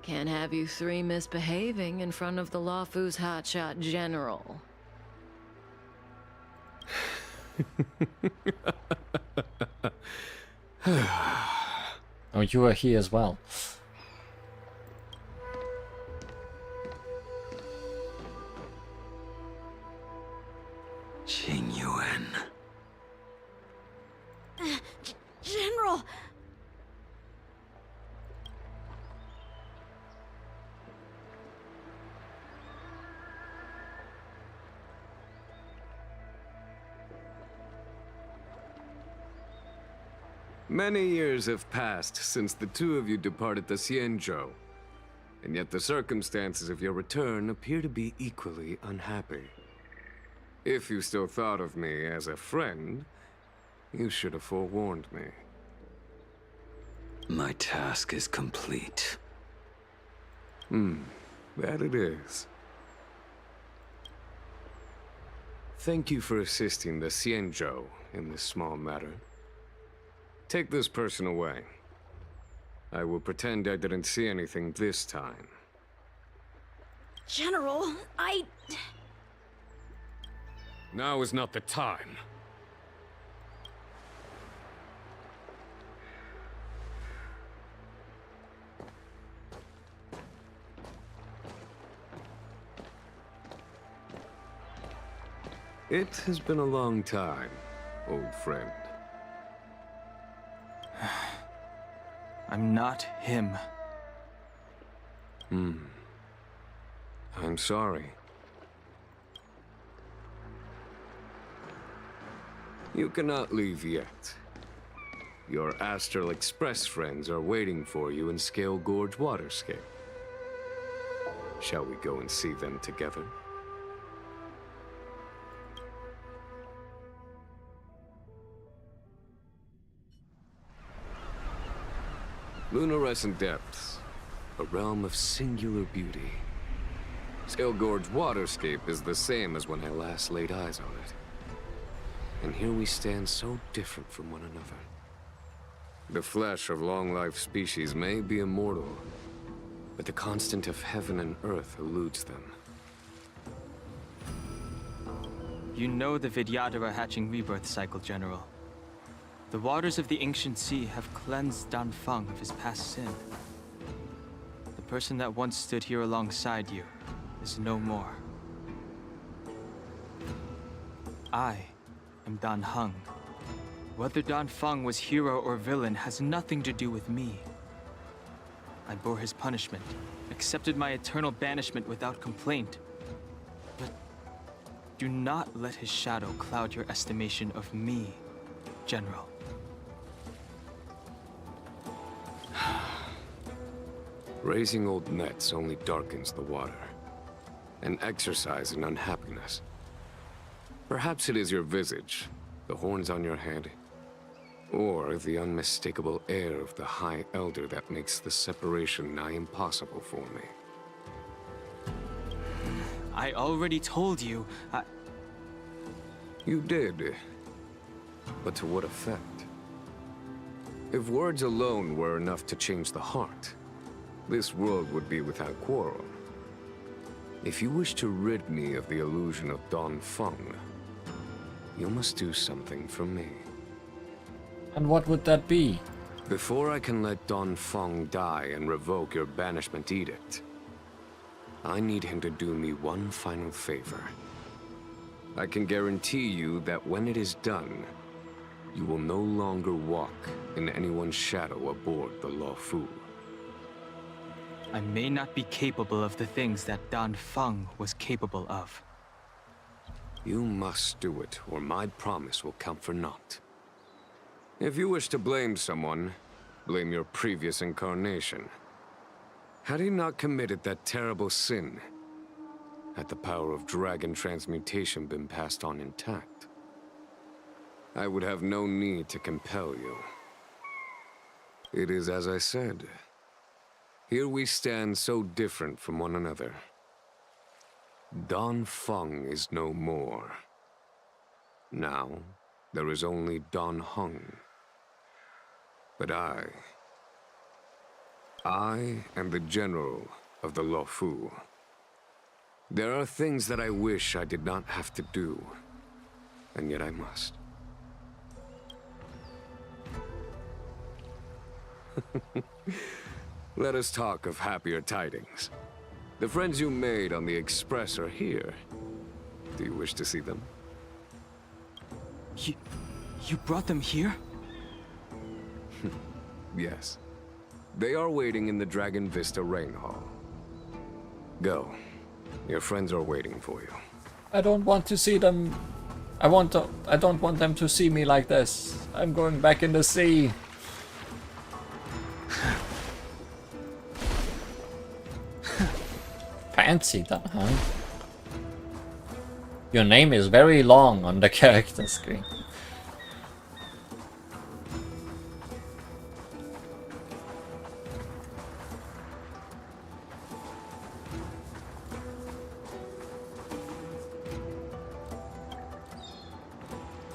Can't have you three misbehaving in front of the Lafu's hotshot general. Oh, you are here as well. Qing Yuan. General! Many years have passed since the two of you departed the Xianzhou, and yet the circumstances of your return appear to be equally unhappy. If you still thought of me as a friend, you should have forewarned me. My task is complete. That it is. Thank you for assisting the Xianzhou in this small matter. Take this person away. I will pretend I didn't see anything this time. General, Now is not the time. It has been a long time, old friend. I'm not him. I'm sorry. You cannot leave yet. Your Astral Express friends are waiting for you in Scale Gorge Waterscape. Shall we go and see them together? Lunarescent Depths, a realm of singular beauty. Skelgord's waterscape is the same as when I last laid eyes on it. And here we stand so different from one another. The flesh of long-life species may be immortal, but the constant of heaven and earth eludes them. You know the Vidyadhara hatching rebirth cycle, General. The waters of the ancient sea have cleansed Danfeng of his past sin. The person that once stood here alongside you is no more. I am Dan Heng. Whether Danfeng was hero or villain has nothing to do with me. I bore his punishment, accepted my eternal banishment without complaint. But do not let his shadow cloud your estimation of me, General. Raising old nets only darkens the water. An exercise in unhappiness. Perhaps it is your visage, the horns on your head, or the unmistakable air of the High Elder that makes the separation nigh impossible for me. I already told you, You did. But to what effect? If words alone were enough to change the heart, this world would be without quarrel. If you wish to rid me of the illusion of Danfeng, you must do something for me. And what would that be? Before I can let Danfeng die and revoke your banishment edict, I need him to do me one final favor. I can guarantee you that when it is done, you will no longer walk in anyone's shadow aboard the Luofu. I may not be capable of the things that Danfeng was capable of. You must do it, or my promise will count for naught. If you wish to blame someone, blame your previous incarnation. Had he not committed that terrible sin, had the power of dragon transmutation been passed on intact, I would have no need to compel you. It is as I said. Here we stand so different from one another. Danfeng is no more. Now, there is only Dan Heng. But I am the general of the Luofu. There are things that I wish I did not have to do, and yet I must. Let us talk of happier tidings. The friends you made on the Express are here. Do you wish to see them? You brought them here? Yes. They are waiting in the Dragon Vista Rain Hall. Go. Your friends are waiting for you. I don't want to see them. I don't want them to see me like this. I'm going back in the sea. Fancy that, huh? Your name is very long on the character screen.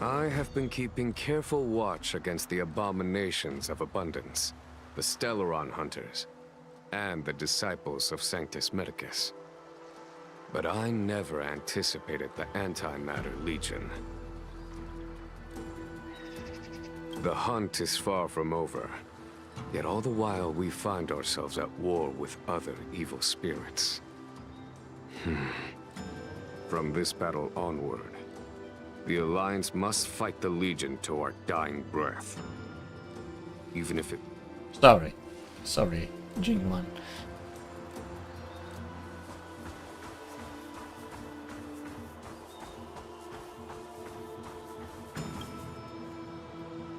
I have been keeping careful watch against the abominations of abundance, the Stellaron hunters, and the disciples of Sanctus Medicus. But I never anticipated the Antimatter Legion. The hunt is far from over, yet all the while we find ourselves at war with other evil spirits. From this battle onward, the Alliance must fight the Legion to our dying breath. Even if it... Sorry, Jingwan.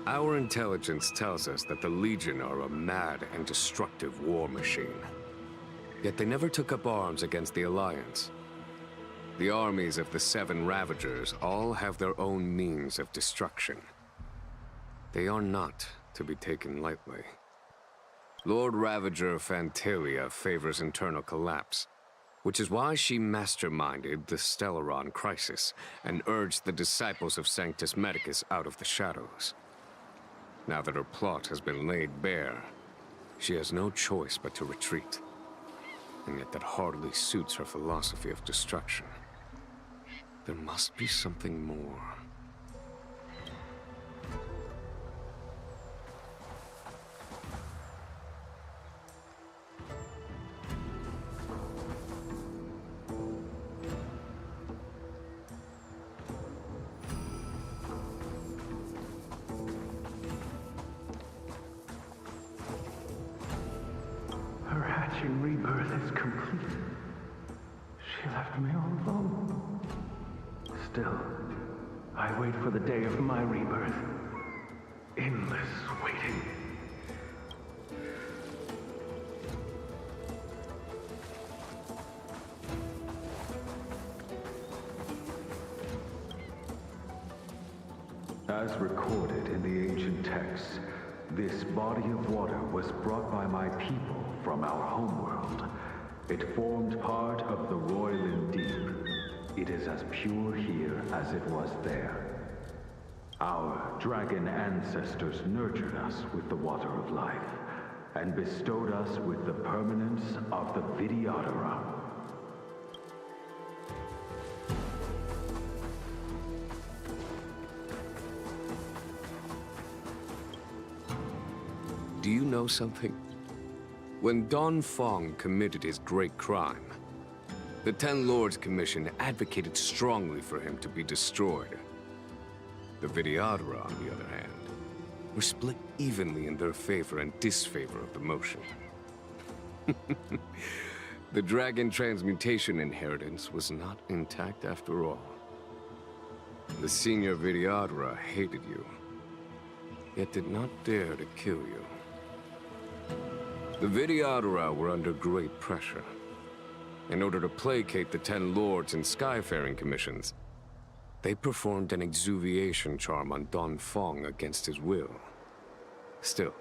Our intelligence tells us that the Legion are a mad and destructive war machine. Yet they never took up arms against the Alliance. The armies of the Seven Ravagers all have their own means of destruction. They are not to be taken lightly. Lord Ravager Fantalia favors internal collapse, Which is why she masterminded the Stellaron crisis and urged the disciples of Sanctus Medicus out of the shadows. Now that her plot has been laid bare, she has no choice but to retreat. And yet that hardly suits her philosophy of destruction. There must be something more. Her hatching rebirth is complete. She left me all alone. Still, I wait for the day of my rebirth. Endless waiting. As recorded in the ancient texts, this body of water was brought by my people from our homeworld. It formed part of the Roiling Deep. It is as pure here as it was there. Our dragon ancestors nurtured us with the water of life, and bestowed us with the permanence of the Vidyadhara. Do you know something? When Don Fong committed his great crime, the Ten Lords Commission advocated strongly for him to be destroyed. The Vidyadhara, on the other hand, were split evenly in their favor and disfavor of the motion. The dragon transmutation inheritance was not intact after all. The senior Vidyadhara hated you, yet did not dare to kill you. The Vidyadhara were under great pressure. In order to placate the Ten Lords and Skyfaring Commissions, they performed an exuviation charm on Don Fong against his will. Still,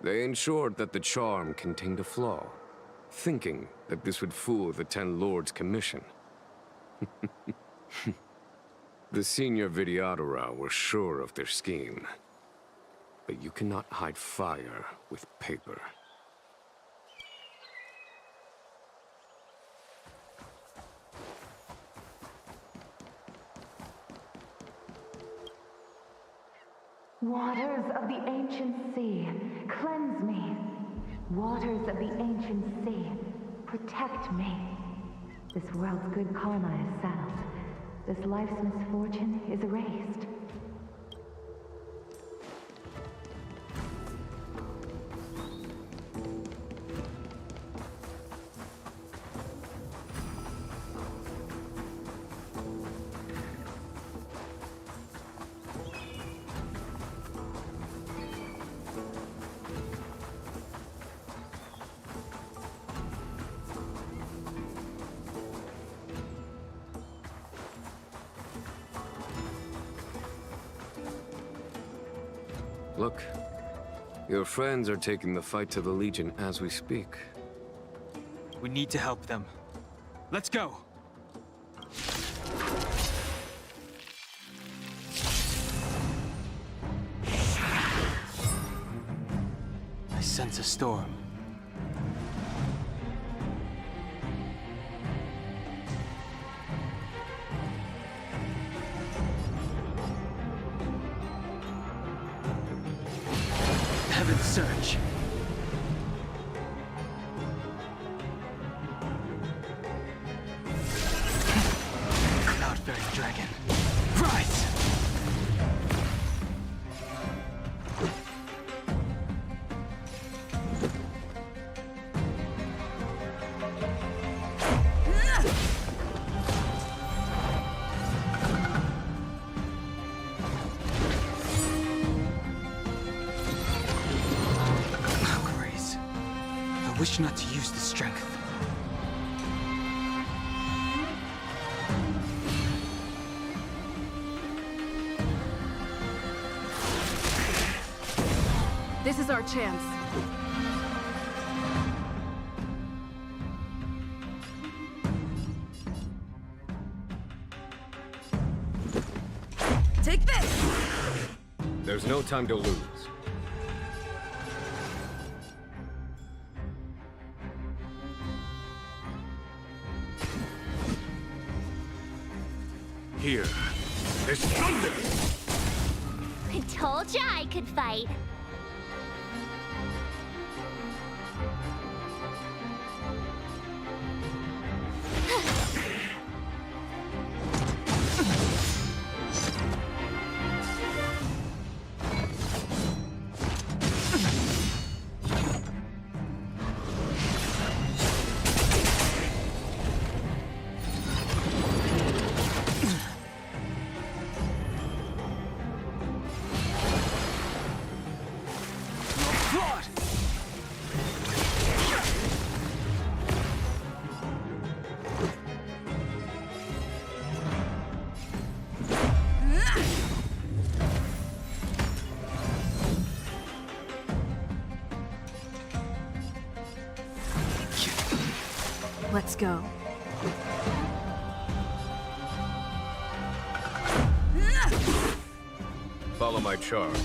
they ensured that the charm contained a flaw, thinking that this would fool the Ten Lords Commission. The senior Vidyadhara were sure of their scheme. But you cannot hide fire with paper. Waters of the ancient sea, cleanse me. Waters of the ancient sea, protect me. This world's good karma is settled. This life's misfortune is erased. Look, your friends are taking the fight to the Legion as we speak. We need to help them. Let's go! I sense a storm. Heaven's Surge. Cloud-bearing dragon. Rise! I wish not to use the strength. This is our chance. There's no time to lose. Here. There's thunder! I told ya I could fight. Let's go. Follow my charge.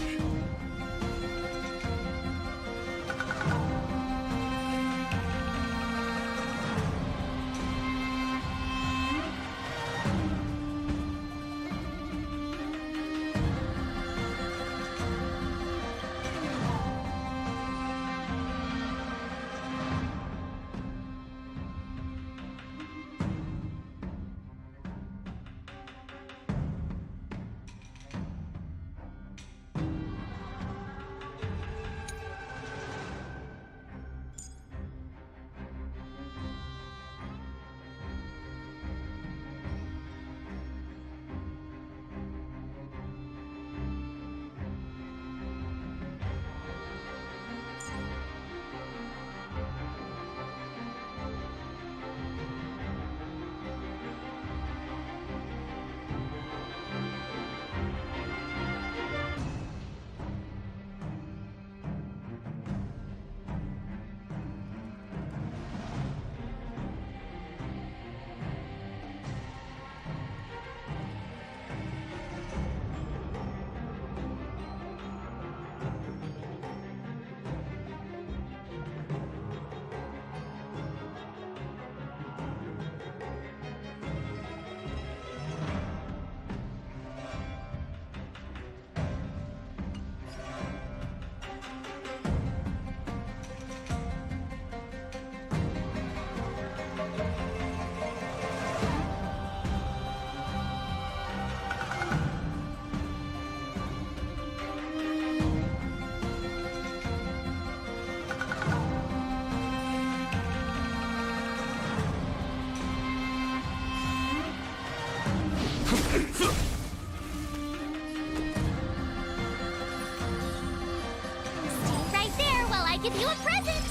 Stay right there while I give you a present.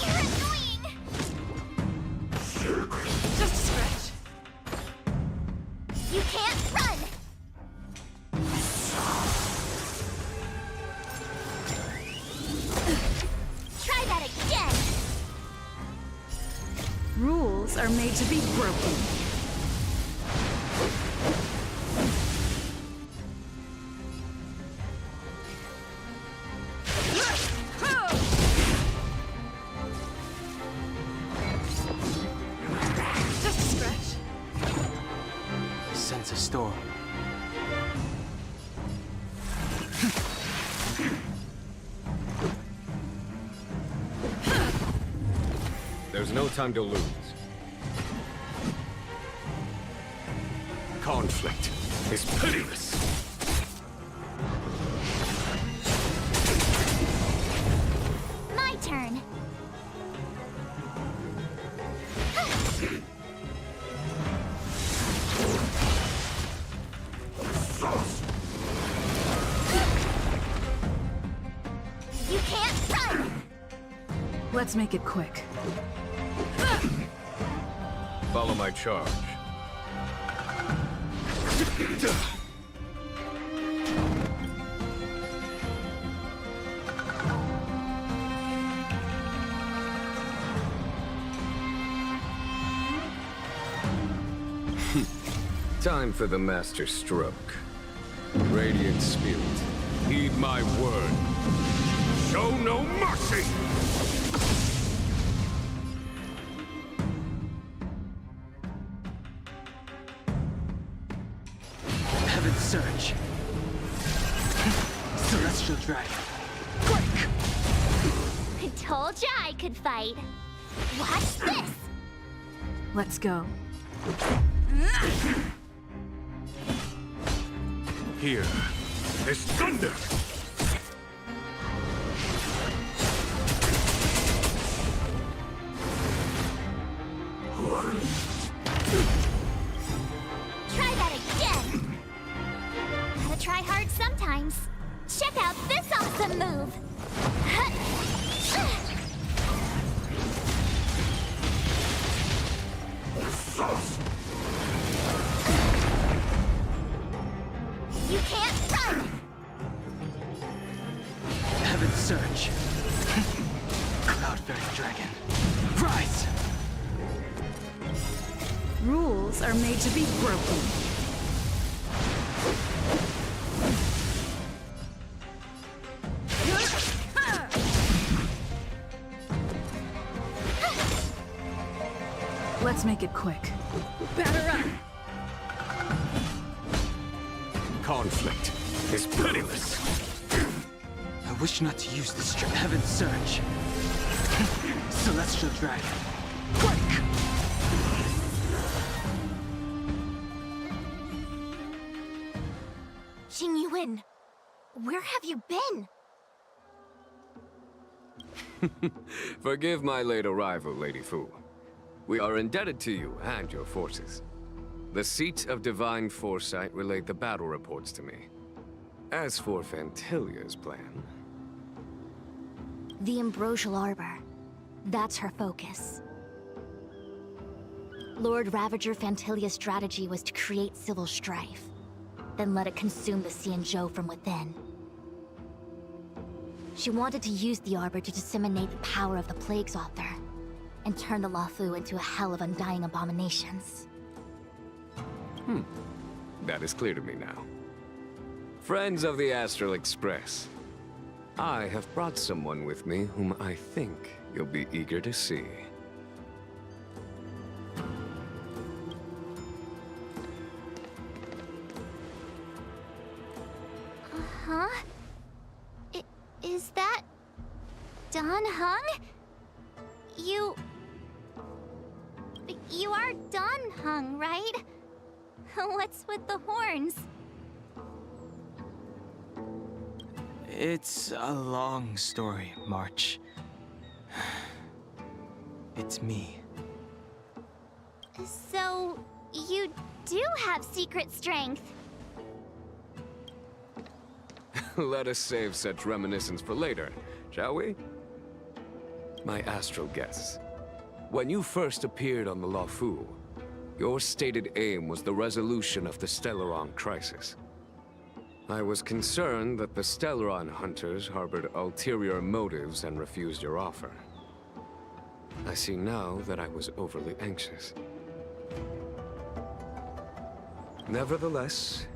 You're annoying. Just a scratch. You can't run. Try that again. Rules are made to be broken. Just a scratch. Sense a storm. There's no time to lose. Conflict is pitiless. My turn. You can't run. Let's make it quick. Follow my charge. Time for the master stroke. Radiant Spirit, heed my word. Show no mercy! Heaven's Surge. Celestial Dragon. Break! I told ya I could fight. Watch this! Let's go. Here is thunder! Try that again! Gotta try hard sometimes. Check out this awesome move! You can't run! Heaven's Surge. Cloud-bearing Dragon. Rise! Rules are made to be broken. Let's make it quick. Batter up! Conflict is pitiless. I wish not to use this Heaven's Surge. Celestial Dragon. Break! Jing Yuan, where have you been? Forgive my late arrival, Lady Fu. We are indebted to you and your forces. The Seat of Divine Foresight relayed the battle reports to me. As for Fantilia's plan... The Ambrosial Arbor. That's her focus. Lord Ravager Fantilia's strategy was to create civil strife, then let it consume the Xianzhou from within. She wanted to use the Arbor to disseminate the power of the Plague's Author, and turn the Luofu into a hell of undying abominations. That is clear to me now. Friends of the Astral Express, I have brought someone with me whom I think you'll be eager to see. Huh? Is that... Dan Heng? You are Dan Heng, right? What's with the horns? It's a long story, March. It's me. So, you do have secret strength. Let us save such reminiscence for later, shall we? My astral guests. When you first appeared on the Luofu, your stated aim was the resolution of the Stellaron crisis. I was concerned that the Stellaron hunters harbored ulterior motives and refused your offer. I see now that I was overly anxious. Nevertheless,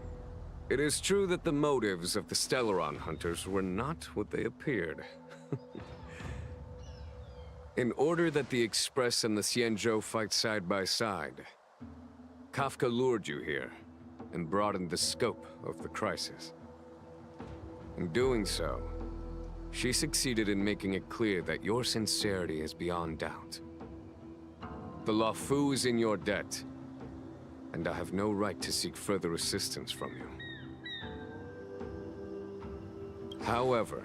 it is true that the motives of the Stellaron hunters were not what they appeared. In order that the Express and the Xianzhou fight side by side, Kafka lured you here and broadened the scope of the crisis. In doing so, she succeeded in making it clear that your sincerity is beyond doubt. The Luofu is in your debt, and I have no right to seek further assistance from you. However,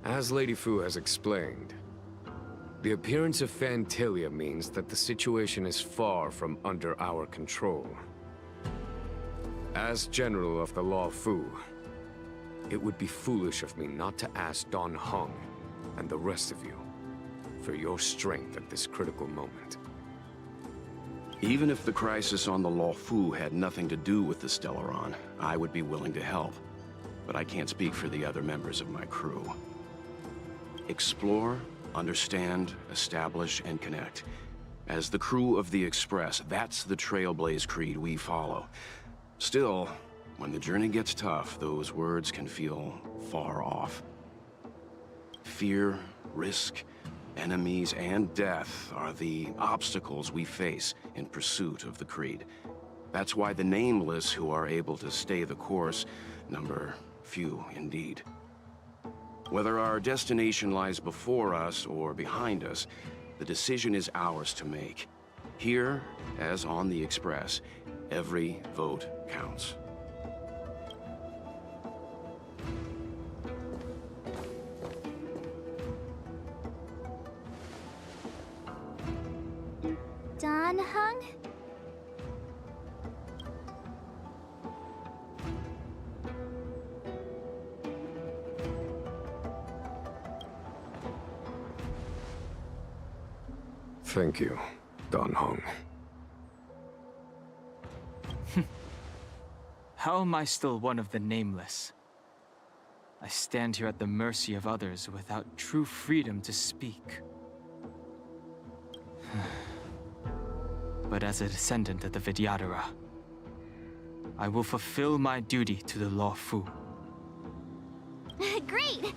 as Lady Fu has explained, the appearance of Fantilia means that the situation is far from under our control. As General of the Luofu, it would be foolish of me not to ask Dan Heng and the rest of you for your strength at this critical moment. Even if the crisis on the Luofu had nothing to do with the Stellaron, I would be willing to help. But I can't speak for the other members of my crew. Explore, understand, establish, and connect. As the crew of the Express, that's the Trailblaze creed we follow. Still, When the journey gets tough, those words can feel far off. Fear, risk, enemies, and death are the obstacles we face in pursuit of the Creed. That's why the nameless who are able to stay the course number few indeed. Whether our destination lies before us or behind us, the decision is ours to make. Here, as on the Express, every vote counts. Don Hung? Thank you, Don Hong. How am I still one of the nameless? I stand here at the mercy of others without true freedom to speak. But as a descendant of the Vidyadhara, I will fulfill my duty to the Law Fu. Great!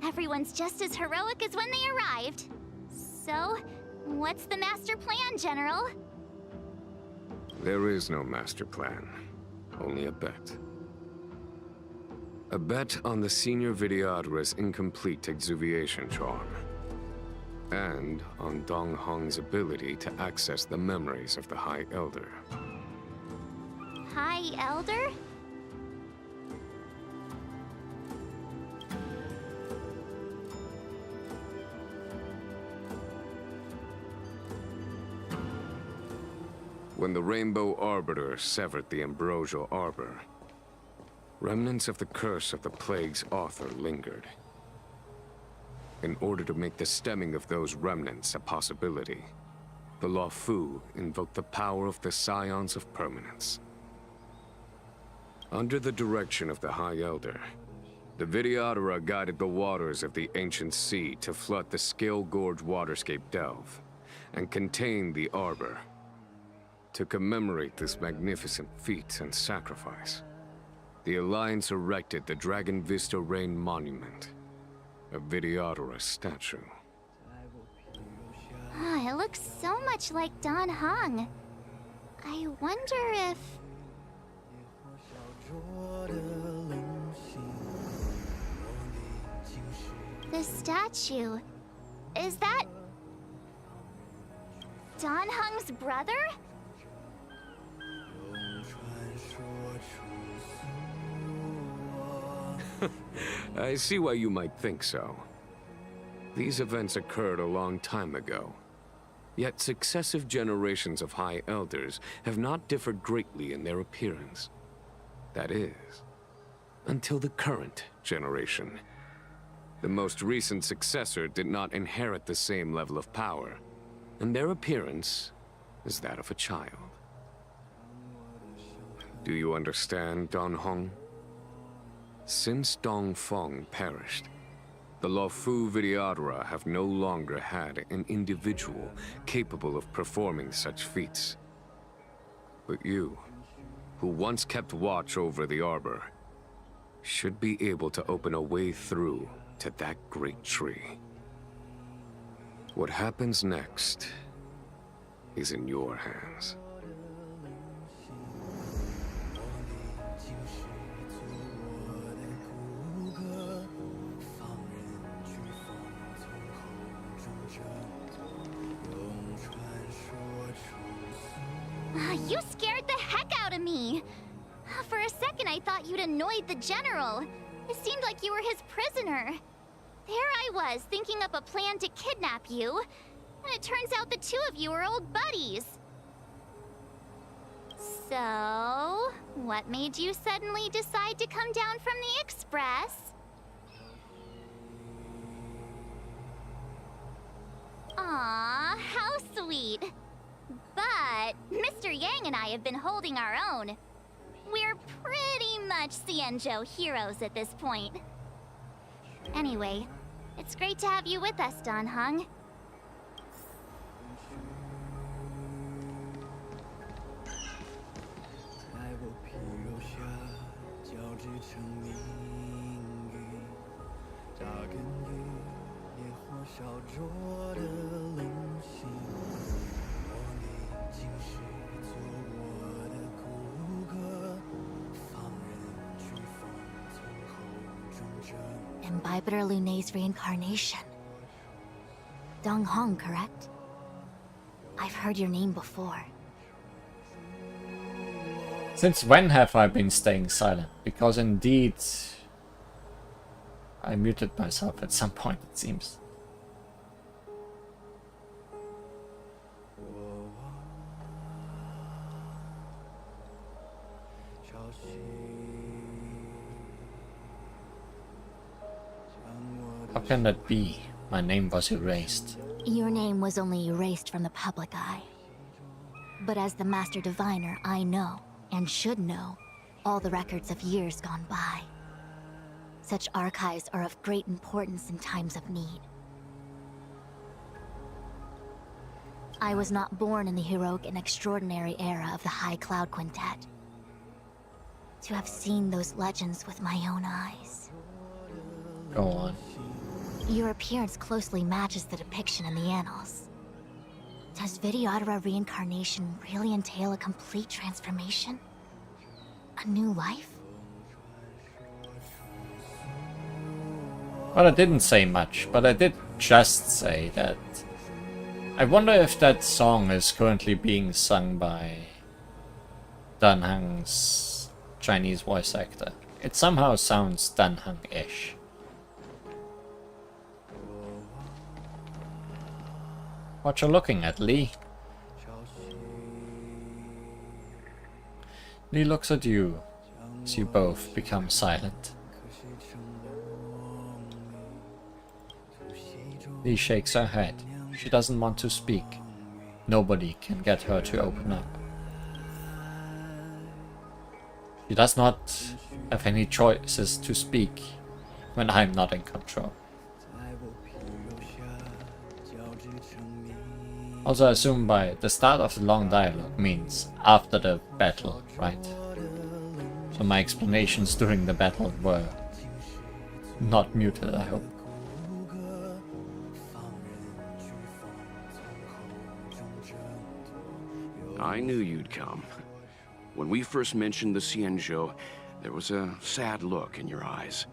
Everyone's just as heroic as when they arrived. So, what's the master plan, General? There is no master plan, only a bet. A bet on the senior Vidyadhara's incomplete exuviation charm. And on Dong Hong's ability to access the memories of the High Elder. High Elder? When the Rainbow Arbiter severed the Ambrosial Arbor, remnants of the curse of the Plague's author lingered. In order to make the stemming of those remnants a possibility, the Law Fu invoked the power of the Scions of Permanence. Under the direction of the High Elder, the Vidyadhara guided the waters of the ancient sea to flood the Scale Gorge waterscape delve, and contain the Arbor. To commemorate this magnificent feat and sacrifice, the Alliance erected the Dragon Vista Rain Monument, a Vidyadhara statue. It looks so much like Don Hong. I wonder if... The statue... Is that... Don Hong's brother? I see why you might think so. These events occurred a long time ago. Yet successive generations of High Elders have not differed greatly in their appearance. That is, until the current generation. The most recent successor did not inherit the same level of power, and their appearance is that of a child. Do you understand, Don Hong? Since Dong Feng perished, the Law Fu Vidyadhara have no longer had an individual capable of performing such feats. But you, who once kept watch over the Arbor, should be able to open a way through to that great tree. What happens next is in your hands. You scared the heck out of me! For a second I thought you'd annoyed the General. It seemed like you were his prisoner. There I was, thinking up a plan to kidnap you. And it turns out the two of you are old buddies. So, what made you suddenly decide to come down from the Express? Aw, how sweet. But Mr. Yang and I have been holding our own. We're pretty much Xianzhou heroes at this point. Anyway, it's great to have you with us, Don Hong. Imbibitor Lunay's reincarnation. Dong Hong, correct? I've heard your name before. Since when have I been staying silent? Because indeed, I muted myself at some point, it seems. How can that be? My name was erased. Your name was only erased from the public eye. But as the Master Diviner, I know, and should know, all the records of years gone by. Such archives are of great importance in times of need. I was not born in the heroic and extraordinary era of the High Cloud Quintet. To have seen those legends with my own eyes. Go on. Your appearance closely matches the depiction in the annals. Does Videodora reincarnation really entail a complete transformation? A new life? Well, I didn't say much, but I did just say that I wonder if that song is currently being sung by Dan Heng's Chinese voice actor. It somehow sounds Dan Heng-ish. What you looking at, Lee? Lee looks at you as you both become silent. Lee shakes her head. She doesn't want to speak. Nobody can get her to open up. She does not have any choices to speak when I'm not in control. Also, I assume by the start of the long dialogue means after the battle, right? So my explanations during the battle were not muted, I hope. I knew you'd come. When we first mentioned the Xianzhou, there was a sad look in your eyes.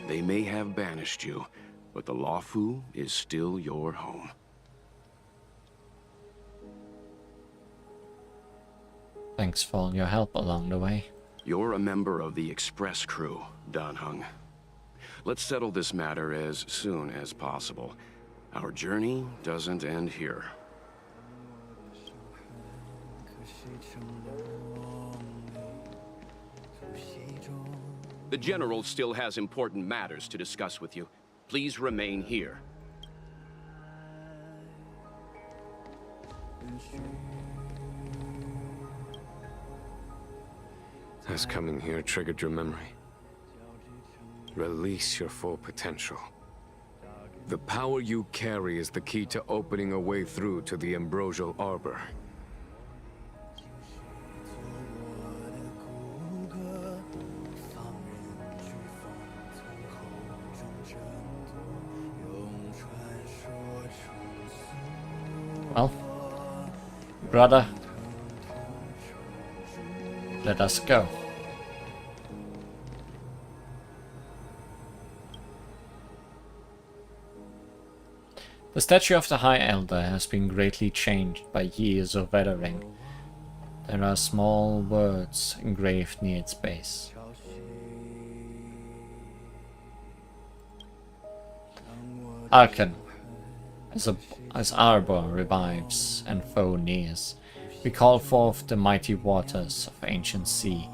They may have banished you, but the Luofu is still your home. Thanks for all your help along the way. You're a member of the Express crew, Dan Heng. Let's settle this matter as soon as possible. Our journey doesn't end here. The General still has important matters to discuss with you. Please remain here. Has coming here triggered your memory? Release your full potential. The power you carry is the key to opening a way through to the Ambrosial Arbor. Well, brother, let us go. The statue of the High Elder has been greatly changed by years of weathering. There are small words engraved near its base. Hearken, as Arbor revives and foe nears, we call forth the mighty waters of ancient sea.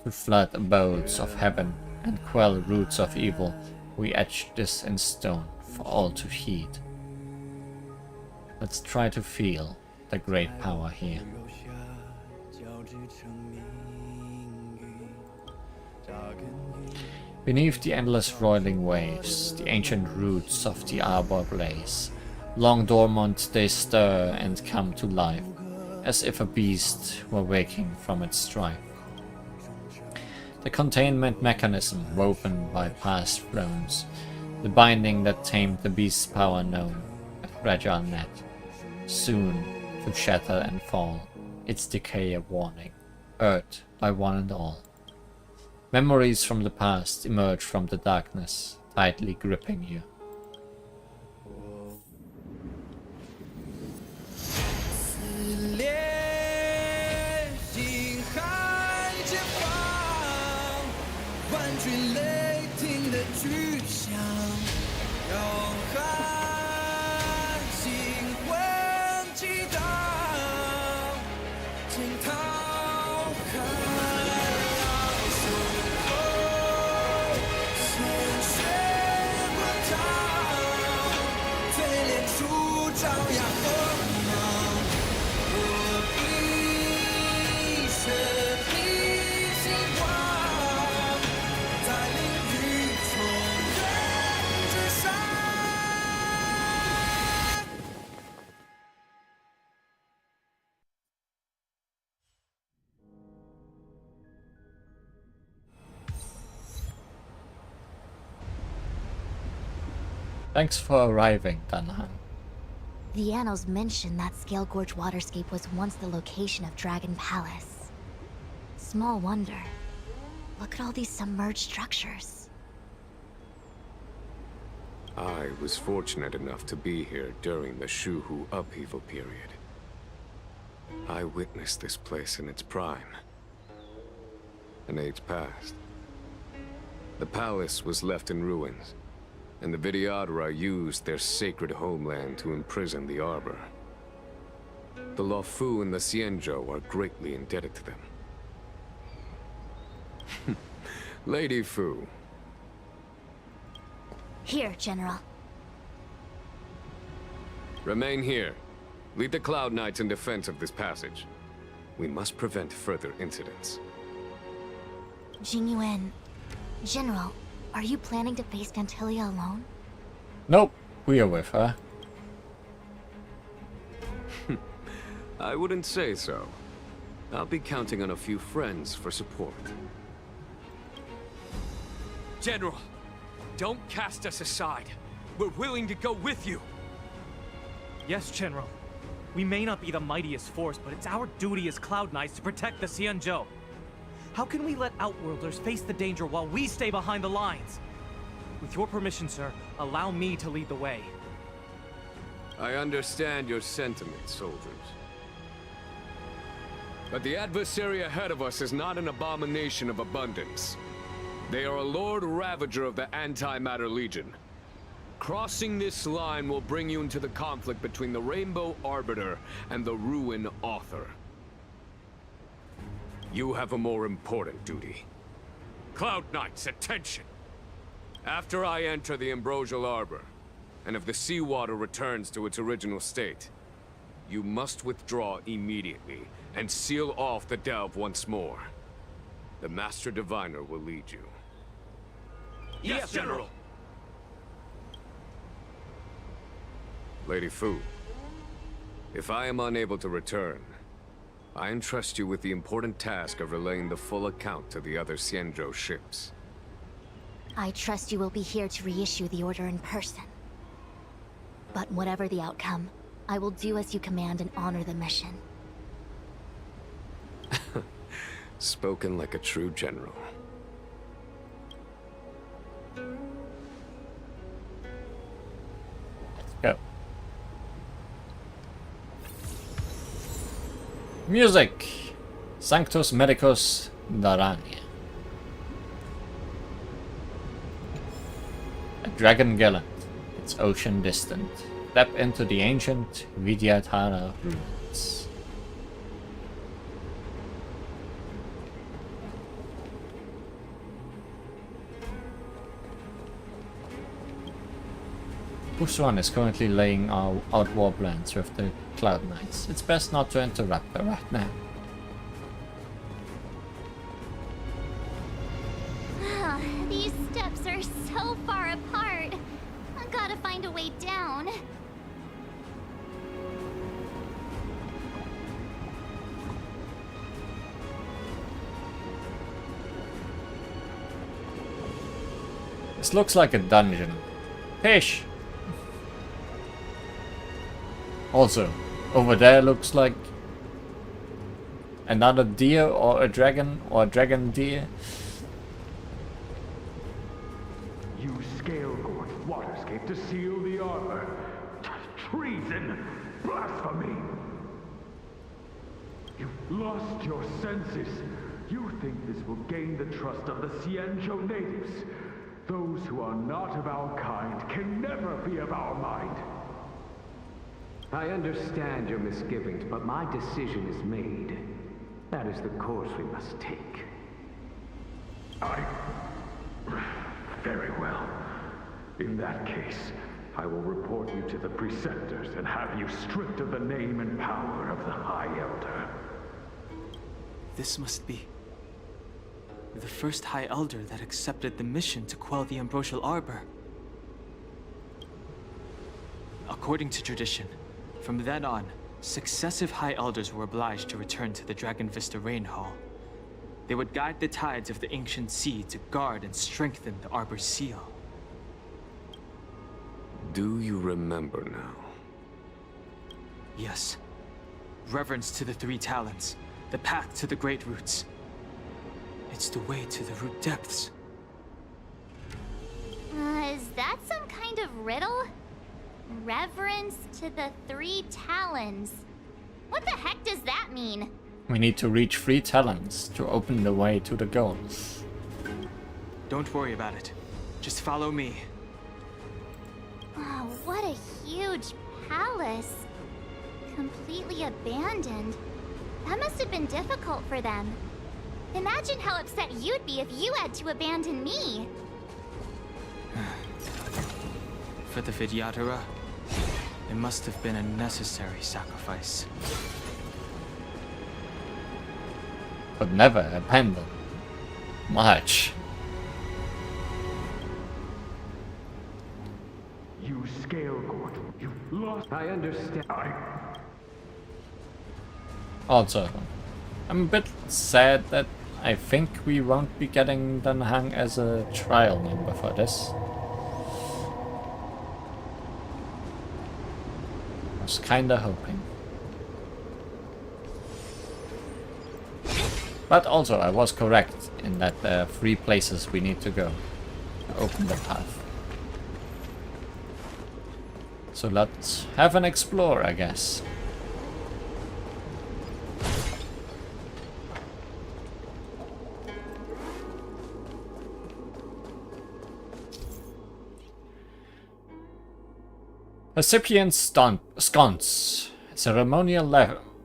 To flood abodes of heaven and quell roots of evil, we etch this in stone for all to heed. Let's try to feel the great power here. Beneath the endless roiling waves, the ancient roots of the arbor blaze. Long dormant they stir and come to life, as if a beast were waking from its strife. The containment mechanism woven by past thrones. The binding that tamed the beast's power known. A fragile net. Soon to shatter and fall. Its decay a warning. Earth by one and all. Memories from the past emerge from the darkness, tightly gripping you. Thanks for arriving, Danhan. The annals mention that Scale Gorge waterscape was once the location of Dragon Palace. Small wonder. Look at all these submerged structures. I was fortunate enough to be here during the Shuhu upheaval period. I witnessed this place in its prime. An age passed. The palace was left in ruins, and the Vidyadhara used their sacred homeland to imprison the Arbor. The Luofu and the Xianzhou are greatly indebted to them. Lady Fu. Here, General. Remain here. Lead the Cloud Knights in defense of this passage. We must prevent further incidents. Jingyuan. General, are you planning to face Phantilia alone? Nope, we are with her. I wouldn't say so. I'll be counting on a few friends for support. General, don't cast us aside. We're willing to go with you. Yes, General. We may not be the mightiest force, but it's our duty as Cloud Knights to protect the Xianzhou. How can we let Outworlders face the danger while we stay behind the lines? With your permission, sir, allow me to lead the way. I understand your sentiments, soldiers. But the adversary ahead of us is not an abomination of abundance. They are a Lord Ravager of the Antimatter Legion. Crossing this line will bring you into the conflict between the Rainbow Arbiter and the Ruin Author. You have a more important duty. Cloud Knights, attention! After I enter the Ambrosial Arbor, and if the seawater returns to its original state, you must withdraw immediately and seal off the delve once more. The Master Diviner will lead you. Yes, General! Lady Fu, if I am unable to return, I entrust you with the important task of relaying the full account to the other Xianzhou ships. I trust you will be here to reissue the order in person. But whatever the outcome, I will do as you command and honor the mission. Spoken like a true general. Let's go. Music! Sanctus Medicus Darania. A dragon gallant, its ocean distant. Step into the ancient Vidyadhara ruins. Busuan is currently laying out war plans with the Cloud Knights. It's best not to interrupt her right now. These steps are so far apart. I gotta find a way down. This looks like a dungeon. Fish! Also, over there looks like another deer or a dragon deer. You scale-gorged waterscape to seal the armor. Treason! Blasphemy! You've lost your senses. You think this will gain the trust of the Xianzhou natives. Those who are not of our kind can never be of our mind. I understand your misgivings, but my decision is made. That is the course we must take. Very well. In that case, I will report you to the preceptors and have you stripped of the name and power of the High Elder. This must be the first High Elder that accepted the mission to quell the Ambrosial Arbor. According to tradition, from then on, successive High Elders were obliged to return to the Dragon Vista Rain Hall. They would guide the tides of the ancient sea to guard and strengthen the Arbor's seal. Do you remember now? Yes. Reverence to the Three Talons, the path to the Great Roots. It's the way to the root depths. Is that some kind of riddle? Reverence to the Three Talons. What the heck does that mean? We need to reach 3 talents to open the way to the goals. Don't worry about it. Just follow me. Oh, what a huge palace. Completely abandoned. That must have been difficult for them. Imagine how upset you'd be if you had to abandon me. For the Vidyadhara, it must have been a necessary sacrifice. But never abandon. Much. You scale-gorged. You've lost. I understand. Also, I'm a bit sad that I think we won't be getting Danhang as a trial number for this. I was kinda hoping. But also, I was correct in that there are 3 places we need to go to open the path. So let's have an explore, I guess. Recipient sconce. Ceremonial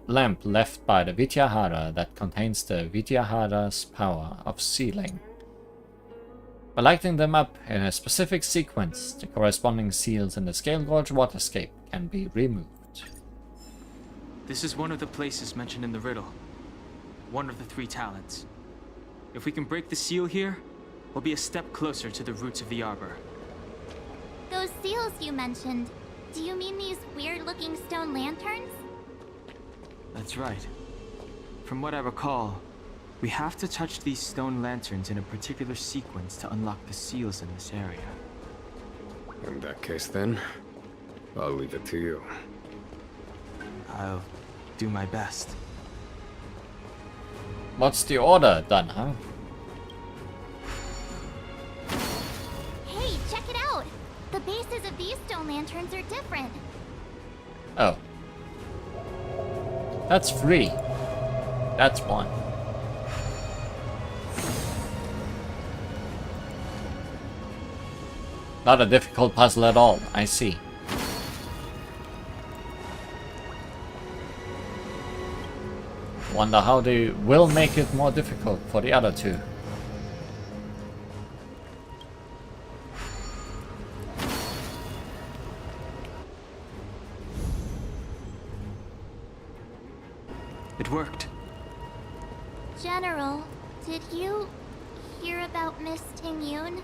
lamp left by the Vidyadhara that contains the Vidyadhara's power of sealing. By lighting them up in a specific sequence, the corresponding seals in the Scale-Gorge waterscape can be removed. This is one of the places mentioned in the riddle. One of the 3 talents. If we can break the seal here, we'll be a step closer to the roots of the arbor. Those seals you mentioned, do you mean these weird-looking stone lanterns? That's right. From what I recall, we have to touch these stone lanterns in a particular sequence to unlock the seals in this area. In that case then, I'll leave it to you. I'll do my best. What's the order done, huh? Hey, check it out! The bases of these stone lanterns are different. Oh. That's 3. That's 1. Not a difficult puzzle at all, I see. Wonder how they will make it more difficult for the other 2. It worked. General, did you hear about Miss Tingyun?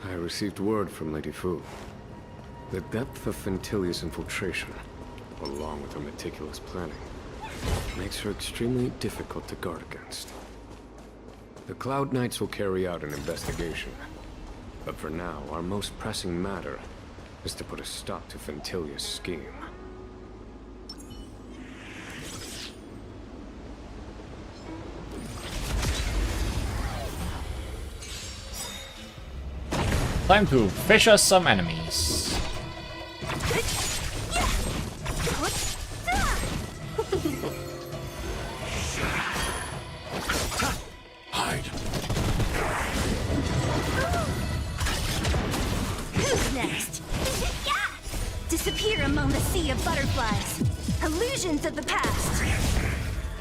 I received word from Lady Fu. The depth of Ventilia's infiltration, along with her meticulous planning, makes her extremely difficult to guard against. The Cloud Knights will carry out an investigation. But for now, our most pressing matter is to put a stop to Fentilia's scheme. Time to fish us some enemies. Hide. Who's next? Disappear among the sea of butterflies. Illusions of the past.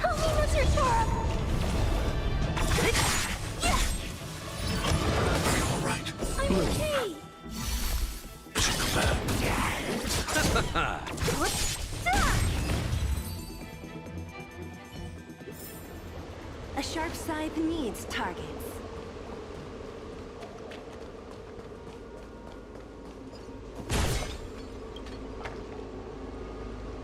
Holy Mother Torah! I'm okay. A sharp scythe needs targets.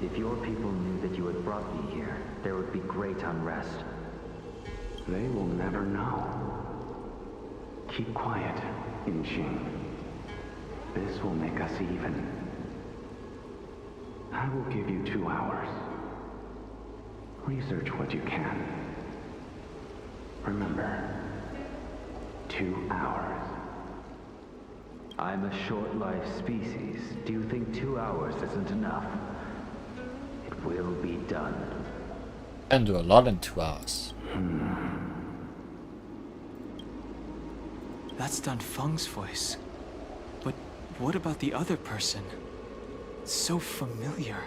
If your people knew that you had brought me here, there would be great unrest. They will never know. Keep quiet, Inxing. This will make us even. I will give you 2 hours. Research what you can. Remember, 2 hours. I'm a short-life species. Do you think 2 hours isn't enough? It will be done. And do a lot in 2 hours. That's Dan Feng's voice. But what about the other person? So familiar.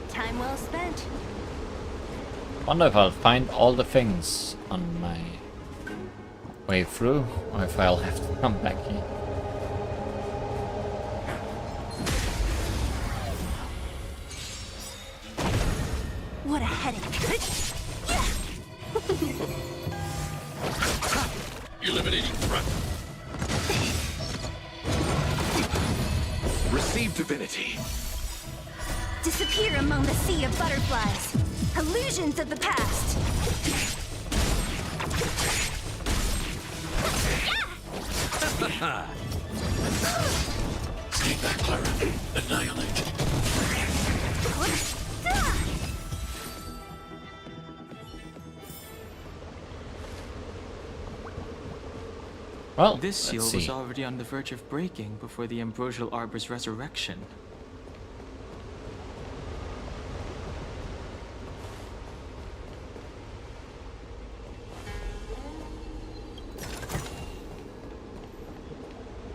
Time well spent. Wonder if I'll find all the things on my way through, or if I'll have to come back here. What a headache. Eliminating threat. Receive divinity. Disappear among the sea of butterflies. Illusions of the past. Stay back, Clara. Annihilate. Well, this seal let's was see. already on the verge of breaking before the Ambrosial Arbor's resurrection.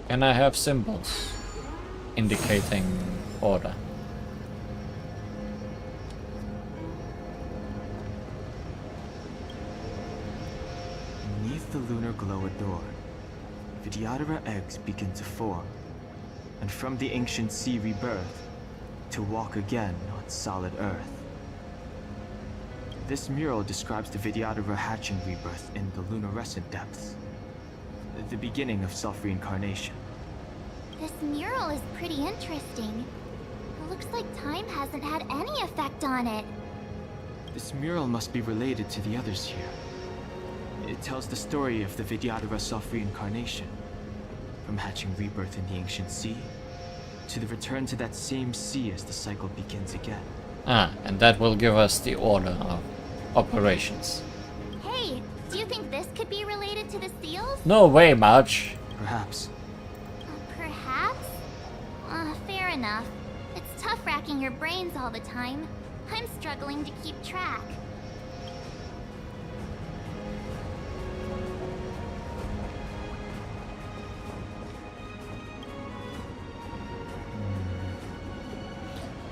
And I have symbols indicating order. Beneath the lunar glow adorned, Vidyadhara eggs begin to form, and from the ancient sea rebirth, to walk again on solid earth. This mural describes the Vidyadhara hatching rebirth in the luminescent depths, the beginning of self-reincarnation. This mural is pretty interesting. It looks like time hasn't had any effect on it. This mural must be related to the others here. It tells the story of the Vidyadhara self-reincarnation, from hatching rebirth in the ancient sea, to the return to that same sea as the cycle begins again. Ah, and that will give us the order of operations. Hey, do you think this could be related to the seals? No way, Marge. Perhaps. Perhaps? Fair enough. It's tough racking your brains all the time. I'm struggling to keep track.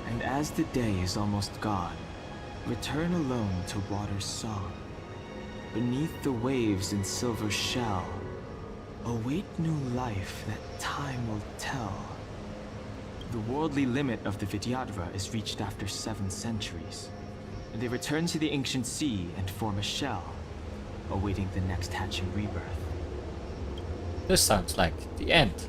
And as the day is almost gone, return alone to water's song. Beneath the waves in silver shell, await new life that time will tell. The worldly limit of the Vidyadhara is reached after 7 centuries. They return to the ancient sea and form a shell, awaiting the next hatching rebirth. This sounds like the end.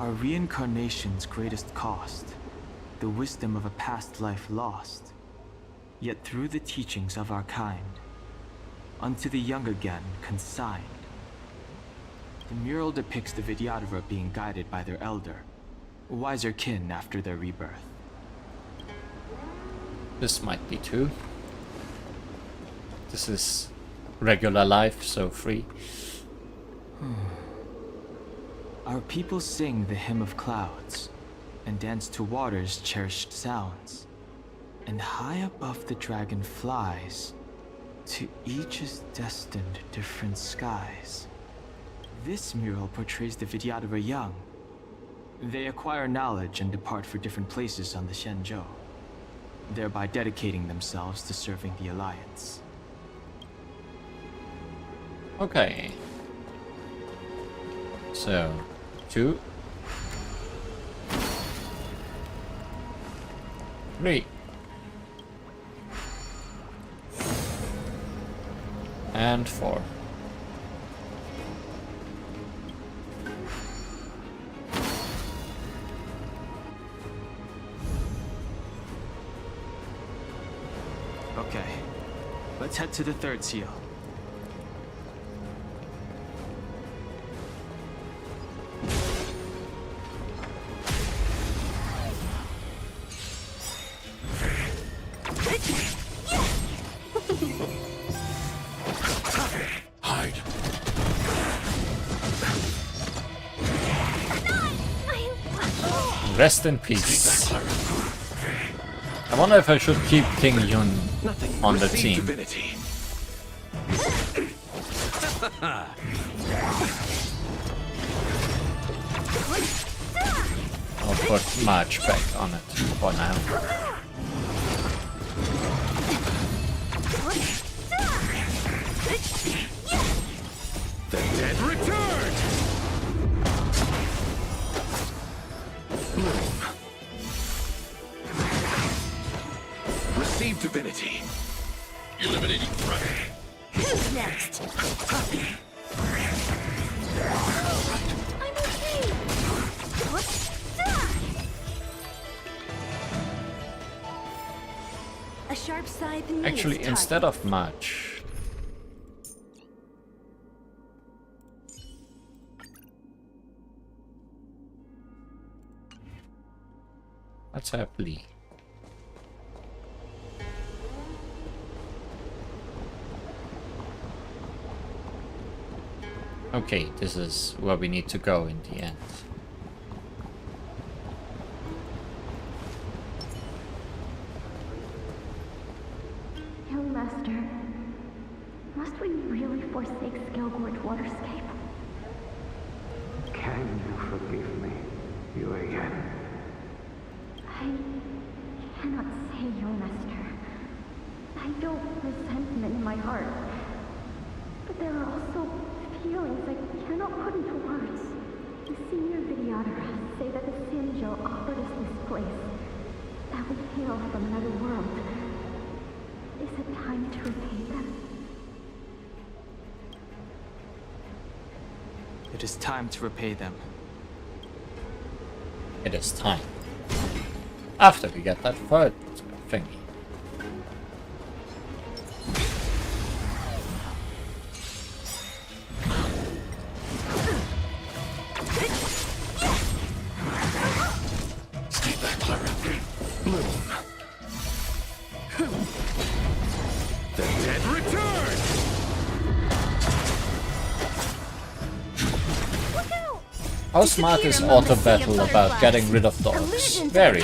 Are reincarnation's greatest cost the wisdom of a past life lost? Yet through the teachings of our kind, unto the young again consigned. The mural depicts the Vidyadhara being guided by their elder, wiser kin after their rebirth. This might be too. This is regular life, so free. Our people sing the hymn of clouds and dance to water's cherished sounds. And high above the dragon flies, to each is destined different skies. This mural portrays the Vidyadhara young. They acquire knowledge and depart for different places on the Xianzhou, thereby dedicating themselves to serving the Alliance. Okay. So, 2, 3, and 4. Okay, let's head to the third seal. Hide. Rest in peace. I wonder if I should keep King Yun on the team. Divinity. I'll put March back on it for now. The dead return. Receive divinity. Eliminating threat. Who's next? I'm okay. A sharp scythe needs Actually, target. instead of March, let's have Lee. Okay, this is where we need to go in the end. Young Master, must we really forsake Skelgorge Waterscape? Can you forgive me, you again? I cannot say, Young Master. I feel resentment in my heart. But there are also feelings I cannot put into words. The senior Vidyadhara say that the Xianzhou offered us this place, that we hail from another world. Is it time to repay them? It is time to repay them. It is time. After we get that third thingy. Stay back, Clara. The dead return! How smart is Auto Battle about getting rid of dogs? Very.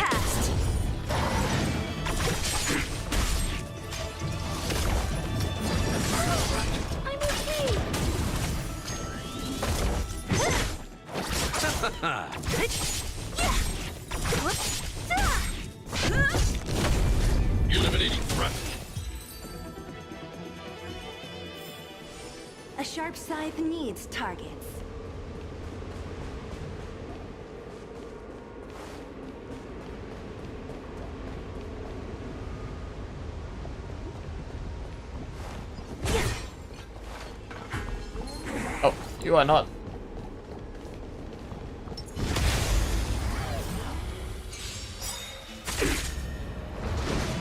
Eliminating threat. A sharp scythe needs targets. Oh, you are not.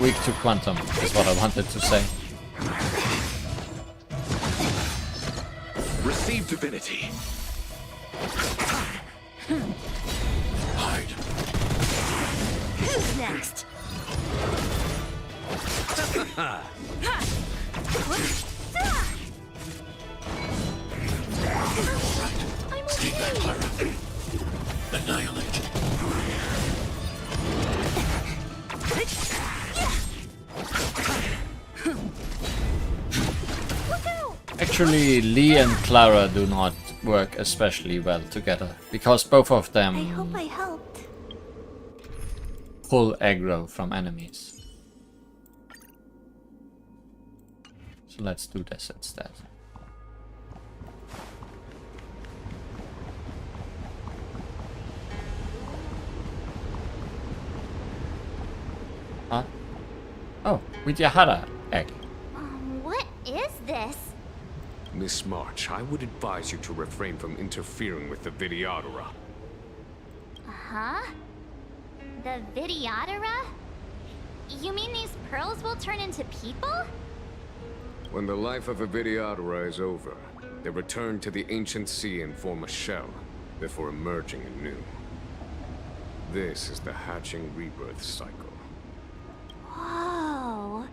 weak to quantum, is what I wanted to say. Receive divinity. Hide. Who's next? Stay back, Clara. Annihilate. Actually, Lee and Clara do not work especially well together, because both of them I hope I helped. pull aggro from enemies. So let's do this instead. Huh? Oh, Vidyahara egg. What is this? Miss March, I would advise you to refrain from interfering with the Vidyadhara. Huh? The Vidyadhara? You mean these pearls will turn into people? When the life of a Vidyadhara is over, they return to the ancient sea and form a shell, before emerging anew. This is the hatching rebirth cycle. Whoa.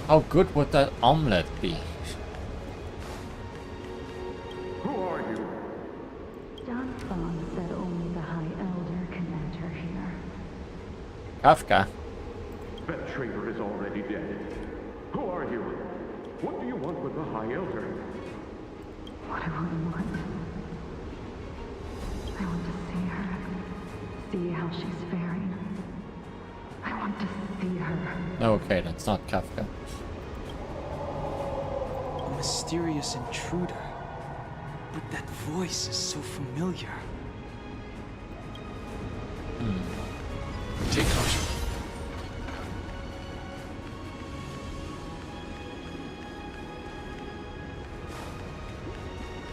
How good would that omelette be? Who are you? John Thon said only the High Elder can enter here. Kafka. That traitor is already dead. Who are you? What do you want with the High Elder? What do I want? I want to see her. See how she's faring. I want to see her. Okay, that's not Kafka. A mysterious intruder. But that voice is so familiar. Take caution.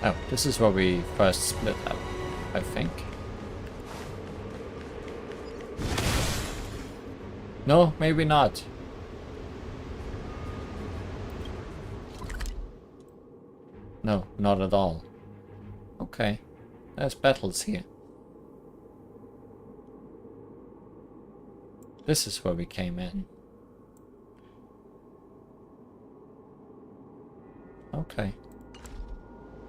Oh, this is where we first split up, I think. No, maybe not. No, not at all. Okay, there's battles here. This is where we came in. Okay.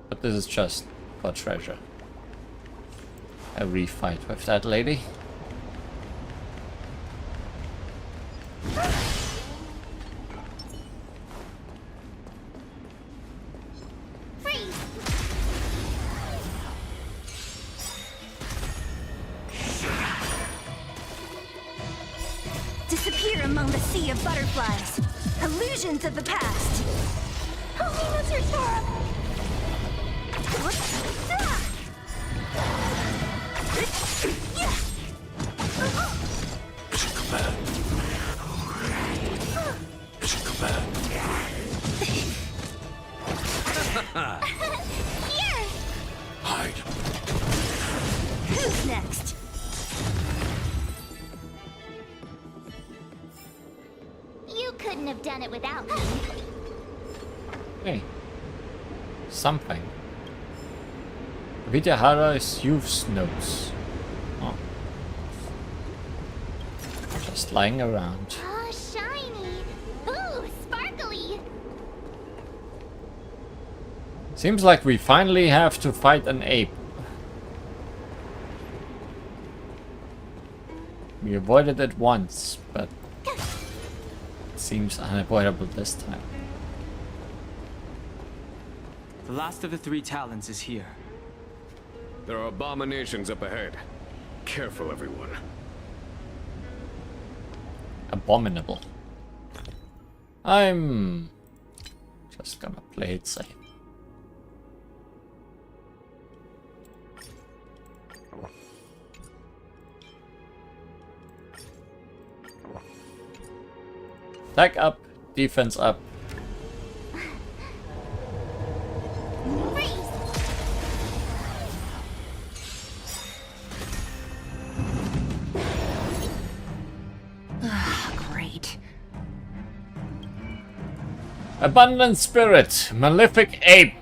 But this is just for treasure. A refight with that lady. Disappear among the sea of butterflies. Illusions of the past. Help me, Mr. Storm! Mission command. Mission command. Here! Hide. Who's next? You couldn't have done it without me. Hey. Something. Vidyahara is youth's notes. Oh. Just lying around. Oh, shiny! Ooh, sparkly! Seems like we finally have to fight an ape. We avoided it once, but it seems unavoidable this time. The last of the three talons is here. There are abominations up ahead. Careful, everyone. Abominable. I'm just gonna play it safe. Attack up, defense up. Abundant Spirit, Malefic Ape.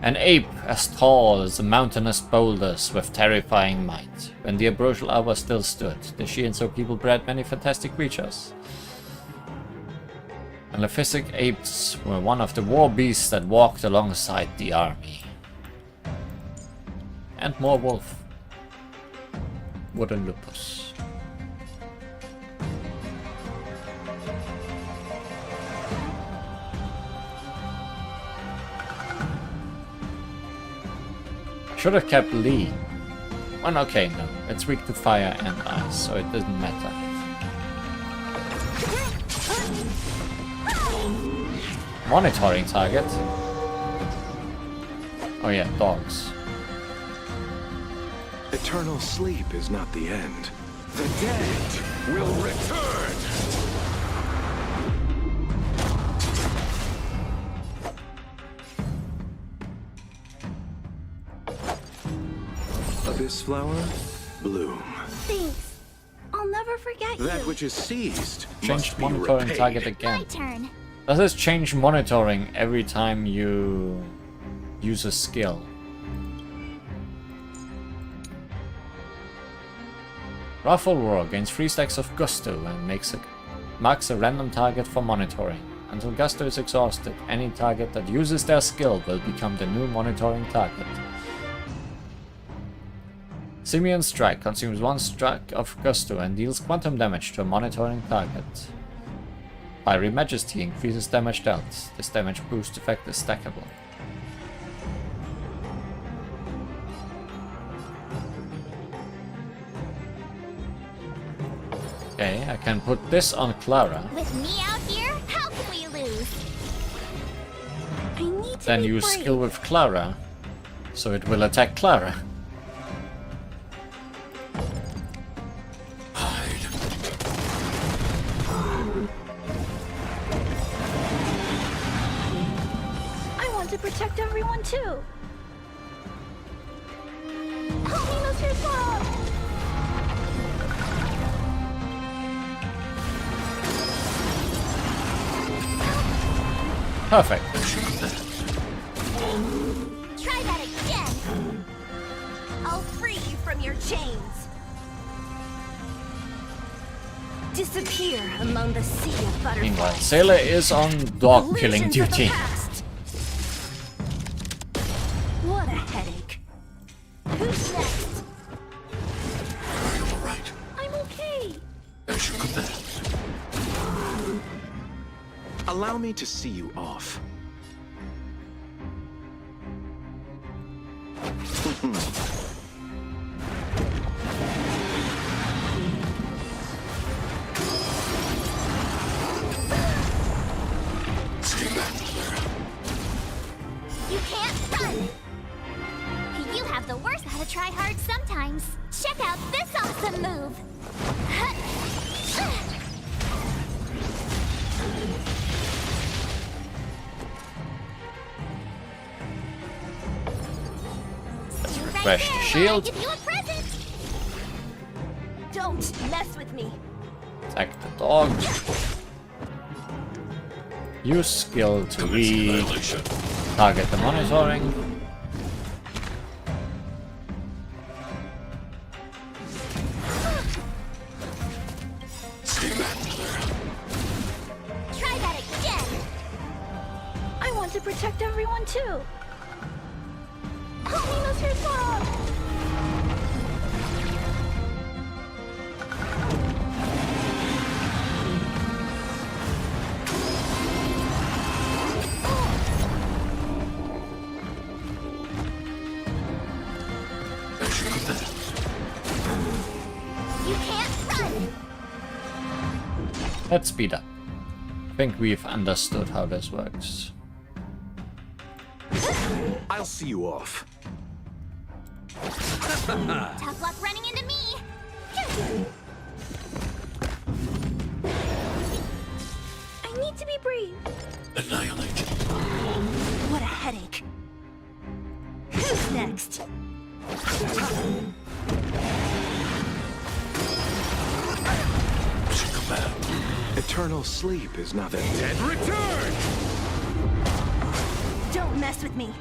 An ape as tall as the mountainous boulders with terrifying might. When the ambrosial arbor still stood, the Shienzo people bred many fantastic creatures. Malefic apes were one of the war beasts that walked alongside the army. And more wolf. Wooden lupus. Should have kept Lee. Well, okay, no. It's weak to fire and ice, so it doesn't matter. Monitoring target. Oh yeah, dogs. Eternal sleep is not the end. The dead will return! Abyss flower, bloom. Thanks. I'll never forget you. That which is seized Change must be monitoring repaid. target again. My turn. Does this change monitoring every time you use a skill? Raffle Roar gains 3 stacks of Gusto and marks a random target for monitoring. Until Gusto is exhausted, any target that uses their skill will become the new monitoring target. Simian Strike consumes 1 stack of Gusto and deals quantum damage to a monitoring target. Fiery Majesty increases damage dealt. This damage boost effect is stackable. Okay, I can put this on Clara. With me out here, how can we lose? I need to Then be use brave. skill with Clara, so it will attack Clara. I want to protect everyone too. Help me, Mr. Bob! Perfect. Try that again. I'll free you from your chains. Disappear among the sea of butterflies. Meanwhile, Sailor is on dog killing Illusions of the duty. past. What a headache. Who's next? Are you alright? I'm okay. As you command. Allow me to see you off. Stay back, Clara. You can't run. You have the worst how to try hard sometimes. Check out this awesome move. Refresh the shield. Give you a present. Don't mess with me. Attack the dog. Use skill to target the monitoring. Stay back, Clara. Try that again. I want to protect everyone too. Help me, Mr. Bob! As you command. You can't run. Let's speed up. I think we've understood how this works. I'll see you off. Tough luck running into me. I need to be brave. Annihilate. What a headache. Who's next? As you command. Eternal sleep is nothing. Dead return! Don't mess with me.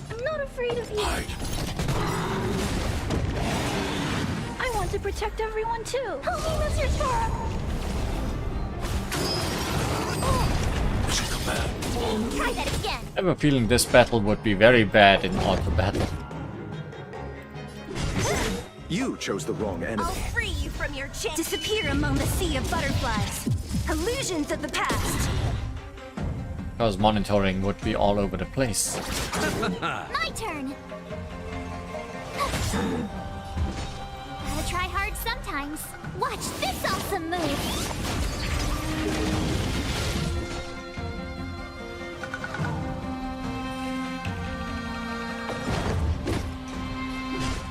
I'm not afraid of you. I want to protect everyone too. Help me, Mr. Tora. Try that again. I have a feeling this battle would be very bad in auto battle. You chose the wrong enemy. I'll free you from your chain. Disappear among the sea of butterflies. Illusions of the past. Because monitoring would be all over the place. My turn. Gotta try hard sometimes. Watch this awesome move.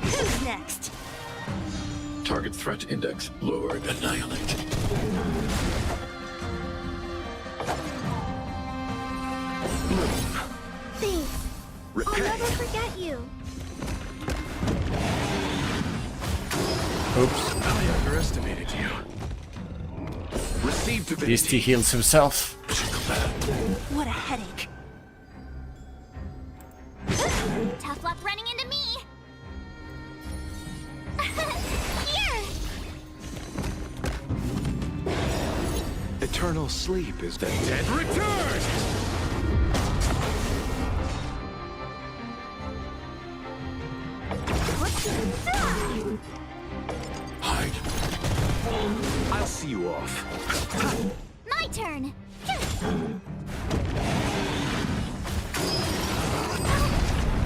Who's next? Target threat index lowered. Annihilate. Thanks. I'll never forget you. Oops. I underestimated you. Receive divinity. Beastie heals himself. What a headache. Tough luck running into me. Here. Eternal sleep is the Dead return! Hide. I'll see you off. My turn.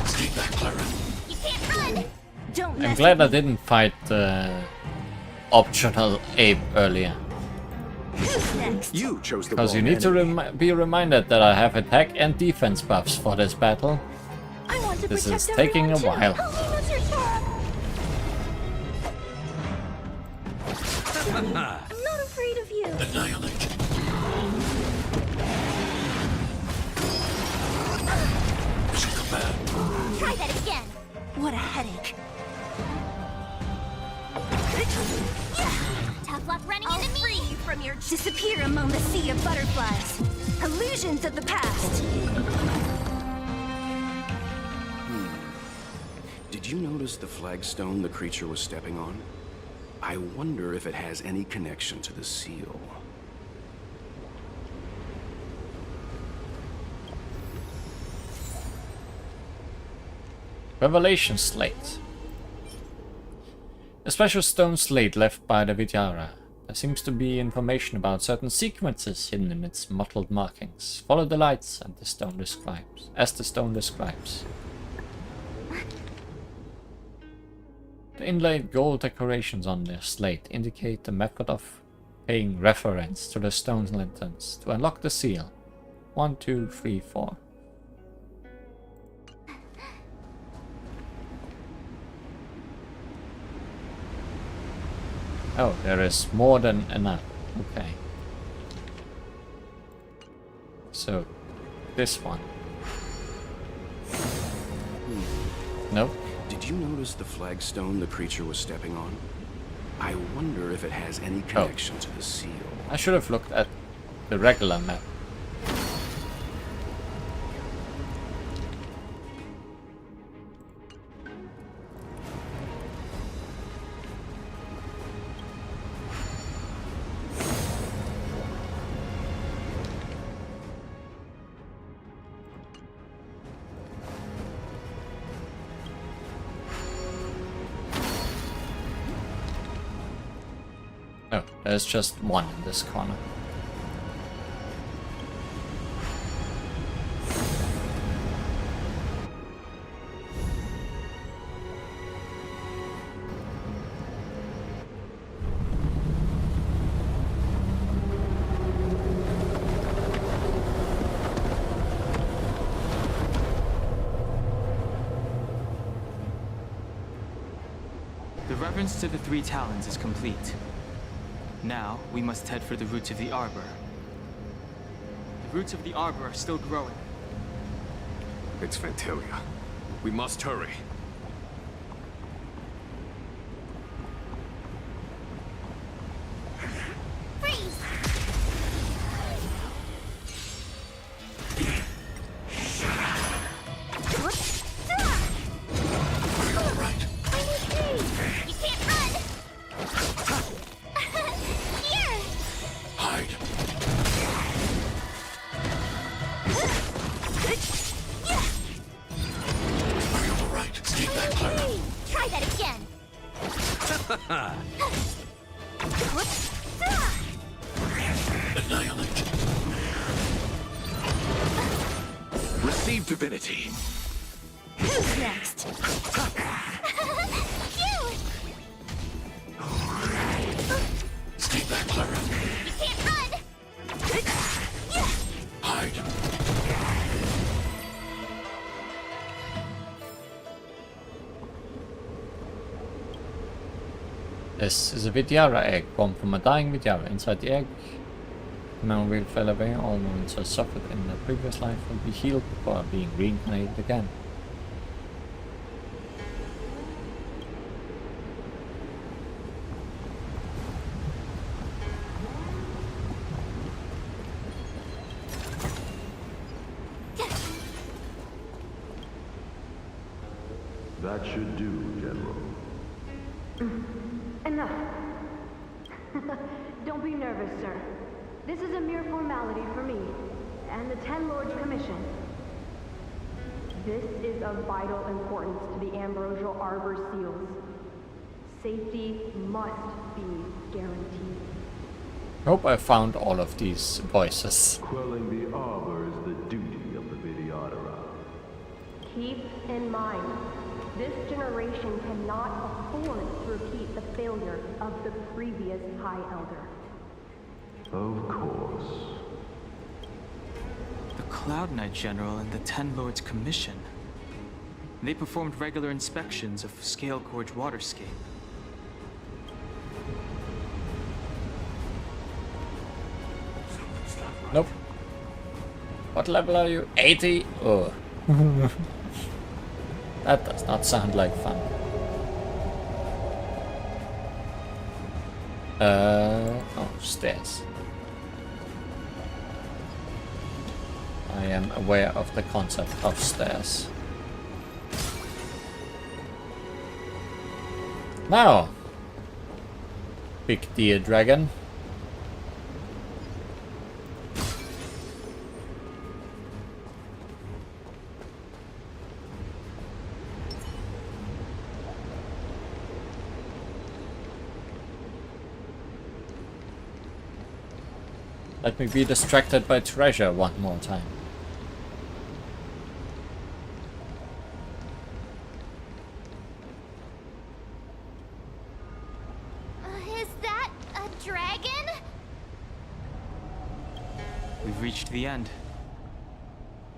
Stay back, Clara. You can't run. Don't I'm mess glad I with me. didn't fight the optional ape earlier. Who's next? You chose the Because wrong you need enemy. to be reminded that I have attack and defense buffs for this battle. I want to This protect is taking a everyone, too. while. Help me, Mr. Tora. I'm not afraid of you. Annihilate. Mission command. Try that again. What a headache. Tough luck running I'll into me. free you from your disappear among the sea of butterflies. Illusions of the past. Did you notice the flagstone the creature was stepping on? I wonder if it has any connection to the seal. Revelation Slate. A special stone slate left by the Vidyara. There seems to be information about certain sequences hidden in its mottled markings. Follow the lights and the stone describes, as the stone describes. The inlaid gold decorations on the slate indicate the method of paying reference to the stone lanterns to unlock the seal. 1, 2, 3, 4. Oh, there is more than enough. Okay. So, this one. Nope. Did you notice the flagstone the creature was stepping on? I wonder if it has any connection to the seal. I should have looked at the regular map. Oh, there's just one in this corner. The reverence to the three talons is complete. Now, we must head for the roots of the arbor. The roots of the arbor are still growing. It's Ventilia. We must hurry. Annihilate. Receive divinity. Who's next? Stay back, Clara. You can't run! Hide. This is a Vidyara egg, born from a dying Vidyara. Inside the egg, memory will fade away. All moments are suffered in the previous life will be healed before being reincarnated again. That should do, General. Enough. Don't be nervous, sir. This is a mere formality for me, and the Ten Lords' Commission. This is of vital importance to the Ambrosial Arbor seals. Safety must be guaranteed. Hope I found all of these voices. Quelling the Arbor is the duty of the Vidyadhara. Keep in mind, this generation cannot afford to repeat the failure of the previous High Elder. Of course. The Cloud Knight General and the Ten Lords Commission. They performed regular inspections of Scale Gorge waterscape. Nope. What level are you? 80? Oh. That does not sound like fun. Oh, stairs. I am aware of the concept of stairs. Now, big deer dragon. Let me be distracted by treasure one more time. Is that a dragon? We've reached the end.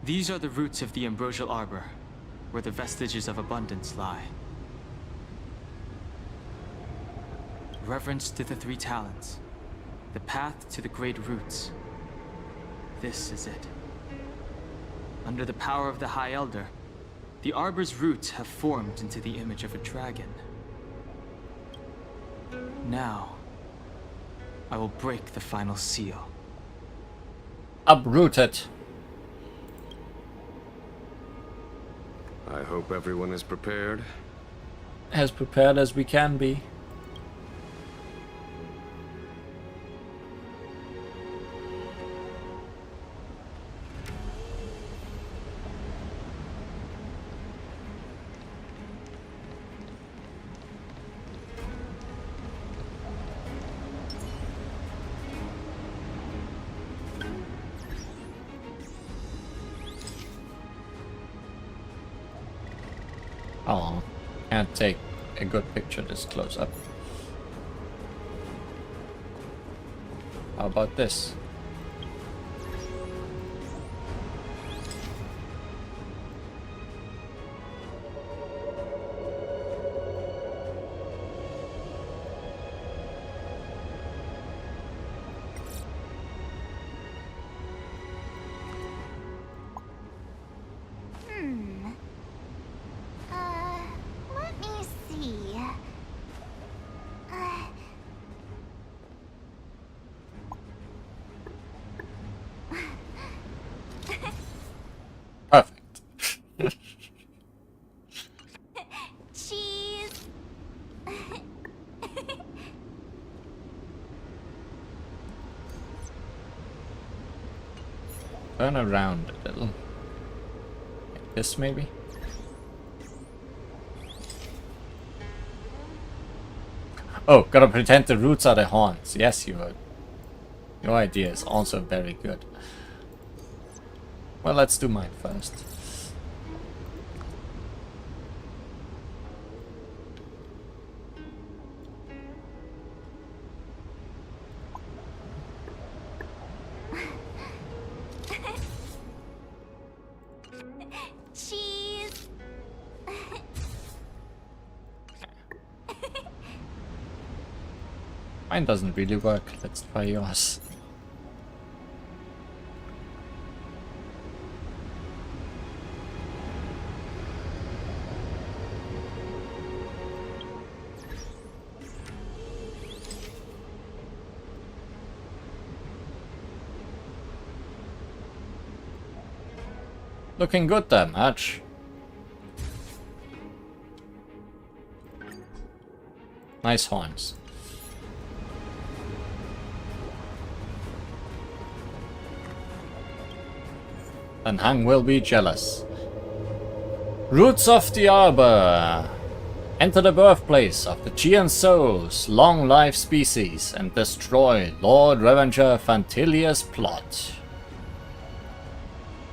These are the roots of the Ambrosial Arbor, where the vestiges of abundance lie. Reverence to the three talents. The path to the great roots. This is it. Under the power of the High Elder, the Arbor's roots have formed into the image of a dragon. Now, I will break the final seal. Uproot it. I hope everyone is prepared. As prepared as we can be. Oh, can't take a good picture this close up. How about this? Turn around a little. Like this maybe? Oh, gotta pretend the roots are the horns. Yes, your idea is also very good. Well, let's do mine first. Cheese. Mine doesn't really work. Let's try yours. Looking good there, match. Nice horns. And Hang will be jealous. Roots of the Arbor. Enter the birthplace of the Chian Souls, long-life species, and destroy Lord Revenger Fantilia's plot.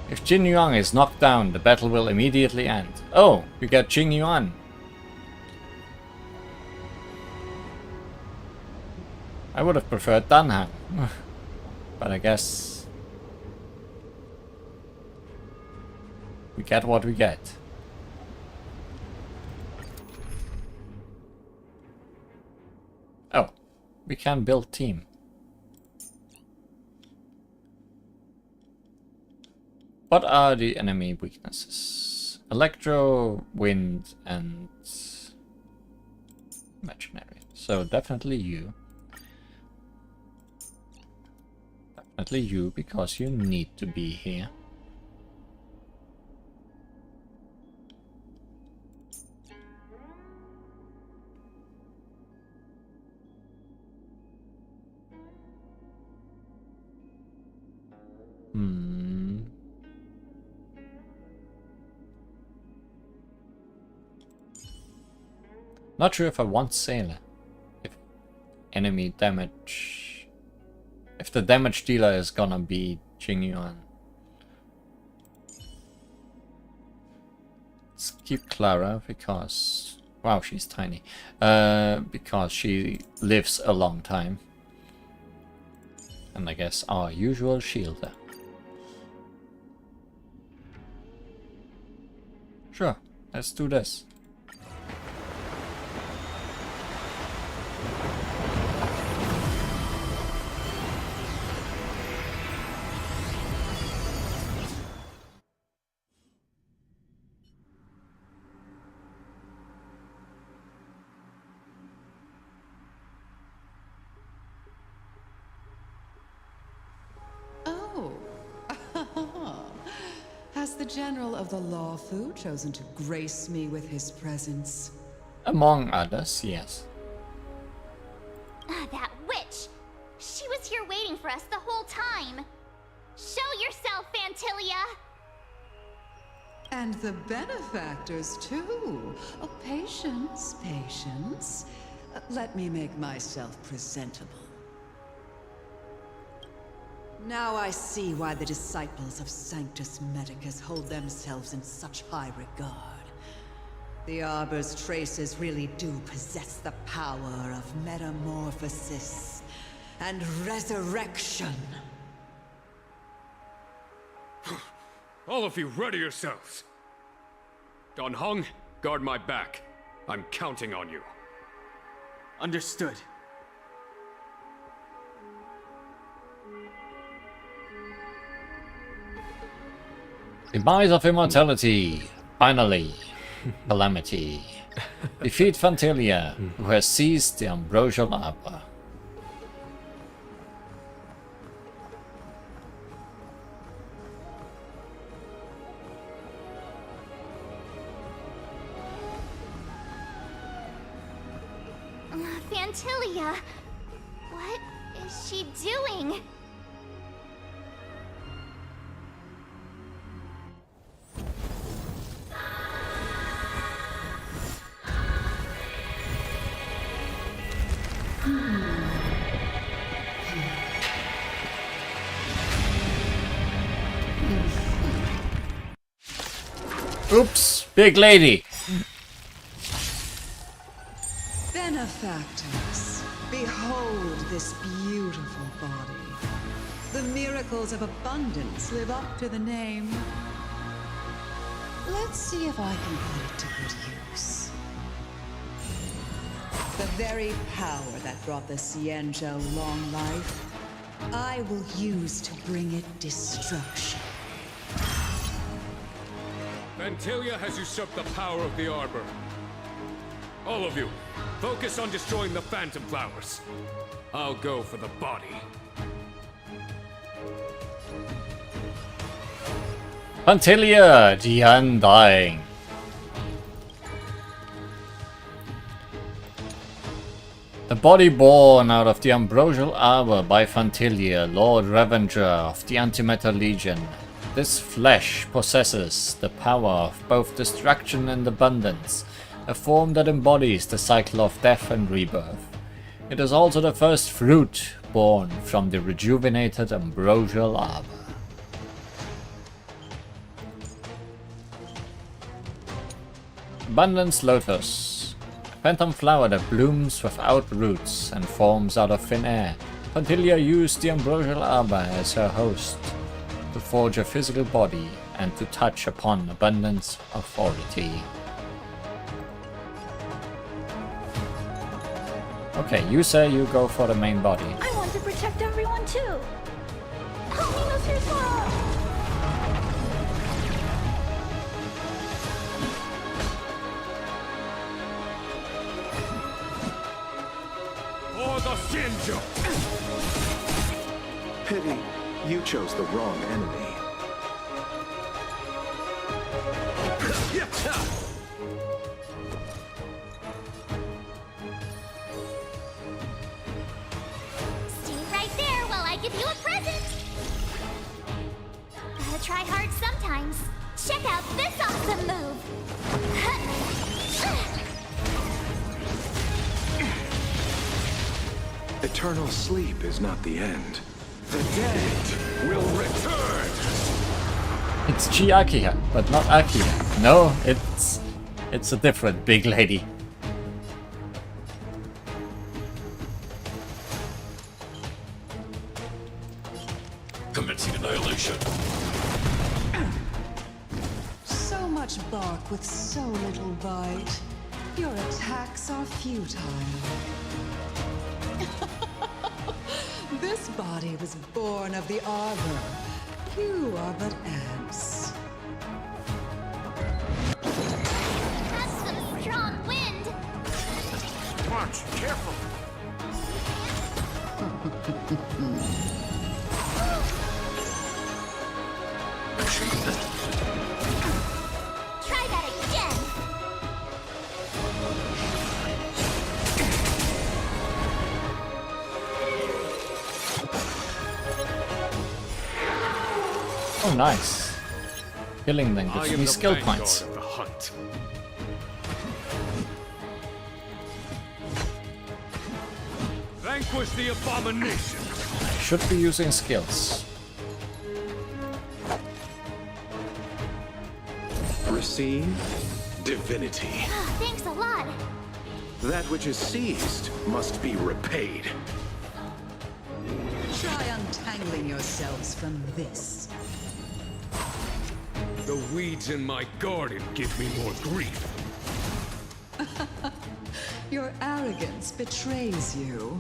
If Jing Yuan is knocked down, the battle will immediately end. Oh, we get Jing Yuan. I would have preferred Dan Hang, but I guess we get what we get. Oh, we can build team. What are the enemy weaknesses? Electro, wind, and imaginary. So definitely you. Definitely you, because you need to be here. Not sure if I want Sailor. If enemy damage... If the damage dealer is gonna be Jing Yuan. Let's keep Clara because... Wow, she's tiny. Because she lives a long time. And I guess our usual shielder. Sure, let's do this. Has the General of the Lawfu chosen to grace me with his presence? Among others, yes. That witch! She was here waiting for us the whole time! Show yourself, Fantilia! And the benefactors, too. Oh, patience, patience. Let me make myself presentable. Now I see why the disciples of Sanctus Medicus hold themselves in such high regard. The Arbor's traces really do possess the power of metamorphosis and resurrection. All of you, ready yourselves. Don Hong, guard my back. I'm counting on you. Understood. Demise of immortality. Finally. Calamity. Defeat Fantilia, who has seized the ambrosial arbor. Fantilia! What is she doing? Oops, big lady. Benefactors, behold this beautiful body. The miracles of abundance live up to the name. Let's see if I can put it to good use. The very power that brought the Xianzhou long life, I will use to bring it destruction. Vantilia has usurped the power of the Arbor. All of you, focus on destroying the Phantom Flowers. I'll go for the body. Vantilia, the Undying. The body born out of the Ambrosial Arbor by Vantilia, Lord Revenger of the Antimatter Legion. This flesh possesses the power of both destruction and abundance, a form that embodies the cycle of death and rebirth. It is also the first fruit born from the rejuvenated Ambrosial Arbor. Abundance Lotus. A phantom flower that blooms without roots and forms out of thin air. Vantilia used the Ambrosial Arbor as her host to forge a physical body and to touch upon abundance authority. Okay, you say you go for the main body. I want to protect everyone too. Help me, Mr. Sora! For the Xianzhou! Pity, you chose the wrong enemy. Stay right there while I give you a present. Gotta try hard sometimes. Check out this awesome move. Eternal sleep is not the end. The dead will return! It's Chiakia, but not Akia. No, it's a different big lady. Commencing annihilation. So much bark with so little bite. Your attacks are futile. This body was born of the Arbor. You are but ants. That's some strong wind. Watch, careful! Try that again. Oh, nice. Killing them I gives am me the skill vanguard points. of the hunt. Vanquish the abomination. I should be using skills. Receive divinity. Thanks a lot. That which is seized must be repaid. Try untangling yourselves from this. The weeds in my garden give me more grief. Your arrogance betrays you.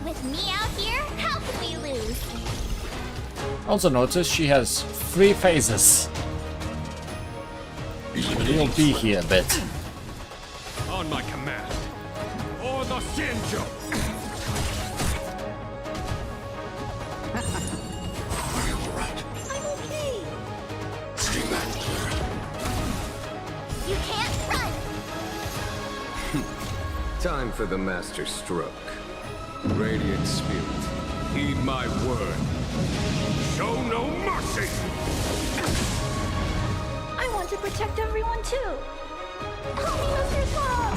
With me out here, how can we lose? Also notice she has 3 phases. We'll be here a bit. On my command. Or the Xianzhou! Are you alright? I'm okay. Stay back, Clara. You can't run. Time for the master stroke. Radiant Spirit, heed my word. Show no mercy! I want to protect everyone too. Help me, Mr. Sora!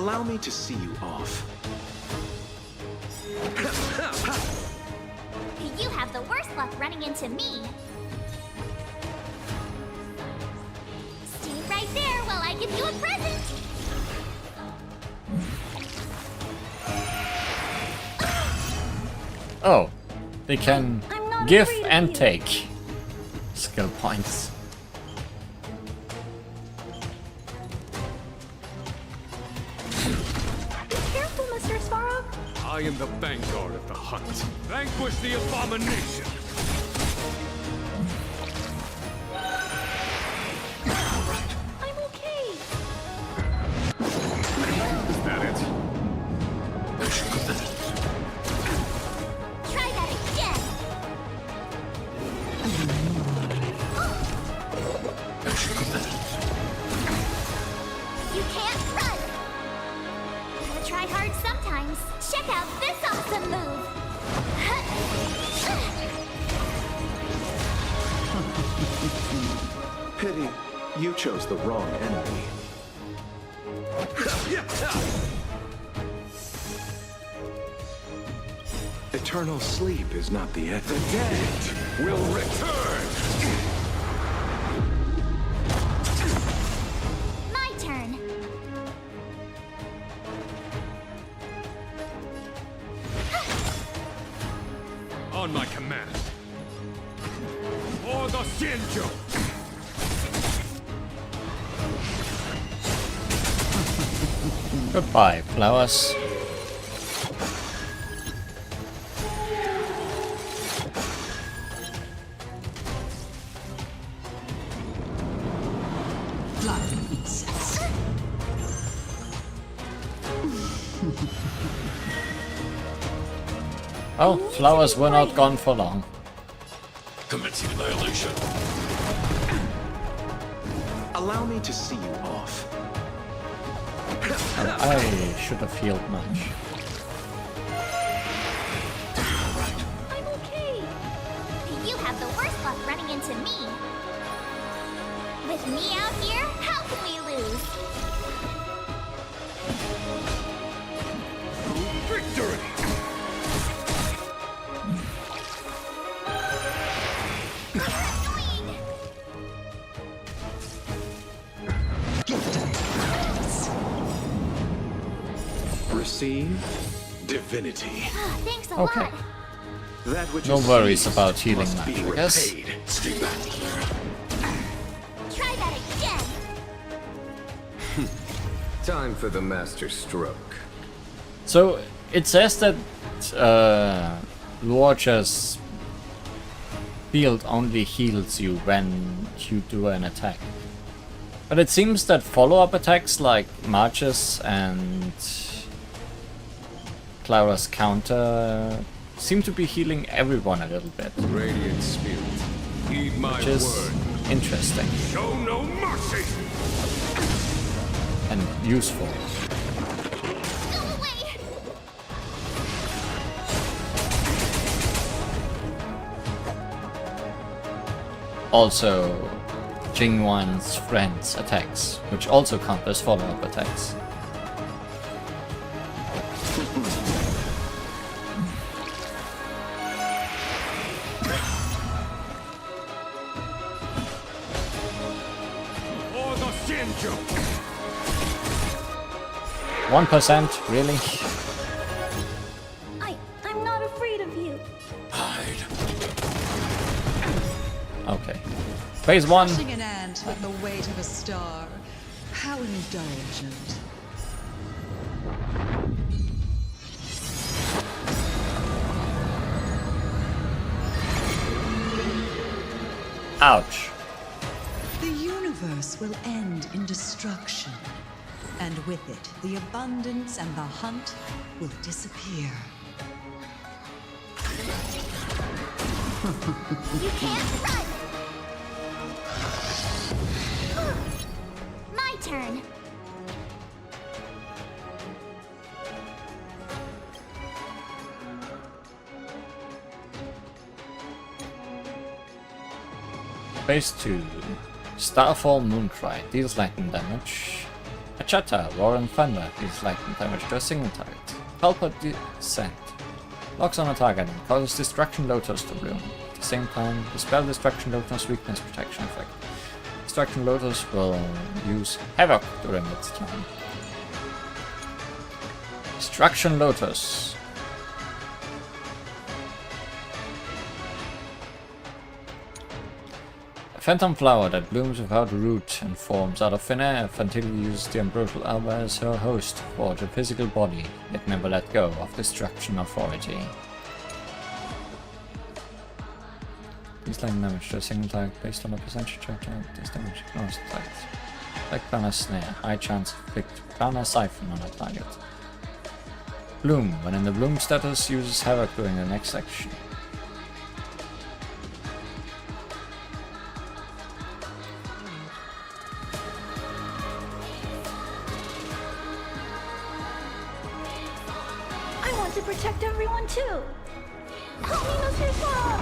Allow me to see you off. You have the worst luck running into me. Stay right there while I give you a present. Oh, they can give and take skill points. Be careful, Mr. Svarog. I am the vanguard of the hunt. Vanquish the abomination! I'm okay. Is that it? Try that again. You can't run. Gotta try hard sometimes. Check out this awesome move. Pity, you chose the wrong enemy. Eternal sleep is not the end. The dead will return! My turn. On my command. For the Shinjo! Goodbye, flowers. Oh, flowers were not gone for long. Commencing annihilation. Allow me to see you off. I should have healed much. I'm okay. You have the worst luck running into me. With me out here, how can we lose? Victory! Receive divinity. Thanks a Okay. lot. That which No is worries seized about healing must much, be I guess. repaid. Stay back, Clara. Try that again. Time for the master stroke. So it says that Luocha's field only heals you when you do an attack. But it seems that follow-up attacks like March's and Clara's counter seem to be healing everyone a little bit. Radiant spirit, heed my Which is word. interesting. Show no mercy! And useful. Go away. Also, Jingwan's friends' attacks, which also count as follow-up attacks. For the Shinjo! 1%, really? I'm not afraid of you. Hide. Okay. Phase 1. Crushing an ant with the weight of a star. How indulgent. Ouch. The universe will end in destruction. And with it, the abundance and the hunt will disappear. You can't run. My turn. Phase 2. Starfall Mooncry deals lightning damage Achata, Roar and Thunder. Deals lightning damage to a single target. Culprit Descent. Locks on a target and causes Destruction Lotus to bloom. At the same time, the spell Destruction Lotus weakness protection effect. Destruction Lotus will use Havoc during its turn. Destruction Lotus. A phantom flower that blooms without root and forms out of thin air. Fantilli uses the ambrosial arbor as her host for the physical body, yet never let go of destruction authority. These lightning damage to a single target based on a percentage of this damage ignores the target. Like Planar Snare, high chance of inflict Planar Siphon on a target. Bloom, when in the bloom status, uses Havoc during the next action. I want to protect everyone too. Help me, Mr. Shaw.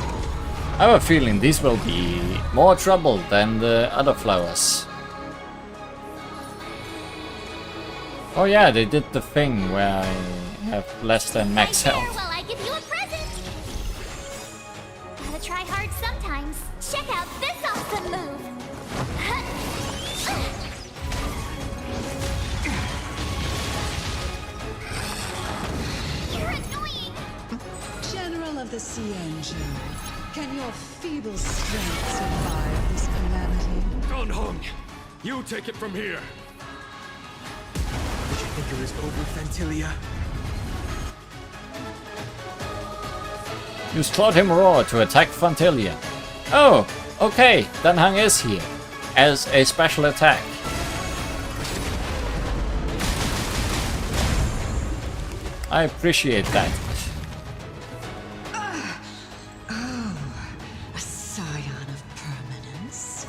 I have a feeling these will be more trouble than the other flowers. Oh yeah, they did the thing where I have less than max health. Well, I give you a present. Gotta try hard sometimes. Check out this awesome move. You're annoying. General of the Cienjo, can your feeble strength survive this calamity? Gone home. You take it from here. Did you think it was over, Fantilia? Use Cloud Him Roar to attack Fantilia. Oh, okay, Danhang is here as a special attack. I appreciate that. Oh, a scion of permanence.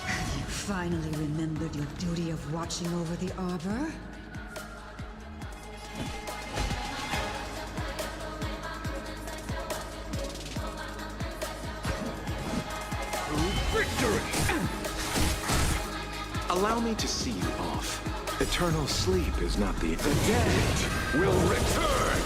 Have you finally remembered your duty of watching over the arbor? Allow me to see you off. Eternal sleep is not the dead will return.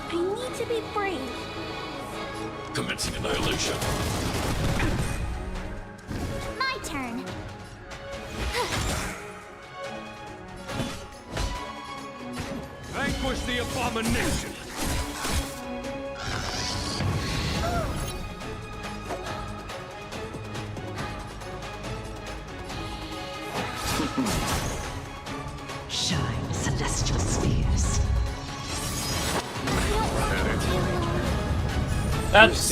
I need to be brave. Commencing annihilation. My turn. Vanquish the abomination. Shine, celestial spheres. That's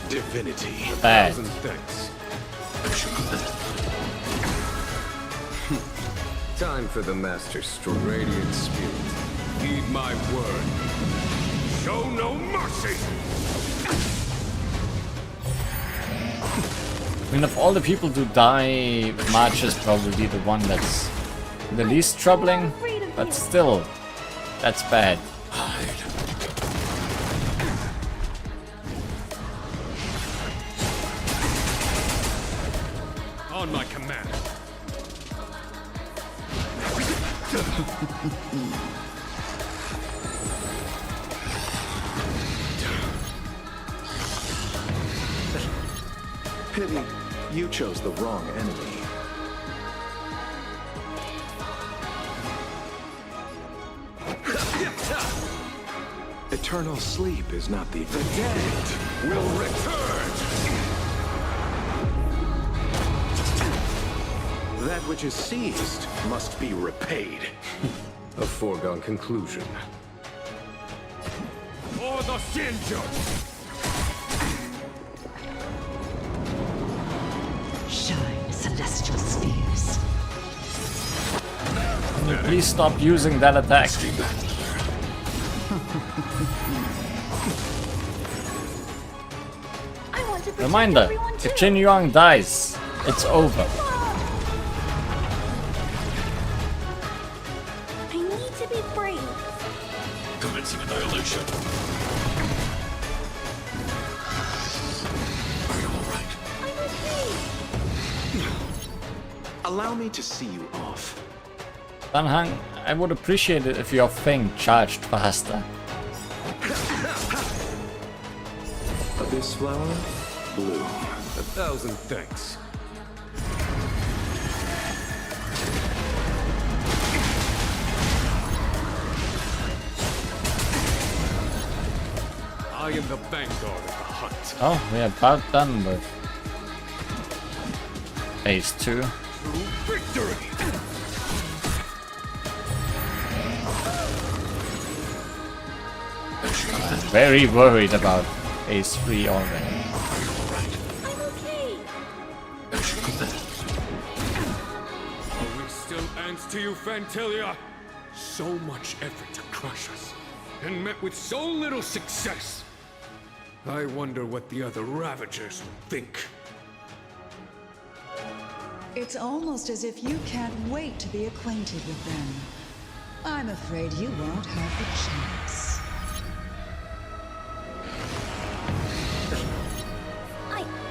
divinity. bad. Thanks. Time for the Master Stroke. Radiant Spirit. Heed my word. Show no mercy. I mean, of all the people to die, March is probably the one that's the least troubling, but still, that's bad. On my command. Pity, you chose the wrong enemy. Eternal sleep is not the dead will return. That which is seized must be repaid. A foregone conclusion. For the Shinjo! Shine, celestial spheres. Can you please stop using that attack? I want to protect Reminder, everyone too. if Jin Yuang dies, it's over. Allow me to see you off. Danhang, I would appreciate it if your thing charged faster. Abyss flower, bloom. 1,000 thanks. I am the vanguard of the hunt. Oh, we're about done with phase 2. Victory! I'm very worried about phase 3 already. Are we still ants to you, Fantilia? So much effort to crush us, and met with so little success. I wonder what the other Ravagers would think. It's almost as if you can't wait to be acquainted with them. I'm afraid you won't have the chance.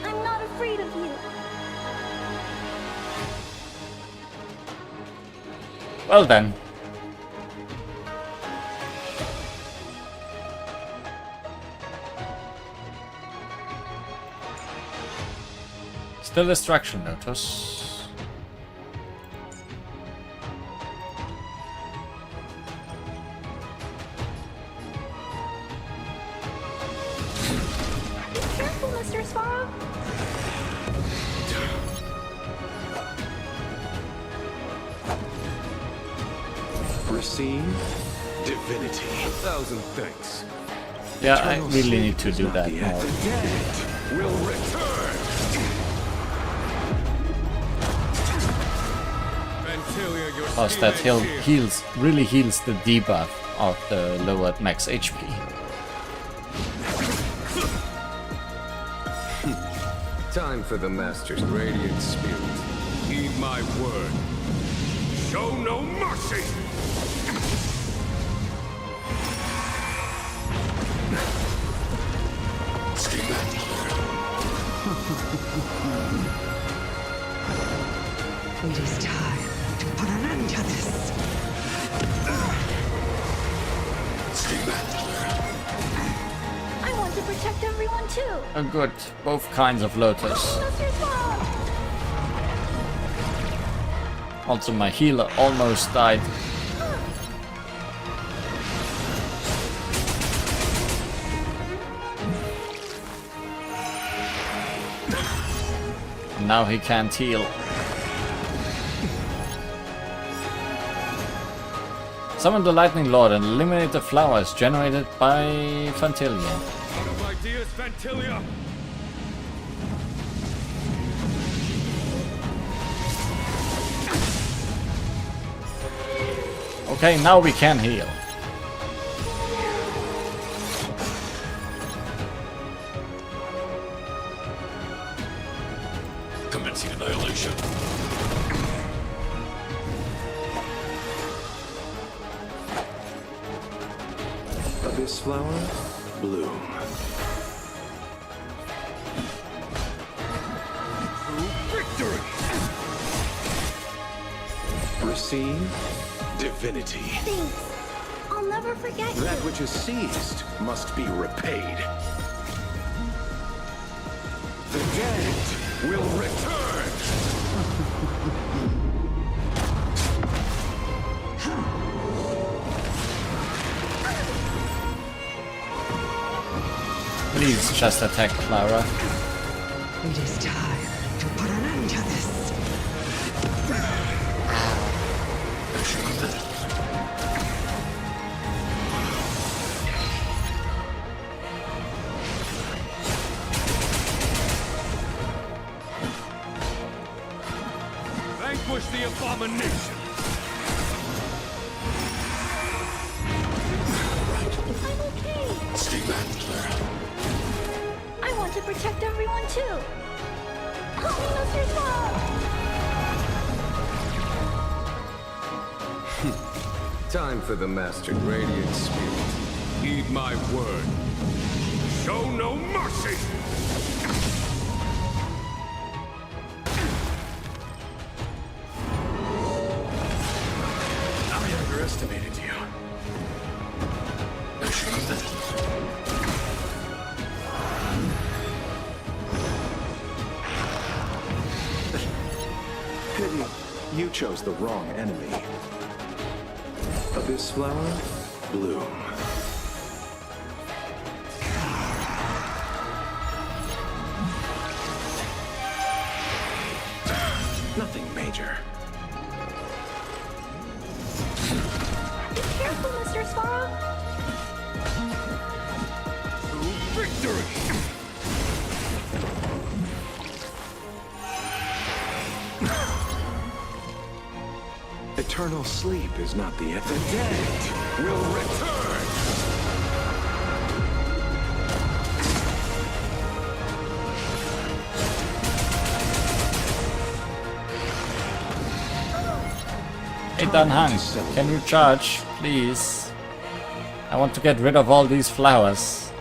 I'm not afraid of you. Well then. Still destruction notice. Careful, Mr. Sparrow. Receive divinity. 1,000 thanks. Yeah, I really need to do that more. The dead will return. Fantilia, your Plus that really heals the debuff of the lowered max HP. Time for the Master's radiant spirit. Heed my word. Show no mercy! It is time to put an end to this. I want to protect everyone too. Oh good, both kinds of Lotus. Mr. Sparrow. Also my healer almost died. Now he can't heal. Summon the Lightning Lord and eliminate the flowers generated by Fantilia. Out of ideas, Fantilia! Okay, now we can heal. Commencing annihilation. Abyss flower, bloom. Victory! Receive divinity. Thanks. I'll never forget That you. which is seized must be repaid. The dead will return. Please just attack Clara. It is time to put an end to this. Vanquish the abomination! I'm okay. Stay back, Clara. I want to protect everyone too. Help me, Mr. Sparrow. Time for the Mastered Radiant Spirit. Heed my word. Show no mercy! I underestimated you. Pity, you chose the wrong enemy. Abyss flower, bloom. Nothing major. Careful, Mr. Sparrow. Victory! Eternal sleep is not the end. The dead will return! Hey Danhang, can you charge, please? I want to get rid of all these flowers.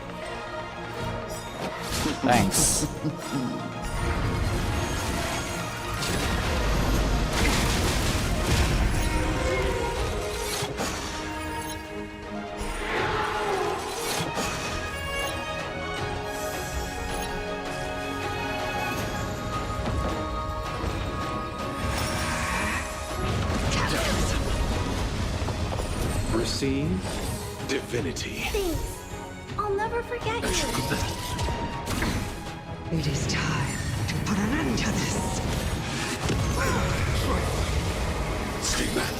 Thanks. Receive divinity. Thanks. I'll never forget you. It is time to put an end to this. Stay back,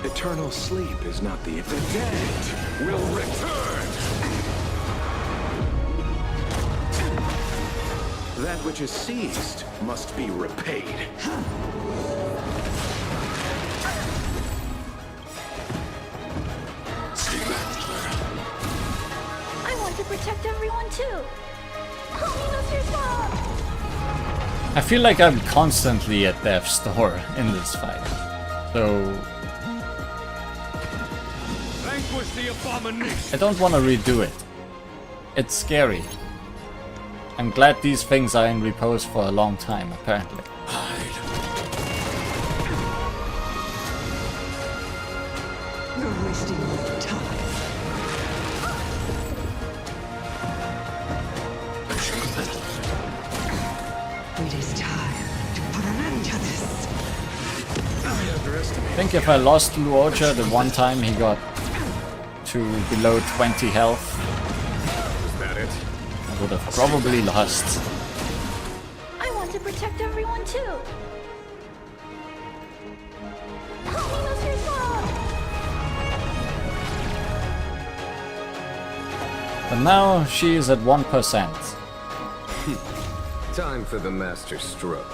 Eternal sleep is not the end. The dead will return! That which is seized must be repaid. I want to protect everyone too. Help me, Mr. Sparrow. I feel like I'm constantly at death's door in this fight. So Vanquish the abomination! I don't want to redo it. It's scary. I'm glad these things are in repose for a long time, apparently. You're wasting my time. It is time to put an end to this. I think if I lost Luoja the one time he got to below 20 health, Is that it? I would have probably lost. I want to protect everyone too. Help me, Mr. Sparrow. But now she is at 1%. Time for the master stroke.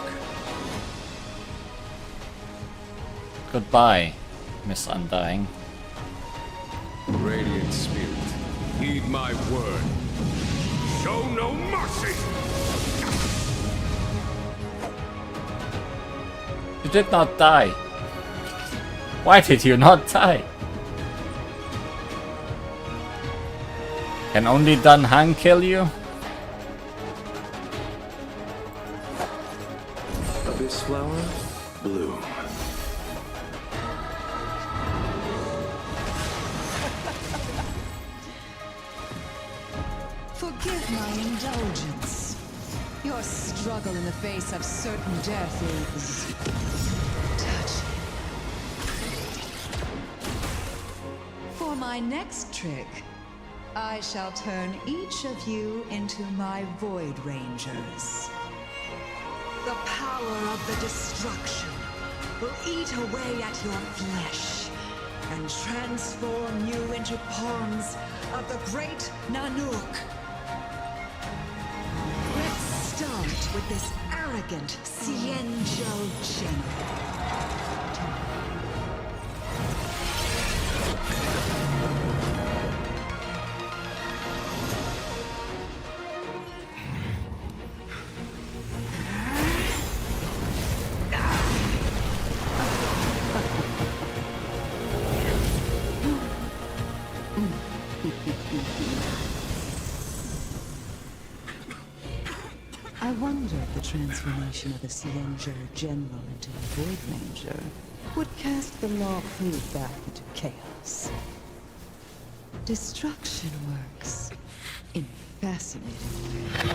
Goodbye, Miss Undying. Radiant Spirit, heed my word. Show no mercy! You did not die. Why did you not die? Can only Danhang kill you? Abyss flower, bloom. Forgive my indulgence. Your struggle in the face of certain death is touching. For my next trick, I shall turn each of you into my Void Rangers. The power of the destruction will eat away at your flesh and transform you into pawns of the great Nanook. Let's start with this arrogant Xianzhou general. I wonder if the transformation of the Xianzhou General into a Void Ranger would cast the Law Food back into chaos. Destruction works in fascinating ways.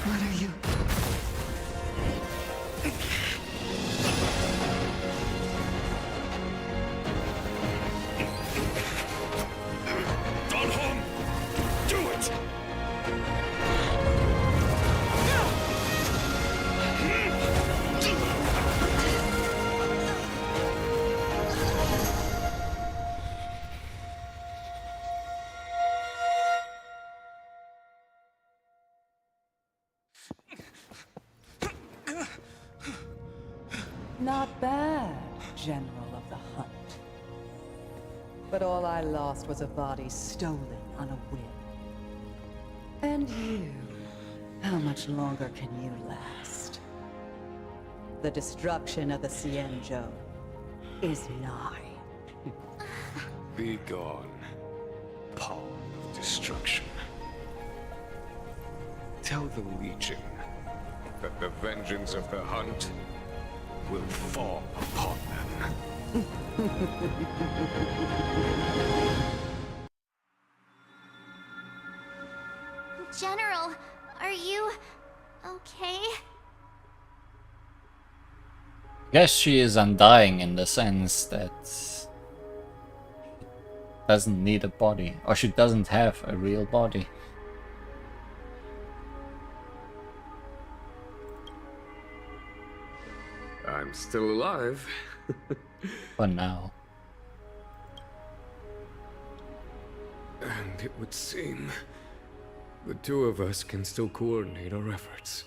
What are you? Do it! Not bad, General of the Hunt. But all I lost was a body stolen on a whim. And you, how much longer can you last? The destruction of the Xianzhou is nigh. Be gone, pawn of destruction. Tell the Legion that the vengeance of the Hunt will fall upon them. General, are you okay? Guess she is undying in the sense that she doesn't need a body, or she doesn't have a real body. I'm still alive. For now. And it would seem the two of us can still coordinate our efforts.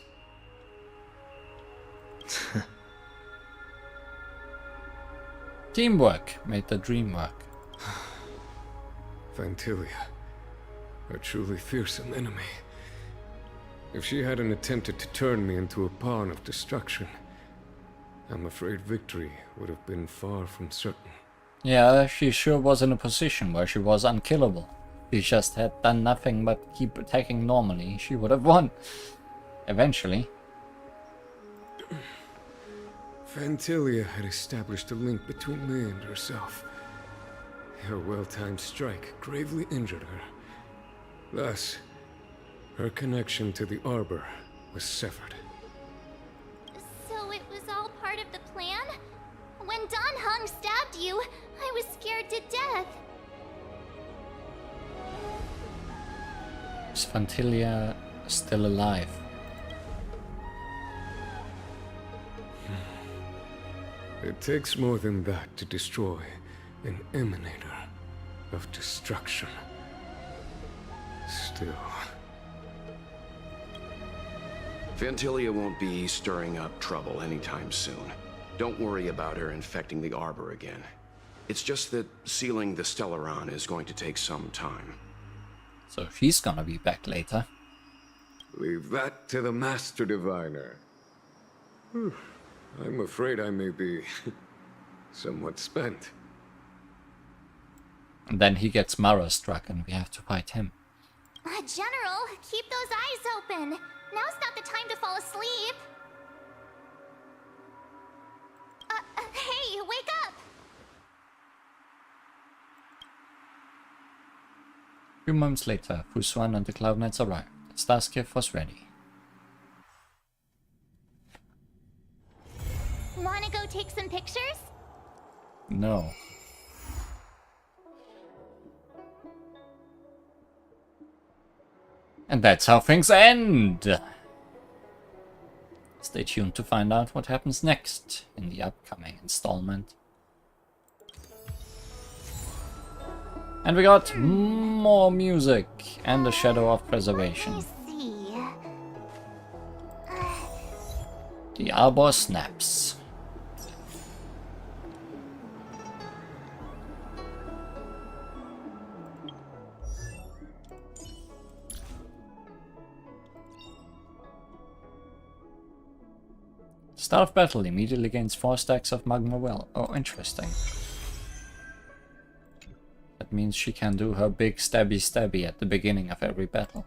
Teamwork made the dream work. Fantilia, a truly fearsome enemy. If she hadn't attempted to turn me into a pawn of destruction, I'm afraid victory would have been far from certain. Yeah, she sure was in a position where she was unkillable. If she just had done nothing but keep attacking normally, she would have won. Eventually. Fantilia had established a link between me and herself. Her well-timed strike gravely injured her. Thus, her connection to the Arbor was severed. So it was all part of the plan? When Don Hung stabbed you, I was scared to death. Is Fantilia still alive? It takes more than that to destroy an emanator of destruction. Still... Fantilia won't be stirring up trouble anytime soon. Don't worry about her infecting the Arbor again. It's just that sealing the Stellaron is going to take some time. So she's gonna be back later. Leave that to the Master Diviner. I'm afraid I may be somewhat spent. And then he gets Mara struck and we have to fight him. General, keep those eyes open. Now's not the time to fall asleep. Hey, wake up! A few moments later, Fuswan and the Cloud Knights arrived. Starskiff was ready. Wanna go take some pictures? No. And that's how things end! Stay tuned to find out what happens next in the upcoming installment. And we got more music and the Shadow of Preservation. The Arbor snaps. Start of battle immediately gains 4 stacks of magma well. Oh, interesting. That means she can do her big stabby at the beginning of every battle.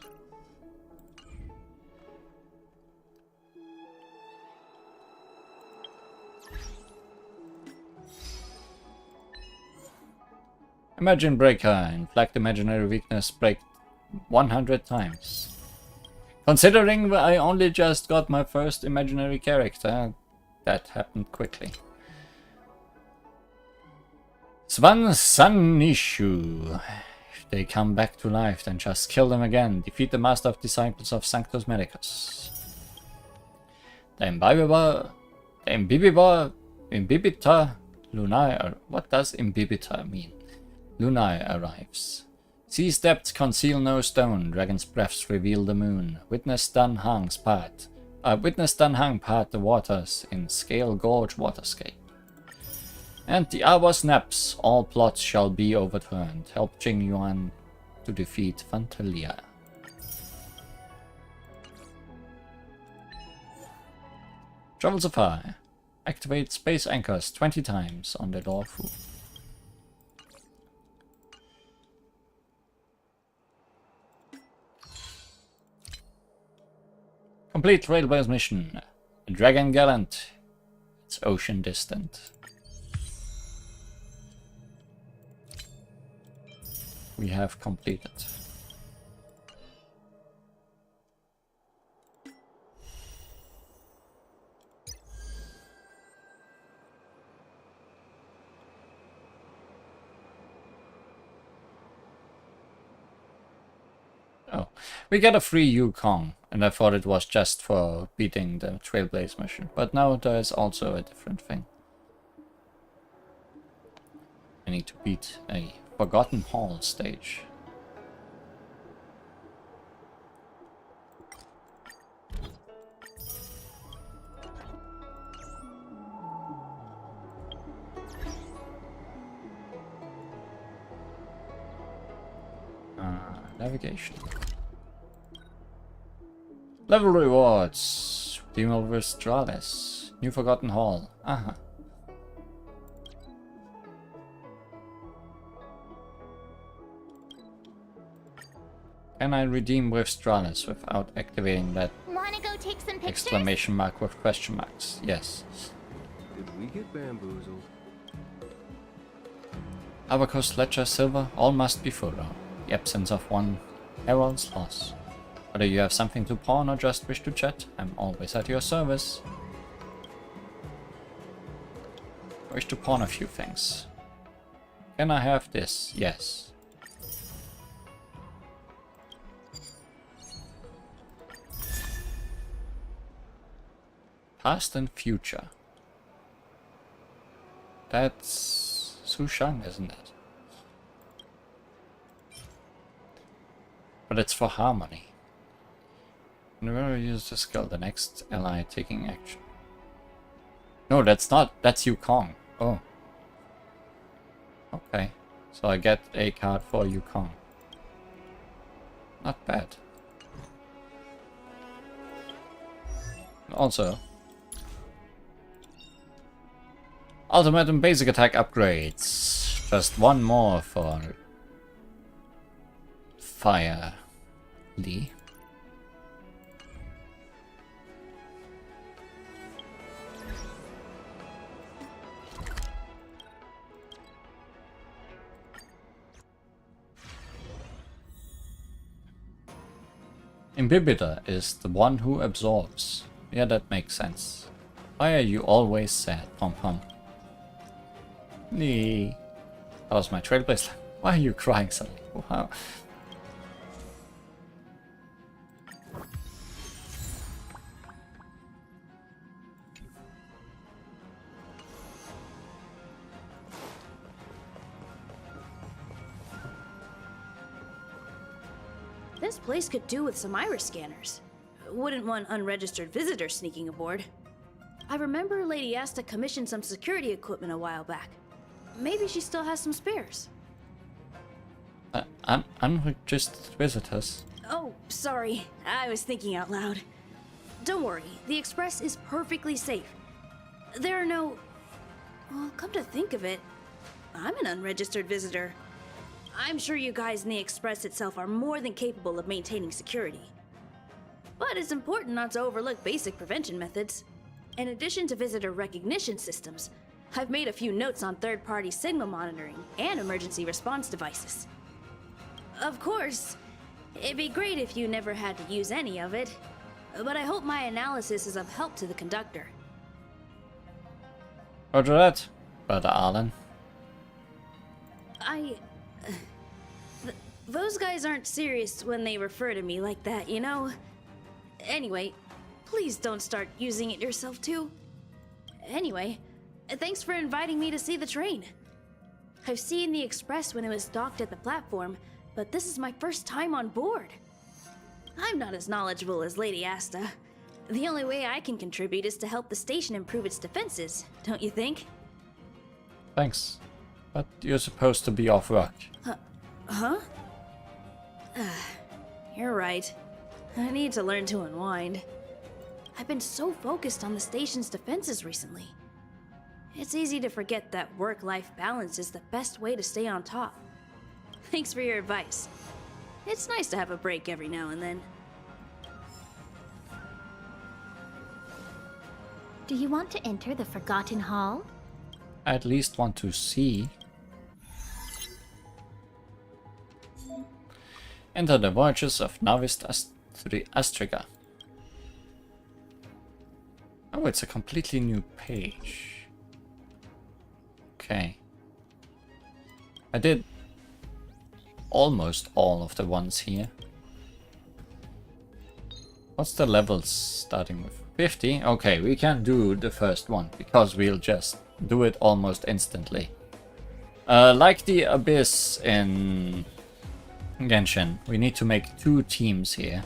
Imagine Breaker, inflict imaginary weakness, break 100 times. Considering I only just got my first imaginary character, that happened quickly. Swan Sanishu. If they come back to life, then just kill them again. Defeat the Master of Disciples of Sanctus Medicus. The Imbibita Lunae. What does Imbibita mean? Lunae arrives. Sea's depths conceal no stone. Dragon's breaths reveal the moon. Witness Dunhang part the waters in Scale Gorge waterscape. And the hour snaps, all plots shall be overturned. Help Jing Yuan to defeat Fantalia. Travel so far. Activate space anchors 20 times on the Lawfu. Complete Trailblaze mission. Dragon Gallant. It's ocean distant. We have completed. Oh, we get a free Yukong, and I thought it was just for beating the Trailblaze mission, but now there is also a different thing. I need to beat a Forgotten Hall stage. Navigation. Level rewards. Demon Vistralis. New Forgotten Hall. Aha. Can I redeem Vistralis without activating that Wanna go take some pictures? exclamation mark with question marks? Yes. Did we get bamboozled? Abacus, Ledger, Silver, all must be thorough. The absence of one heralds loss. Whether you have something to pawn or just wish to chat, I'm always at your service. I wish to pawn a few things. Can I have this? Yes. Past and future. That's Sushang, isn't it? But it's for harmony. Whenever you use the skill, the next ally taking action. No, that's not. That's Yukong. Oh. Okay. So I get a card for Yukong. Not bad. Also, ultimate and basic attack upgrades. Just one more for Fire Lee. Imbibita is the one who absorbs. Yeah, that makes sense. Why are you always sad, Pom-Pom? Lee. That was my Trailblaze. Why are you crying suddenly? Wow. This place could do with some iris scanners. Wouldn't want unregistered visitors sneaking aboard. I remember Lady Asta commissioned some security equipment a while back. Maybe she still has some spares. Unregistered visitors. Oh, sorry. I was thinking out loud. Don't worry, the Express is perfectly safe. There are no... Well, come to think of it, I'm an unregistered visitor. I'm sure you guys in the Express itself are more than capable of maintaining security. But it's important not to overlook basic prevention methods. In addition to visitor recognition systems, I've made a few notes on third-party signal monitoring and emergency response devices. Of course, it'd be great if you never had to use any of it, but I hope my analysis is of help to the conductor. Roger that, Brother Arlen. Those guys aren't serious when they refer to me like that, you know? Anyway, please don't start using it yourself too. Anyway, thanks for inviting me to see the train. I've seen the Express when it was docked at the platform, but this is my first time on board. I'm not as knowledgeable as Lady Asta. The only way I can contribute is to help the station improve its defenses, don't you think? Thanks. But you're supposed to be off work. Huh? You're right. I need to learn to unwind. I've been so focused on the station's defenses recently. It's easy to forget that work-life balance is the best way to stay on top. Thanks for your advice. It's nice to have a break every now and then. Do you want to enter the Forgotten Hall? I at least want to see. Enter the Voyages of Novice Astriga. Oh, it's a completely new page. Okay. I did almost all of the ones here. What's the levels starting with? 50? Okay, we can do the first one because we'll just do it almost instantly. Like the Abyss in Genshin, we need to make 2 teams here.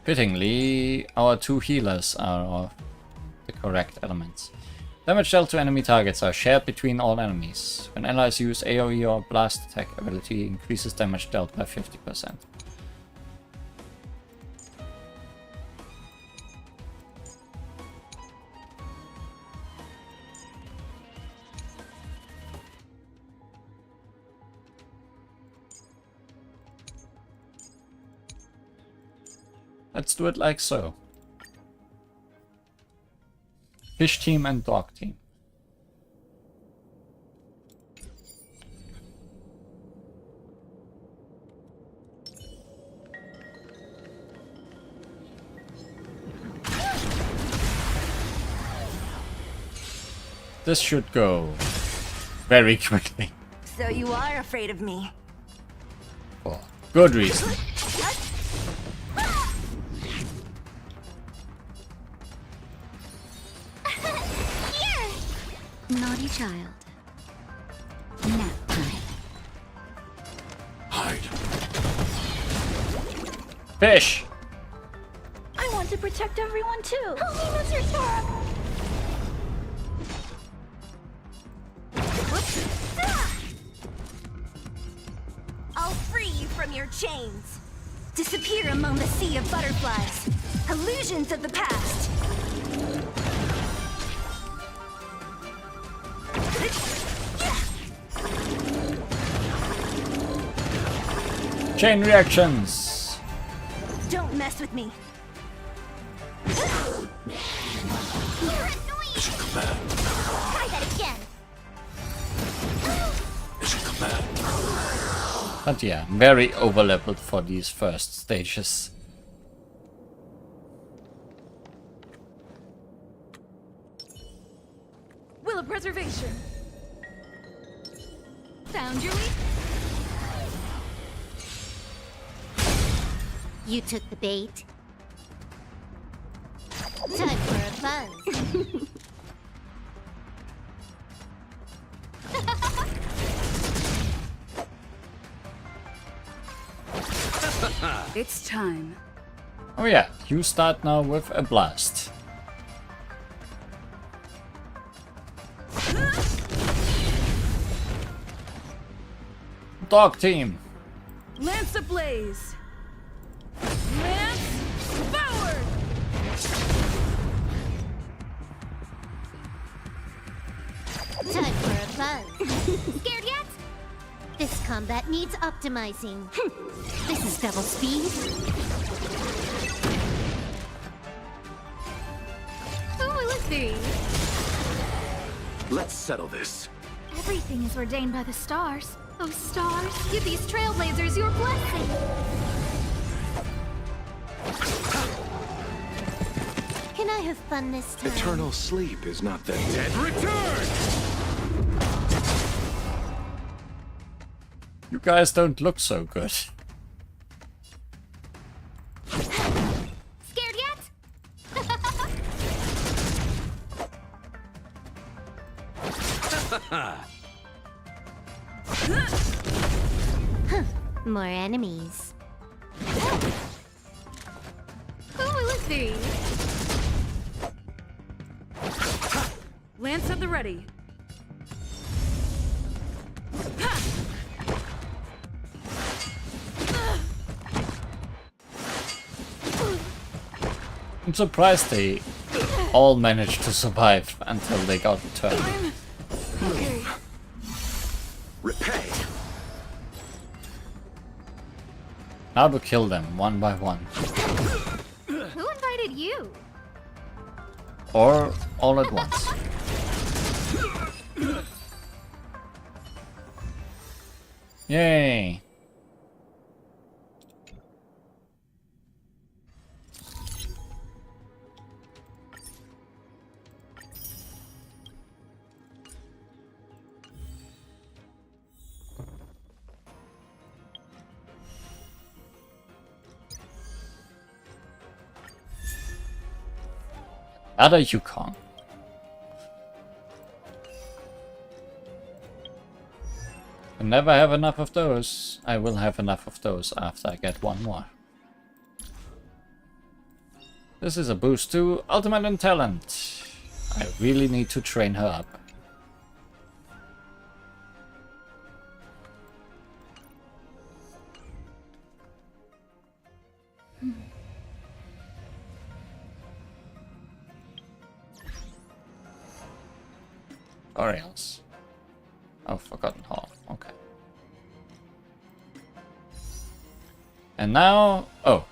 Fittingly, our 2 healers are the correct elements. Damage dealt to enemy targets are shared between all enemies. When allies use AoE or blast attack ability, increases damage dealt by 50%. Let's do it like so. Fish team and dog team. This should go very quickly. So you are afraid of me? For good reason. Naughty child. Nap time. Hide. Fish! I want to protect everyone too! Help me, Mr. Storm! I'll free you from your chains! Disappear among the sea of butterflies! Illusions of the past! Chain reactions! Don't mess with me! You're annoying! Try that again! But yeah, very overleveled for these first stages. Will of preservation! Found your weak? You took the bait. Time for a buzz. It's time. Oh yeah, you start now with a blast. Dog team. Lance ablaze! Lance forward! Time for a buzz. Scared yet? This combat needs optimizing. This is double speed. Who will it be? Let's settle this. Everything is ordained by the stars. Oh, stars, give these trailblazers your blessing. Can I have fun this time? Eternal sleep is not the dead. Return! You guys don't look so good. Scared yet? More enemies. Who will it be? Lance at the ready. I'm surprised they all managed to survive until they got turned. Okay. Repay. Now to kill them one by one. Who invited you? Or all at once. Yay! Other Yukon. I never have enough of those. I will have enough of those after I get one more. This is a boost to Ultimate and Talent. I really need to train her up. Or else. Oh, Forgotten Hall. Okay. And now... Oh.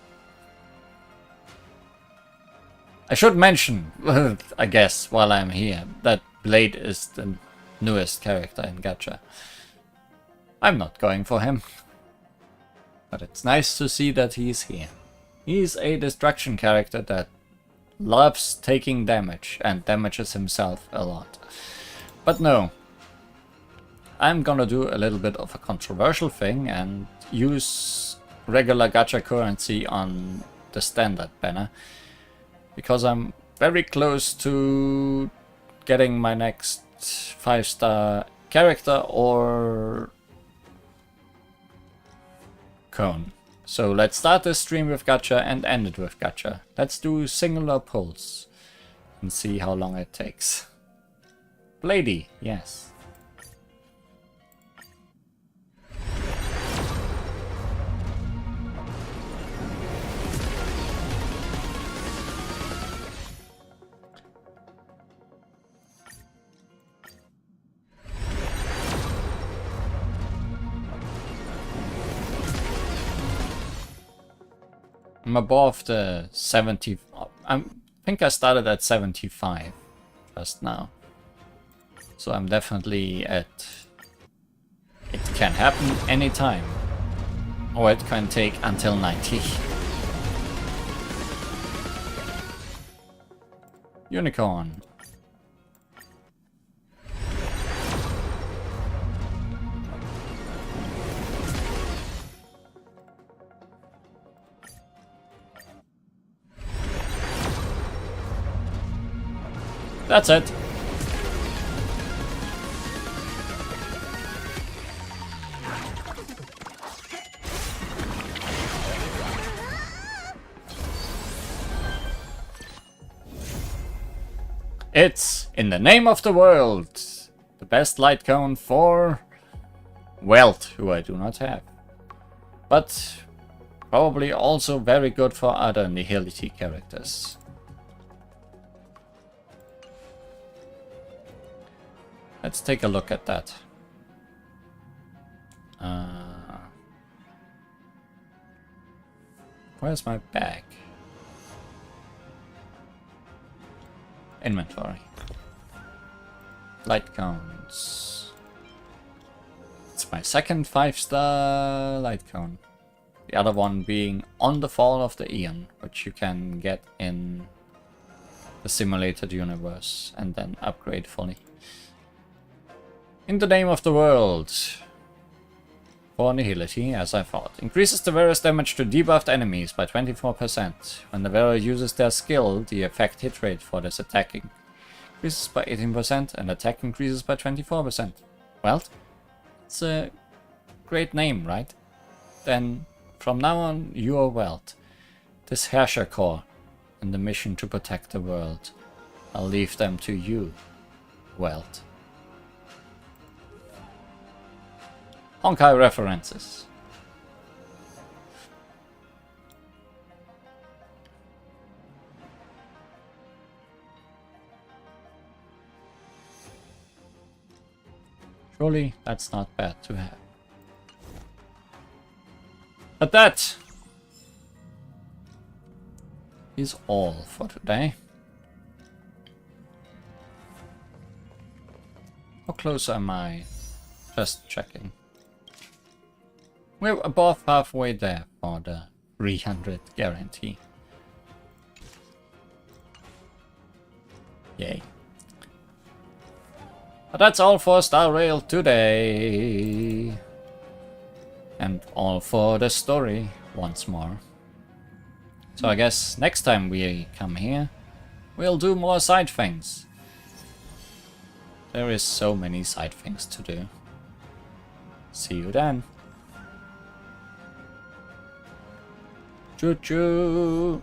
I should mention, I guess, while I'm here, that Blade is the newest character in Gacha. I'm not going for him. But it's nice to see that he's here. He's a destruction character that loves taking damage and damages himself a lot. But no, I'm gonna do a little bit of a controversial thing and use regular gacha currency on the standard banner, because I'm very close to getting my next 5-star character or cone. So let's start this stream with gacha and end it with gacha. Let's do singular pulls and see how long it takes. Lady, yes. I'm above the 70. I think I started at 75 just now. So I'm definitely at... It can happen anytime. Or it can take until 90. Unicorn. That's it. It's in the name of the world. The best light cone for wealth, who I do not have. But probably also very good for other nihility characters. Let's take a look at that. Where's my bag? Inventory. Light cones. It's my second 5-star light cone. The other one being On the Fall of the Eon, which you can get in the simulated universe and then upgrade fully. In the Name of the World. For Nihility, as I thought. Increases the various damage to debuffed enemies by 24%. When the wearer uses their skill, the effect hit rate for this attacking increases by 18% and attack increases by 24%. Well, it's a great name, right? Then, from now on, you are Welt. This Herrscher Corps and the mission to protect the world. I'll leave them to you, Welt. Honkai references. Surely that's not bad to have. But that is all for today. How close am I? Just checking. We're above halfway there for the 300 guarantee. Yay. But that's all for Star Rail today. And all for the story once more. So I guess next time we come here, we'll do more side things. There is so many side things to do. See you then. Choo choo.